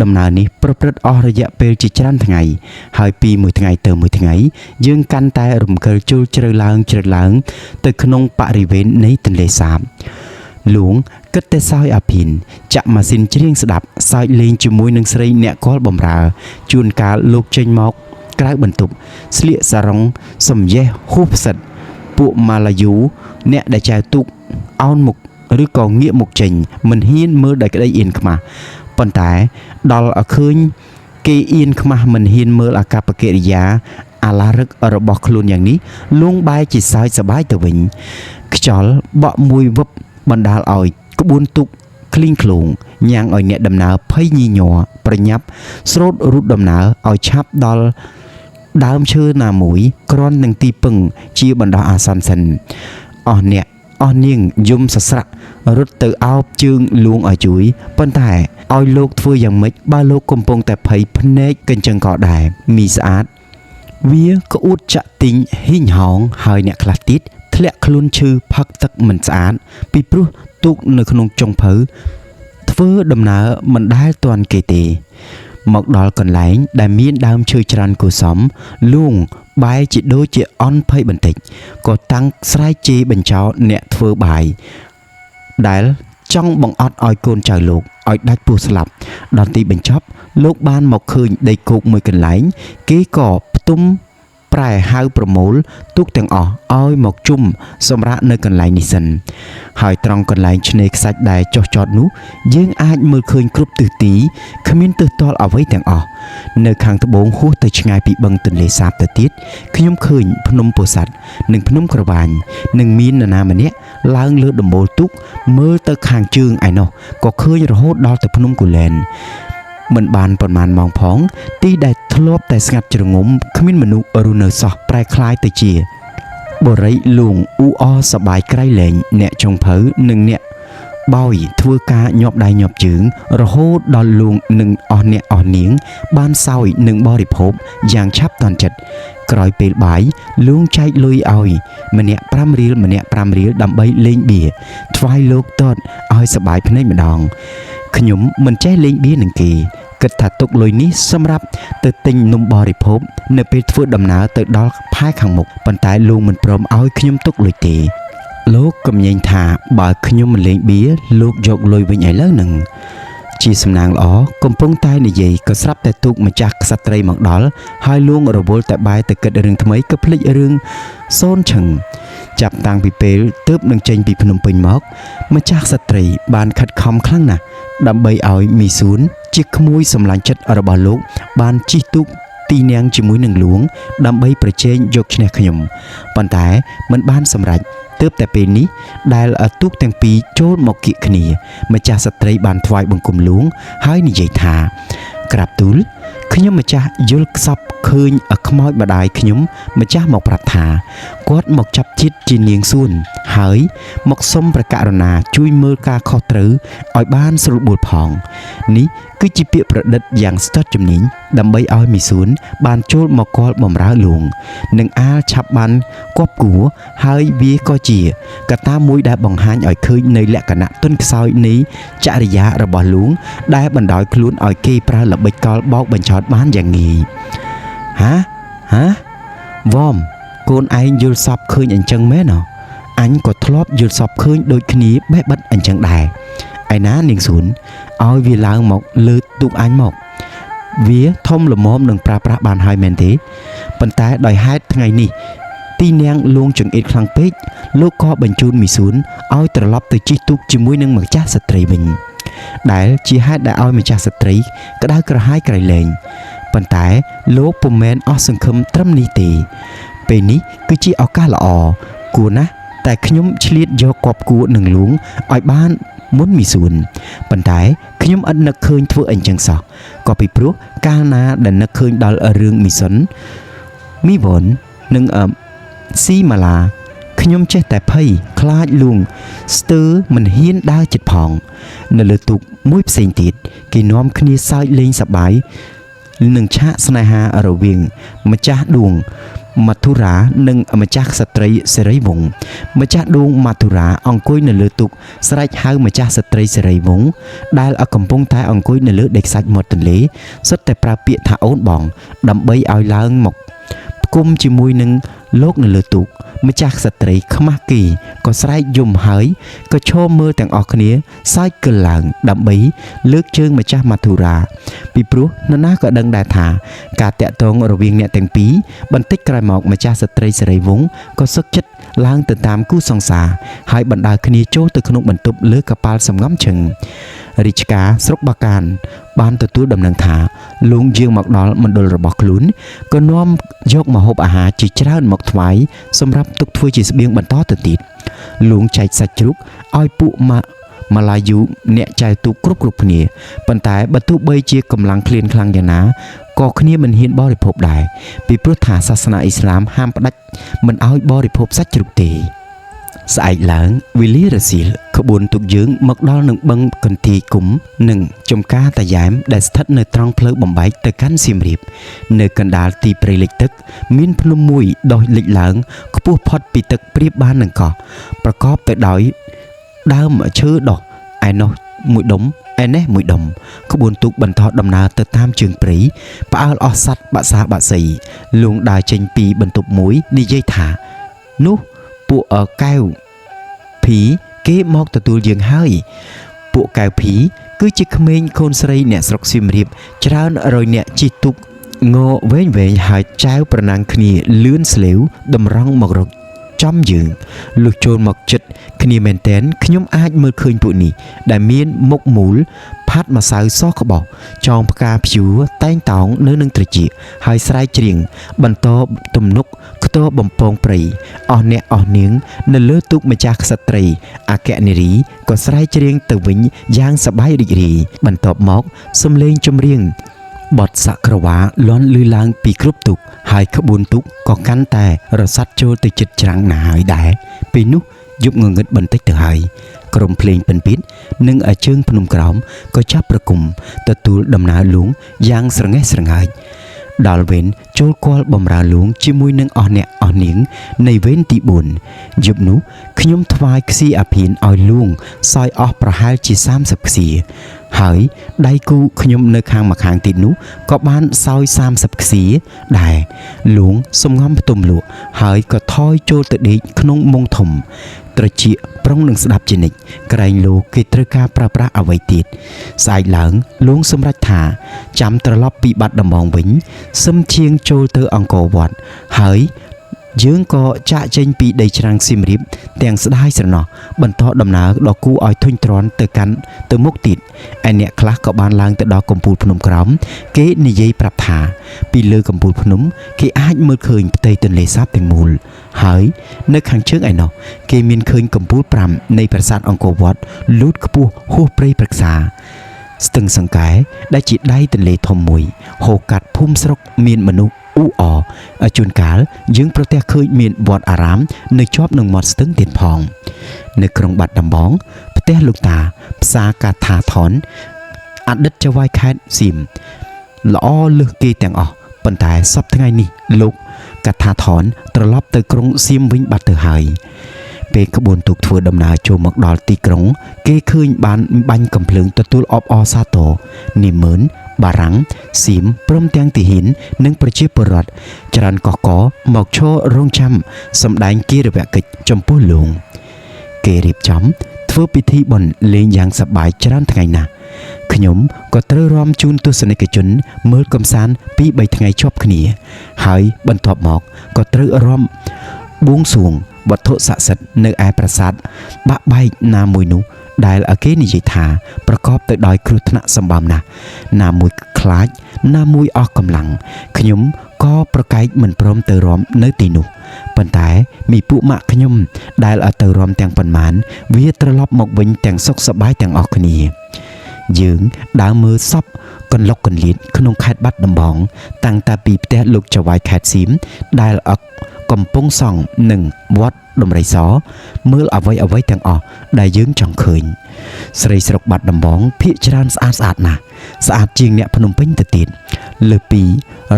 ដំណើរនេះប្រព្រឹត្តអស់រយៈពេលជាច្រើនថ្ងៃហើយពីមួយថ្ងៃទៅមួយថ្ងៃយើងកាន់តែរំកិលចូលជ្រៅឡើងទៅក្នុងបរិវេណនៃទន្លេសាបលួងគិតតែសោយអាភីនចាក់ម៉ាស៊ីនច្រៀងស្ដាប់សើចលេងជាមួយនឹងស្រីអ្នកគាល់បំរើជួនកាលលោកចេញមកក្រៅបន្ទប់ស្លៀកសារ៉ុងសំយេះហួសផ្សិតពួកម៉ាឡាយូអ្នកដែលចែវទូកអោនមុខឬក៏ងាកមុខចេញមិនហ៊ានមើលដោយក្តីអៀនខ្មាស់ប៉ុន្តែដល់ឲ្យឃើញគេអៀនខ្មាស់មិនហ៊ានមើលអាកប្បកិរិយាអាឡារឹករបស់ខ្លួនយ៉ាងនេះលួងបែរជាសើចសប្បាយទៅវិញខ្យល់បក់មួយវឹបបណ្ដាលឲ្យក្បួនទូកឃ្លីងឃ្លោងញ៉ាំងឲ្យអ្នកដំណើរភ័យញីញ័រប្រញាប់ស្រោតរូតដំណើរឲ្យឆាប់ដល់ដើមឈើណាមួយគ្រាន់នឹងទីពឹងជាបណ្ដោះអាសន្នសិនអស់នាងយំសស្រាក់រត់ទៅអោបជើងលួងឲ្យជួយប៉ុន្តែឲ្យលោកធ្វើយ៉ាងម៉េចបើលោកកំពុងតែភ័យភ្នែកកញ្ចឹងក៏ដែរមីស្អាតវាក្អួតចាក់ទីងហ៊ីងហោងហើយអ្នកខ្លះទៀតធ្លាក់ខ្លួនឈឺផឹកទឹកមិនស្អាតពីព្រោះទូកនៅក្នុងចុងភៅធ្វើដំណើរមិនដែលទាន់គេទេមកដល់កន្លែងដែលមានដើមឈើច្រើនគួរសមលួងបែរជាដូចជាអន់ភ័យបន្តិចក៏តាំងស្រែកជេរបញ្ចោលអ្នកធ្វើបាយដែលចង់បង្អត់ឲ្យកូនចៅលោកឲ្យដាច់ពោះស្លាប់ដល់ទីបញ្ចប់លោកបានមកឃើញដីគោកមួយកន្លែងគេក៏ផ្ទុំប្រែហៅប្រមូលទូកទាំងអស់ឲ្យមកជុំសម្រាប់នៅកន្លែងនេះសិនហើយត្រង់កន្លែងឆ្នេរខ្សាច់ដែលចុះចតនោះយើងអាចមើលឃើញគ្រប់ទិសទីគ្មានទិសទាល់អ្វីទាំងអស់នៅខាងត្បូងហួសទៅឆ្ងាយពីបឹងទន្លេសាបទៅទៀតខ្ញុំឃើញភ្នំពោធិ៍សាត់និងភ្នំក្រវាញនិងមាននរណាម្នាក់ឡើងលើដំបូលទូកមើលទៅខាងជើងឯណោះក៏ឃើញរហូតដល់ទៅភ្នំគូលែន មិនបានប៉ុន្មានម៉ោងផងទីដែលធ្លាប់តែស្ងាត់ជ្រងំគ្មានមនុស្សរស់នៅសោះប្រែคล้ายទៅជាបរិយលួងអ៊ូអសបាយក្រៃលែងអ្នកចុងភៅនិងអ្នកបោយធ្វើការញាប់ដៃញាប់ជើងរហូតដល់លួងនិងអស់អ្នកអស់នាងបានសោយនិងបរិភោគយ៉ាងឆាប់តាន់ចិត្តក្រោយពេលបាយលួងចែកលុយឲ្យម្នាក់5រៀលម្នាក់5រៀលដើម្បីលេងបៀថ្វាយលោកតតឲ្យសបាយភ្នែកម្ដងខ្ញុំមិនចេះលេងបៀនឹងគេគិតថាទុកលុយនេះសម្រាប់ទៅទិញនំបរិភោគនៅពេលធ្វើដំណើរទៅដល់ផែខាងមុខប៉ុន្តែលោកមិនព្រមឲ្យខ្ញុំទុកលុយទេលោកកំញែងថាបើខ្ញុំមិនលេងបៀលោកយកលុយវិញឥឡូវនឹងជាសំណាងល្អកំពុងតែនិយាយក៏ស្រាប់តែទូកម្ចាស់ក្សត្រីមកដល់ហើយលួងរវល់តែបែរទៅគិតរឿងថ្មីក៏ភ្លេចរឿងសូនឈឹងចាប់តាំងពីពេលទើបនឹងចេញពីភ្នំពេញមកម្ចាស់ក្សត្រីបានខិតខំខ្លាំងណាស់ដើម្បីឲ្យមីស៊ូនជាក្មួយសម្លាញ់ចិត្តរបស់លោកបានជិះទូកទីនាងជាមួយនឹងលួងដើម្បីប្រជែងយកឈ្នះខ្ញុំប៉ុន្តែមិនបានសម្រេចទើបតែពេលនេះដែលទូកទាំងពីរចូលមកគៀកគ្នាម្ចាស់ស្ត្រីបានថ្វាយបង្គំលួងហើយនិយាយថាក្រាបទូលខ្ញុំម្ចាស់យល់ខ្សប់ឃើញខ្មោចម្ដាយខ្ញុំម្ចាស់មកប្រាប់ថាគាត់មកចាប់ជាតិជានាងសួនហើយមកសុំប្រកាសរណាជួយមើលការខុសត្រូវឲ្យបានស្រួលបួលផងនេះគឺជាពាក្យប្រឌិតយ៉ាងស្ទាត់ជំនាញដើម្បីឲ្យមីស៊ូនបានចូលមកគាល់បំរើលួងនិងអាលឆាប់បានគប់គួរហើយវាក៏ជាកត្តាមួយដែលបង្ហាញឲ្យឃើញនៅលក្ខណៈទន់ខ្សោយនៃចរិយារបស់លួងដែលបណ្ដោយខ្លួនឲ្យគេប្រើល្បិចកលបោកបញ្ឆោតបានយ៉ាងងាយហាវ៉មកូនឯងយល់សពឃើញអញ្ចឹងមែនអញក៏ធ្លាប់យល់សពឃើញដូចគ្នាបេះបិទអញ្ចឹងដែរឯណានាងសួនឲ្យវាឡើងមកលើទូកអញមកវាធំល្មមនឹងប្រើប្រាស់បានហើយមែនទេប៉ុន្តែដោយហេតុថ្ងៃនេះទីនាងលួងចង្អៀតខ្លាំងពេកលោកក៏បញ្ជូនមីស៊ូនឲ្យត្រឡប់ទៅជិះទូកជាមួយនឹងម្ចាស់ស្ត្រីវិញដែលជាហេតុដែលឲ្យម្ចាស់ស្ត្រីក្តៅក្រហាយក្រៃលែងប៉ុន្តែលោកពុំមែនអស់សង្ឃឹមត្រឹមនេះទេពេលនេះគឺជាឱកាសល្អគួរណាស់តែខ្ញុំឆ្លៀតយកគប់គួរនឹងលួងឲ្យបានមុនមីស៊ូនប៉ុន្តែខ្ញុំអត់នឹកឃើញធ្វើអញ្ចឹងសោះក៏ពីព្រោះកាលណាដែលនឹកឃើញដល់រឿងមីស៊ុនមីវ៉ុននិងស៊ីម៉ាឡាខ្ញុំចេះតែភ័យខ្លាចលួងស្ទើរមិនហ៊ានដើរជិតផងនៅលើទូកមួយផ្សេងទៀតគេនាំគ្នាសើចលេងសប្បាយនឹងឆាកស្នេហារវាងម្ចាស់ដួងម៉ាធុរានិងម្ចាស់ស្ត្រីសេរីវង្សម្ចាស់ដួងម៉ាធុរាអង្គុយនៅលើទូកស្រែកហៅម្ចាស់ស្ត្រីសេរីវង្សដែលកំពុងតែអង្គុយនៅលើដេកសាច់មាត់ទន្លេសុទ្ធតែប្រើពាក្យថាអូនបងដើម្បីឲ្យឡើងមកផ្គុំជាមួយនឹងលោកនៅលើទូកម្ចាស់ស្ត្រីខ្មាស់គេក៏ស្រែកយំហើយក៏ឈរមើលទាំងអស់គ្នាសើចកិលឡើងដើម្បីលើកជើងម្ចាស់ម៉ាធុរាពីព្រោះនរណាក៏ដឹងដែរថាការតាក់ទងរវាងអ្នកទាំងពីរបន្តិចក្រោយមកម្ចាស់ស្ត្រីសេរីវង្សក៏សឹកចិត្តឡើងទៅតាមគូសង្សារហើយបណ្ដាលគ្នាចូលទៅក្នុងបន្ទប់លើកប៉ាល់សំងំឈឹងរាជការស្រុកបាកានបានទទួលដំណឹងថាលួងយាងមកដល់មណ្ឌលរបស់ខ្លួនក៏នាំយកម្ហូបអាហារជាច្រើនមកថ្វាយសម្រាប់ទុកធ្វើជាស្បៀងបន្តទៅទៀតលួងចែកសាច់ជ្រូកឲ្យពួកម៉ាឡាយូអ្នកចែវទូកគ្រប់គ្នាប៉ុន្តែបើទោះបីជាកម្លាំងឃ្លានខ្លាំងយ៉ាងណាក៏គ្នាមិនហ៊ានបរិភោគដែរពីព្រោះថាសាសនាអ៊ីស្លាមហាមផ្ដាច់មិនឲ្យបរិភោគសាច់ជ្រូកទេស្អែកឡើងវេលារសៀលក្បួនទូកយើងមកដល់នឹងបឹងកន្ទាយគុំនិងចំការតាយ៉ែមដែលស្ថិតនៅត្រង់ផ្លូវបំបែកទៅកាន់សៀមរាបនៅកណ្ដាលទីព្រៃលិចទឹកមានភ្នំមួយដុះលិចឡើងខ្ពស់ផុតពីទឹកប្រៀបបាននឹងកោះប្រកបទៅដោយដើមឈើដុះឯនោះមួយដុំឯនេះមួយដុំក្បួនទូកបន្តដំណើរទៅតាមជើងព្រៃផ្អើលអស់សัตว์បាក់សាបាក់សីលួងដើរចេញពីបន្ទប់មួយនិយាយថានោះពួកកែវភីគេមកទទួលយើងហើយពួកកែវភីគឺជាក្មេងកូនស្រីអ្នកស្រុកសៀមរាបច្រើនរយអ្នកជិះទូកងវែងហើយចែវប្រណាំងគ្នាលឿនស្លេវតម្រង់មករក ចំយើងលុះចូលមកចិត្តគ្នាមែនតែនខ្ញុំអាចមើលឃើញពួកនេះដែលមានមុខមូលផាត់ម្សៅសក្បោសចងផ្កាព្យួរតែងតោងនៅនឹងត្រចៀកហើយស្រែកច្រៀងបន្តទំនុកខ្ទរបំពងព្រៃអស់អ្នកអស់នាងនៅលើទូកម្ចាស់ក្សត្រីអគ្គនារីក៏ស្រែកច្រៀងទៅវិញយ៉ាងសប្បាយរីករាយបន្ទាប់មកសំឡេងចម្រៀងបទសក្រវាលាន់លឺឡើងពីគ្រប់ទូកហើយក្បួនទូកក៏កាន់តែរសាត់ចូលទៅជិតច្រាំងណាស់ហើយដែរពេលនោះយប់ងងឹតបន្តិចទៅហើយក្រុមភ្លេងពិណពាទ្យនិងអាជើងភ្នំក្រោមក៏ចាប់ប្រគំទទួលដំណើរលួងយ៉ាងស្រងេះស្រងាយដល់វេនចូលគាល់បំរើលួងជាមួយនឹងអស់អ្នកអស់នាងនៃវេនទី4យប់នោះខ្ញុំថ្វាយខ្សៀអាភៀនឲ្យលួងសោយអស់ប្រហែលជា30ខ្សៀហើយដៃគូខ្ញុំនៅខាងម្ខាងទៀតនោះក៏បានសោយ30ខ្សៀដែរលួងសំងំផ្ទុំលក់ហើយក៏ថយចូលទៅដេកក្នុងមុងធំត្រចៀកប្រុងនឹងស្ដាប់ជានិច្ចក្រែងលោកគេត្រូវការប្រើប្រាស់អ្វីទៀតស្អែកឡើងលួងសម្រេចថាចាំត្រឡប់ពីបាត់ដំបងវិញសឹមឈៀងចូលទៅអង្គរវត្តហើយយើងក៏ចាក់ចេញពីដីច្រាំងសៀមរាបទាំងស្ដាយស្រណោះបន្តដំណើរដ៏គួរឲ្យធុញទ្រាន់ទៅមុខទៀតឯអ្នកខ្លះក៏បានឡើងទៅដល់កំពូលភ្នំក្រោមគេនិយាយប្រាប់ថាពីលើកំពូលភ្នំគេអាចមើលឃើញផ្ទៃទន្លេសាបទាំងមូលហើយនៅខាងជើងឯណោះគេមានឃើញកំពូល5នៃប្រាសាទអង្គរវត្តលូតខ្ពស់ហួសព្រៃព្រឹក្សាស្ទឹងសង្កែដែលជាដៃទន្លេធំមួយហូរកាត់ភូមិស្រុកមានមនុស្សអ៊ូអជួនកាលយើងប្រទះឃើញមានវត្តអារាមនៅជាប់នឹងមាត់ស្ទឹងទៀតផងនៅក្រុងបាត់ដំបងផ្ទះលោកតាផ្សារកាថាថនអតីតចៅហ្វាយខេត្តសៀមល្អលើសគេទាំងអស់ប៉ុន្តែសប្តាហ៍ថ្ងៃនេះលោកកាថាថនត្រឡប់ទៅក្រុងសៀមវិញបាត់ទៅហើយពេលក្បួនទូកធ្វើដំណើរចូលមកដល់ទីក្រុងគេឃើញបានបាញ់កំភ្លើងទទួលអបអរសាទរនិមឺនបារាំងសៀមព្រមទាំងទាហាននិងប្រជាពលរដ្ឋច្រើនកកកមកឈររងចាំសម្ដែងគិរវកិច្ចចំពោះលួងគេរៀបចំធ្វើពិធីបុណ្យលេងយ៉ាងសប្បាយច្រើនថ្ងៃណាស់ខ្ញុំក៏ត្រូវរាំជូនទស្សនិកជនមើលកម្សាន្តពី3ថ្ងៃជាប់គ្នាហើយបន្ទាប់មកក៏ត្រូវរាំបួងសួងវត្ថុស័ក្តិសិទ្ធិនៅឯប្រាសាទបាក់បែកណាមួយនោះដែលគេនិយាយថាប្រកបទៅដោយគ្រោះថ្នាក់សម្បំណាស់ណាមួយខ្លាចណាមួយអស់កម្លាំងខ្ញុំក៏ប្រកែកមិនព្រមទៅរាំនៅទីនោះប៉ុន្តែមីពួកម៉ាក់ខ្ញុំដែលទៅរាំទាំងប៉ុន្មានវាត្រឡប់មកវិញទាំងសុខសប្បាយទាំងអស់គ្នាយើងដើរមើលសពកន្លុកកន្លៀតក្នុងខេត្តបាត់ដំបងតាំងតែពីផ្ទះលោកចៅហ្វាយខេត្តសៀមដែលកំពុងសង់នឹងវត្តដំរីសមើលអ្វីទាំងអស់ដែលយើងចង់ឃើញស្រីស្រុកបាត់ដំបងភាគច្រើនស្អាតណាស់ស្អាតជាងអ្នកភ្នំពេញទៅទៀតលើពី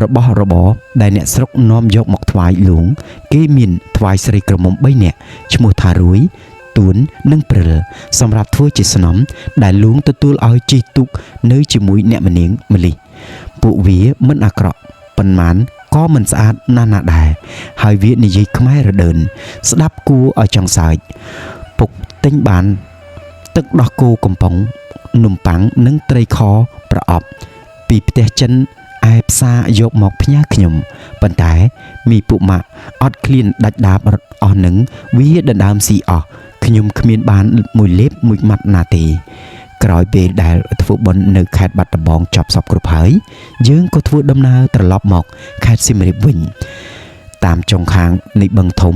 របស់របរដែលអ្នកស្រុកនាំយកមកថ្វាយលួងគេមានថ្វាយស្រីក្រមុំ3នាក់ឈ្មោះថារួយទួននិងព្រិលសម្រាប់ធ្វើជាស្នំដែលលួងទទួលឲ្យជិះទូកនៅជាមួយអ្នកម្នាងម្លិះពួកវាមិនអាក្រក់ប៉ុន្មានក៏មិនស្អាតណាស់ណាដែរហើយវានិយាយខ្មែររដើនស្ដាប់គួរឲ្យចង់សើចពុកទិញបានទឹកដោះគោកំប៉ុងនំប៉័ងនិងត្រីខប្រអប់ពីផ្ទះចិនឯផ្សារយកមកផ្ញើខ្ញុំប៉ុន្តែមីពួកម៉ាក់អត់ឃ្លានដាច់ដាបអស់នឹងវាដណ្ដើមស៊ីអស់ខ្ញុំគ្មានបានមួយលេបមួយម៉ាត់ណាទេក្រោយពេលដែលធ្វើបុណ្យនៅខេត្តបាត់ដំបងចប់សពគ្រប់ហើយយើងក៏ធ្វើដំណើរត្រឡប់មកខេត្តសៀមរាបវិញតាមចុងខាងនៃបឹងធំ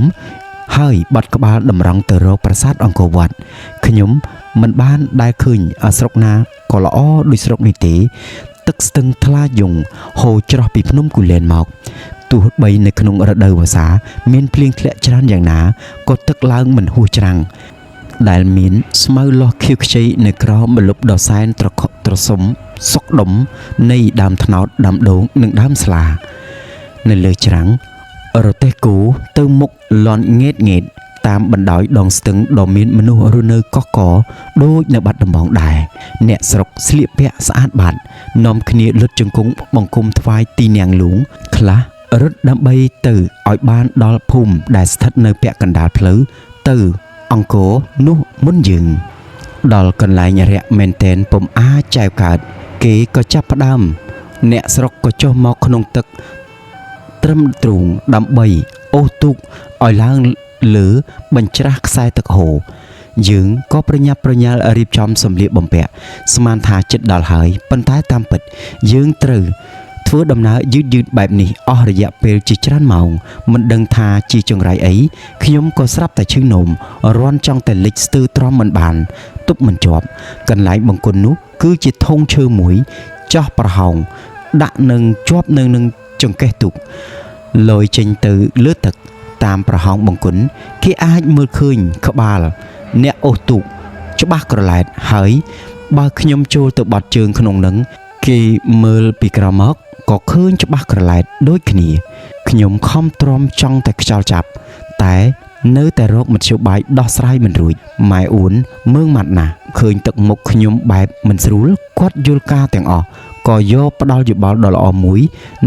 ហើយបាត់ក្បាលតម្រង់ទៅរកប្រាសាទអង្គរវត្តខ្ញុំមិនបានដែលឃើញស្រុកណាក៏ល្អដូចស្រុកនេះទេទឹកស្ទឹងថ្លាយងហូរច្រោះពីភ្នំគូលែនមកទោះបីនៅក្នុងរដូវវស្សាមានភ្លៀងធ្លាក់ច្រើនយ៉ាងណាក៏ទឹកឡើងមិនហួសច្រាំងដែលមានស្មៅលោះខៀវខ្ចីនៅក្រោមម្លប់ដ៏សែនត្រសុំសុកដុំនៃដើមត្នោតដើមដូងនិងដើមស្លានៅលើច្រាំងរទេះគោទៅមុខលន់ងេតតាមបណ្ដោយដងស្ទឹងដ៏មានមនុស្សរស់នៅកកកដូចនៅបាត់ដំបងដែរអ្នកស្រុកស្លៀកពាក់ស្អាតបាត់នាំគ្នាលុតជង្គង់បង្គំថ្វាយទីនាងលួងខ្លះរត់ដើម្បីទៅឲ្យបានដល់ភូមិដែលស្ថិតនៅពាក់កណ្ដាលផ្លូវទៅអង្គរនោះមុនយើងដល់កន្លែងរាក់មែនតែនពុំអាចចែវកើតគេក៏ចាប់ផ្ដើមអ្នកស្រុកក៏ចុះមកក្នុងទឹកត្រឹមទ្រូងដើម្បីអូសទូកឲ្យឡើង លើបញ្ច្រាស់ខ្សែទឹកហូរយើងក៏ប្រញាប់ប្រញាល់រៀបចំសម្លៀកបំពាក់ស្មានថាចិត្តដល់ហើយប៉ុន្តែតាមពិតយើងត្រូវធ្វើដំណើរយឺតបែបនេះអស់រយៈពេលជាច្រើនម៉ោងមិនដឹងថាជាចង្រៃអីខ្ញុំក៏ស្រាប់តែឈឺនោមរាន់ចង់តែលិចស្ទើរទ្រាំមិនបានទប់មិនជាប់កន្លែងបង្គន់នោះគឺជាធុងឈើមួយចោះប្រហោងដាក់នឹងជាប់នៅនឹងចង្កេះទូកលយចេញទៅលើទឹកតាមប្រហោងបង្គន់គេអាចមើលឃើញក្បាលអ្នកអូសទូកច្បាស់ក្រឡែតហើយបើខ្ញុំចូលទៅបត់ជើងក្នុងនឹងគេមើលពីក្រោមមកក៏ឃើញច្បាស់ក្រឡែតដូចគ្នាខ្ញុំខំទ្រាំចង់តែខ្យល់ចាប់តែនៅតែរកមធ្យោបាយដោះស្រាយមិនរួចម៉ែអ៊ូនមើងម៉ាត់ណាស់ឃើញទឹកមុខខ្ញុំបែបមិនស្រួលគាត់យល់ការទាំងអស់ក៏យកផ្ដាល់យោបល់ដ៏ល្អមួយ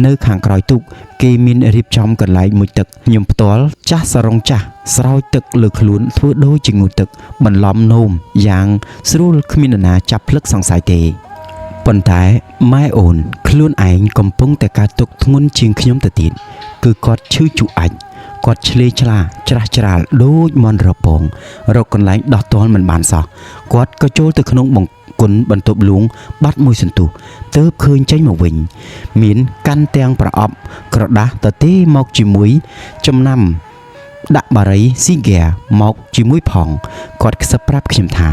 នៅខាងក្រោយទូកគេមានរៀបចំកន្លែងមួយទឹកខ្ញុំផ្ទាល់ចាស់សរងចាស់ស្រោចទឹកលើខ្លួនធ្វើដូចជាងូតទឹកបន្លំនោមយ៉ាងស្រួលគ្មាននរណាចាប់ភ្លឹកសង្ស័យទេប៉ុន្តែម៉ែអូនខ្លួនឯងកំពុងតែកើតទុក្ខធ្ងន់ជាងខ្ញុំទៅទៀតគឺគាត់ឈឺជក់អាចគាត់ឆ្លេឆ្លាច្រាស់ច្រាលដូចមន់រពងរកកន្លែងដោះទាល់មិនបានសោះគាត់ក៏ចូលទៅក្នុងបង្គន់បន្ទប់លួងបាត់មួយសន្ទុះទើបឃើញចេញមកវិញមានកាន់ទាំងប្រអប់ក្រដាស់ទទេមកជាមួយចំណាំដាក់បារីស៊ីហ្គាមកជាមួយផងគាត់ខ្សឹបប្រាប់ខ្ញុំថា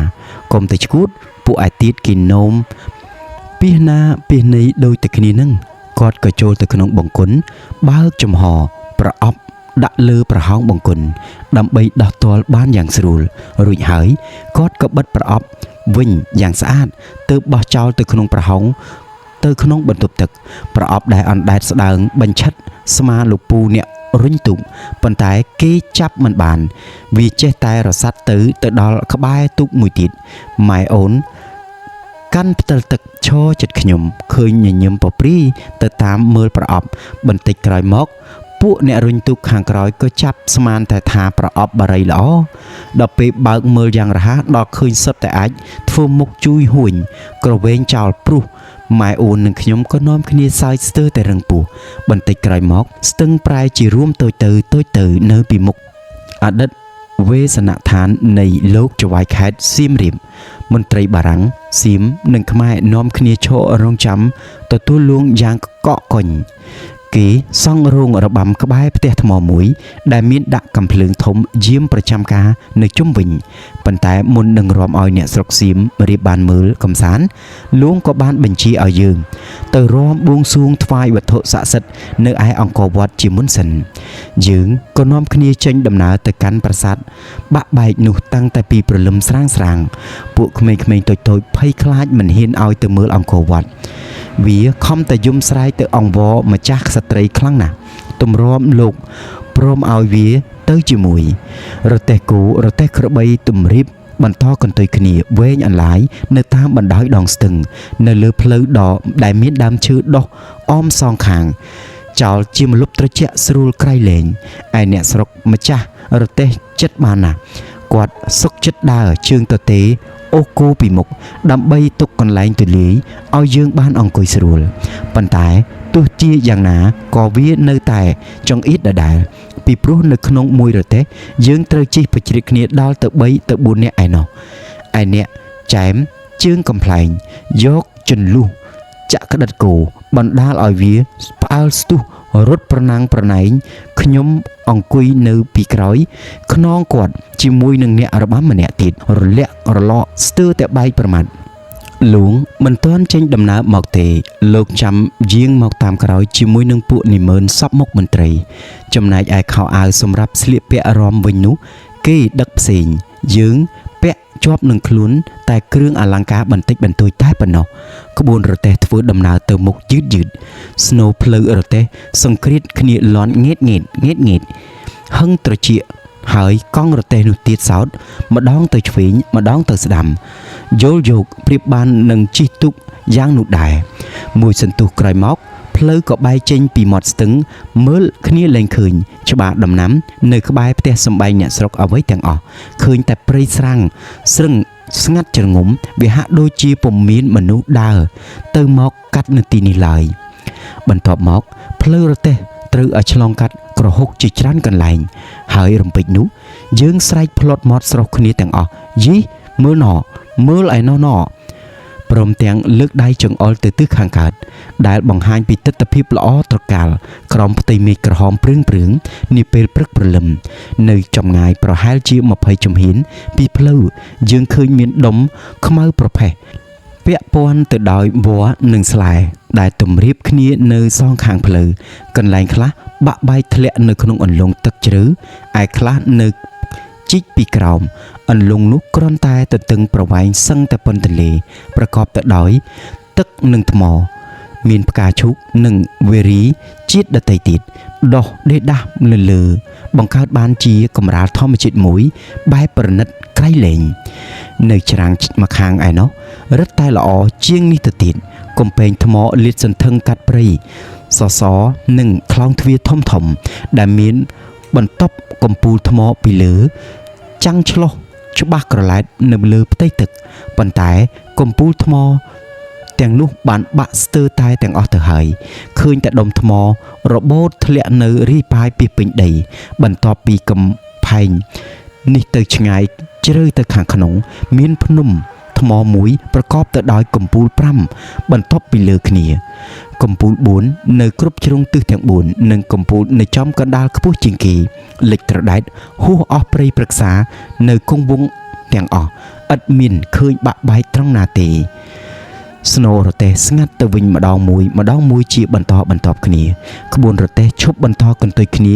កុំទៅឈួតពួកឯទៀតគេនោមពីណាពីណីដូចតែគ្នានឹងគាត់ក៏ចូលទៅក្នុងបង្គន់បើកចំហប្រអប់ដាក់លើប្រហោងបង្គន់ដើម្បីដោះទាល់បានយ៉ាងស្រួលរួចហើយគាត់ក៏បិទប្រអប់វិញយ៉ាងស្អាតទើបបោះចោលទៅក្នុងប្រហោងទៅក្នុងបន្ទប់ទឹកប្រអប់ដែលអណ្ដែតស្ដើងបញ្ឆិតស្មាលោកពូអ្នករុញទូកប៉ុន្តែគេចាប់មិនបានវាចេះតែរសាត់ទៅដល់ក្បែរទូកមួយទៀតម៉ែអូនកាន់ផ្តិលទឹកឈរចិត្តខ្ញុំឃើញញញឹមពព្រីទៅតាមមើលប្រអប់បន្តិចក្រោយមកពួកអ្នករុញទូកខាងក្រោយក៏ចាប់ស្មានតែថាប្រអប់បារីល្អដល់ពេលបើកមើលយ៉ាងរហ័សដល់ឃើញសុទ្ធតែអាចធ្វើមុខជួយហួញក្រវែងចោលព្រោះម៉ែអូននិងខ្ញុំក៏នាំគ្នាសើចស្ទើរតែរឹងពោះបន្តិចក្រោយមកស្ទឹងប្រែជារួមតូចទៅនៅពីមុខអតីតវេសនដ្ឋាននៃលោកចវាយខេត្តសៀមរាបមន្ត្រីបារាំងសៀមនិងខ្មែរនាំគ្នាឈររងចាំទទួលលួងយ៉ាងកកកុញគេសង់រោងរបាំក្បែរផ្ទះថ្មមួយដែលមានដាក់កាំភ្លើងធំយាមប្រចាំការនៅជុំវិញប៉ុន្តែមុននឹងនាំឲ្យអ្នកស្រុកសៀមរៀបបានមើលកំសាន្តលួងក៏បានបញ្ជាឲ្យយើងទៅរាំបួងសួងថ្វាយវត្ថុស័ក្តិសិទ្ធិនៅឯអង្គរវត្តជាមុនសិនយើងក៏នាំគ្នាចេញដំណើរទៅកាន់ប្រាសាទបាក់បែកនោះតាំងតែពីព្រលឹមស្រាងពួកក្មេងៗតូចៗភ័យខ្លាចមិនហ៊ានឲ្យទៅមើលអង្គរវត្តវាខំតែយំស្រែកទៅអង្វរម្ចាស់ក្សត្រីខ្លាំងណាស់ទម្រាំលោកព្រមឲ្យវាទៅជាមួយរទេះគោរទេះក្របីទំរៀបបន្តកន្ទុយគ្នាវែងអន្លាយនៅតាមបណ្ដោយដងស្ទឹងនៅលើផ្លូវដ៏ដែលមានដើមឈើដុះអមសងខាងចោលជាម្លប់ត្រជាក់ស្រួលក្រៃលែងឯអ្នកស្រុកម្ចាស់រទេះចិត្តបានណាស់គាត់សុកចិត្តដើរជើងទទេអូសគោពីមុខដើម្បីទុកកន្លែងទូលាយឲ្យយើងបានអង្គុយស្រួលប៉ុន្តែទោះជាយ៉ាងណាក៏វានៅតែចង្អៀតដដែលពីព្រោះនៅក្នុងមួយរទេះយើងត្រូវជិះប្រជ្រៀកគ្នាដល់ទៅ3ទៅ4នាក់ឯណោះឯអ្នកចែមជើងកំ pl ែងយកចន្លុះចាក់ក្តិតគោបណ្ដាលឲ្យវាផ្អើលស្ទុះរត់ប្រណាំងប្រណែងខ្ញុំអង្គុយនៅពីក្រោយខ្នងគាត់ជាមួយនឹងអ្នករបាំម្នាក់ទៀតរលាក់រលកស្ទើរតែបែកប្រមាត់លួងមិនទាន់ចេញដំណើរមកទេលោកចាំយាងមកតាមក្រោយជាមួយនឹងពួកនិមឺនសពមុខមន្ត្រីចំណែកឯខោអាវសម្រាប់ស្លៀកពាក់រំវិញនោះគេដឹកផ្សេងយើងពាក់ជាប់នឹងខ្លួនតែគ្រឿងអលង្ការបន្តិចបន្តួចតែប៉ុណ្ណោះក្បួនរទេះធ្វើដំណើរទៅមុខយឺតស្នូផ្លូវរទេះសង្គ្រាតគ្នាលន់ងេតហឹងត្រជាហើយកង់រទេះនោះទៀតសោតម្ដងទៅឆ្វេងម្ដងទៅស្ដាំយល់យោគប្រៀបបាននឹងជិះទូកយ៉ាងនោះដែរមួយសន្ទុះក្រោយមកផ្លូវក៏បែកចេញពីមាត់ស្ទឹងមើលគ្នាលែងឃើញច្បារដំណាំនៅក្បែរផ្ទះសម្បែងអ្នកស្រុកអ្វីទាំងអស់ឃើញតែព្រៃស្រាំងស្រឹងស្ងាត់ជ្រងំវាហាក់ដូចជាពុំមានមនុស្សដើរទៅមកកាត់នៅទីនេះឡើយបន្ទាប់មកផ្លូវរទេះត្រូវឲ្យឆ្លងកាត់ក្រហុកជាច្រើនកន្លែងហើយរំពេចនោះ យើងស្រែកផ្លត់មាត់ស្រស់គ្នាទាំងអស់យីមើលណោមើលឯណោណោព្រមទាំងលើកដៃចង្អុលទៅទិសខាងកើតដែលបង្ហាញពីទិដ្ឋភាពល្អត្រកាលក្រោមផ្ទៃមេឃក្រហមព្រឿងនាពេលព្រឹកព្រលឹមនៅចម្ងាយប្រហែលជា20ជំហានពីផ្លូវយើងឃើញមានដុំខ្មៅប្រផេះពាក់ព័ន្ធទៅដោយវល្លិនិងស្លែដែលទម្រាបគ្នានៅសងខាងផ្លូវកន្លែងខ្លះបាក់បែកធ្លាក់នៅក្នុងអន្លង់ទឹកជ្រៅឯខ្លះនៅជីកពីក្រោមអន្លង់នោះគ្រាន់តែទទឹងប្រវែងសឹងតែប៉ុនទន្លេប្រកបទៅដោយទឹកនិងថ្មមានផ្កាឈូកនិងវេរីជាតិដតីទៀតដុះដេដាស់លើបង្កើតបានជាកម្រាលធម្មជាតិមួយបែបប្រណិតក្រៃលែងនៅច្រាំងមកខាងឯណោះរឹតតែល្អជាងនេះទៅទៀតកំពែងថ្មលាតសន្ធឹងកាត់ព្រៃសសរនិងខ្លោងទ្វារធំដែលមានបន្ទប់កំពូលថ្មពីលើចាំងឆ្លោះច្បាស់ក្រឡែតនៅលើផ្ទៃទឹកប៉ុន្តែកំពូលថ្មទាំងនោះបានបាក់ស្ទើរតែទាំងអស់ទៅហើយឃើញតែដុំថ្មរបូតធ្លាក់នៅរីប៉ាយពីពេញដីបន្ទាប់ពីកំផែងនេះទៅឆ្ងាយជ្រៅទៅខាងក្នុងមានភ្នំថ្មមួយប្រកបទៅដោយកំពូល5បន្ទាប់ពីលើគ្នាកំពូល4នៅគ្រប់ជ្រុងទិសទាំង4និងកំពូលនៅចំកណ្ដាលខ្ពស់ជាងគេលិចត្រដែតហួសអស់ព្រៃព្រឹក្សានៅគង់វង្សទាំងអស់ឥតមានឃើញបាក់បែកត្រង់ណាទេស្នូលរទេះស្ងាត់ទៅវិញម្ដងមួយជាបន្តបន្ទាប់គ្នាក្បួនរទេះឈប់បន្តកន្ទុយគ្នា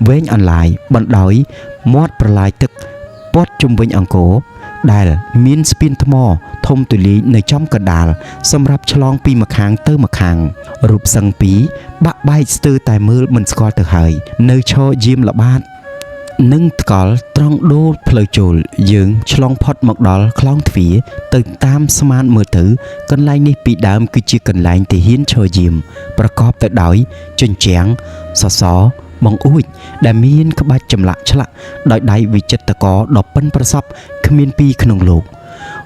វែងអន្លាយបណ្ដោយមាត់ប្រឡាយទឹកព័ទ្ធជុំវិញអង្គរដែលមានស្ពានថ្មធំទូលាយនៅចំកណ្ដាលសម្រាប់ឆ្លងពីម្ខាងទៅម្ខាងរូបសឹងពីរបាក់បែកស្ទើរតែមើលមិនស្គាល់ទៅហើយនៅឈរយាមល្បាតនិងថ្កល់ត្រង់ដូលផ្លូវចូលយើងឆ្លងផុតមកដល់ខ្លោងទ្វារទៅតាមស្មានមើលទៅកន្លែងនេះពីដើមគឺជាកន្លែងទាហានឈរយាមប្រកបទៅដោយជញ្ជាំងសសរបង្អួចដែលមានក្បាច់ចម្លាក់ឆ្លាក់ដោយដៃវិចិត្រករដ៏ប៉ិនប្រសប់គ្មានពីរក្នុងលោក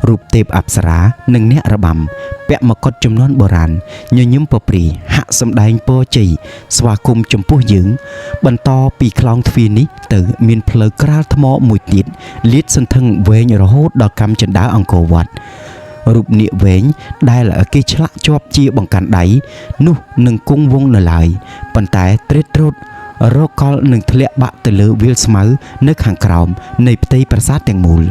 រូបទេពអប្សរានិងអ្នករបាំពាក់មកុដជំនាន់បុរាណញញឹមពព្រាហាក់សម្ដែងពរជ័យស្វាគមន៍ចំពោះយើងបន្តពីខ្លោងទ្វារនេះទៅមានផ្លូវក្រាលថ្មមួយទៀតលាតសន្ធឹងវែងរហូតដល់កាំជណ្ដើរអង្គរវត្តរូបនាគវែងដែលគេឆ្លាក់ជាប់ជាបង្កាន់ដៃនោះនឹងគង់វង្សនៅឡើយប៉ុន្តែត្រេតត្រោតរកកលនឹងធ្លាក់បាក់ទៅលើវាលស្មៅនៅខាងក្រោមនៃផ្ទៃប្រាសាទទាំងមូល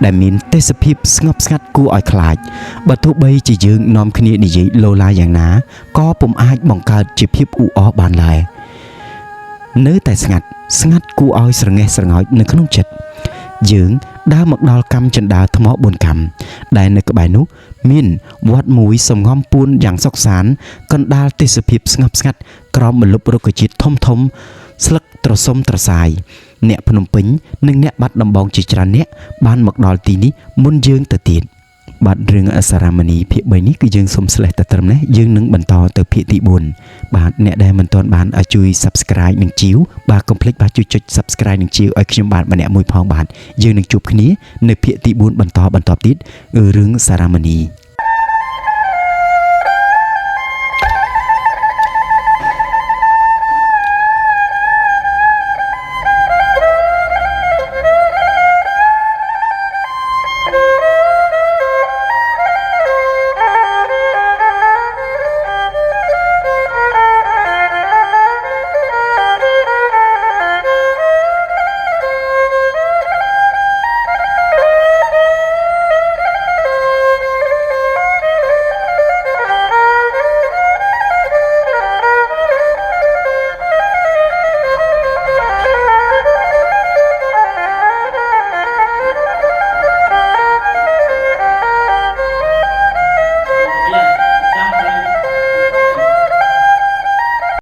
ដែលមានទេសភាពស្ងប់ស្ងាត់គួរឲ្យខ្លាចបើទោះបីជាយើងនាំគ្នានិយាយលោឡាយ៉ាងណាក៏ពុំអាចបង្កើតជាភាពអ៊ូអរបានឡើយនៅតែស្ងាត់គួរឲ្យស្រងេះស្រងោចនៅក្នុងចិត្តយើងដើរមកដល់កាំជណ្ដើរថ្ម4កាំដែលនៅក្បែរនោះមានវត្តមួយសំងំពួនយ៉ាងសុខសាន្តកណ្ដាលទេសភាពស្ងប់ស្ងាត់ក្រោមម្លប់រុក្ខជាតិធំស្លឹកត្រសុំត្រសាយអ្នកភ្នំពេញនិងអ្នកបាត់ដំបងជាច្រើនអ្នកបានមកដល់ទីនេះមុនយើងទៅទៀតបាទរឿងអសារមណីភាគ3នេះគឺយើងសូមស្លេះតែត្រឹមនេះយើងនឹងបន្តទៅភាគទី4បាទអ្នកដែលមិនទាន់បានជួយ Subscribe និងជីវបាទកុំភ្លេចបាទជួយចុច Subscribe និងជីវឲ្យខ្ញុំបាទម្នាក់មួយផងបាទយើងនឹងជួបគ្នានៅភាគទី4បន្តទៀតរឿងសារមណី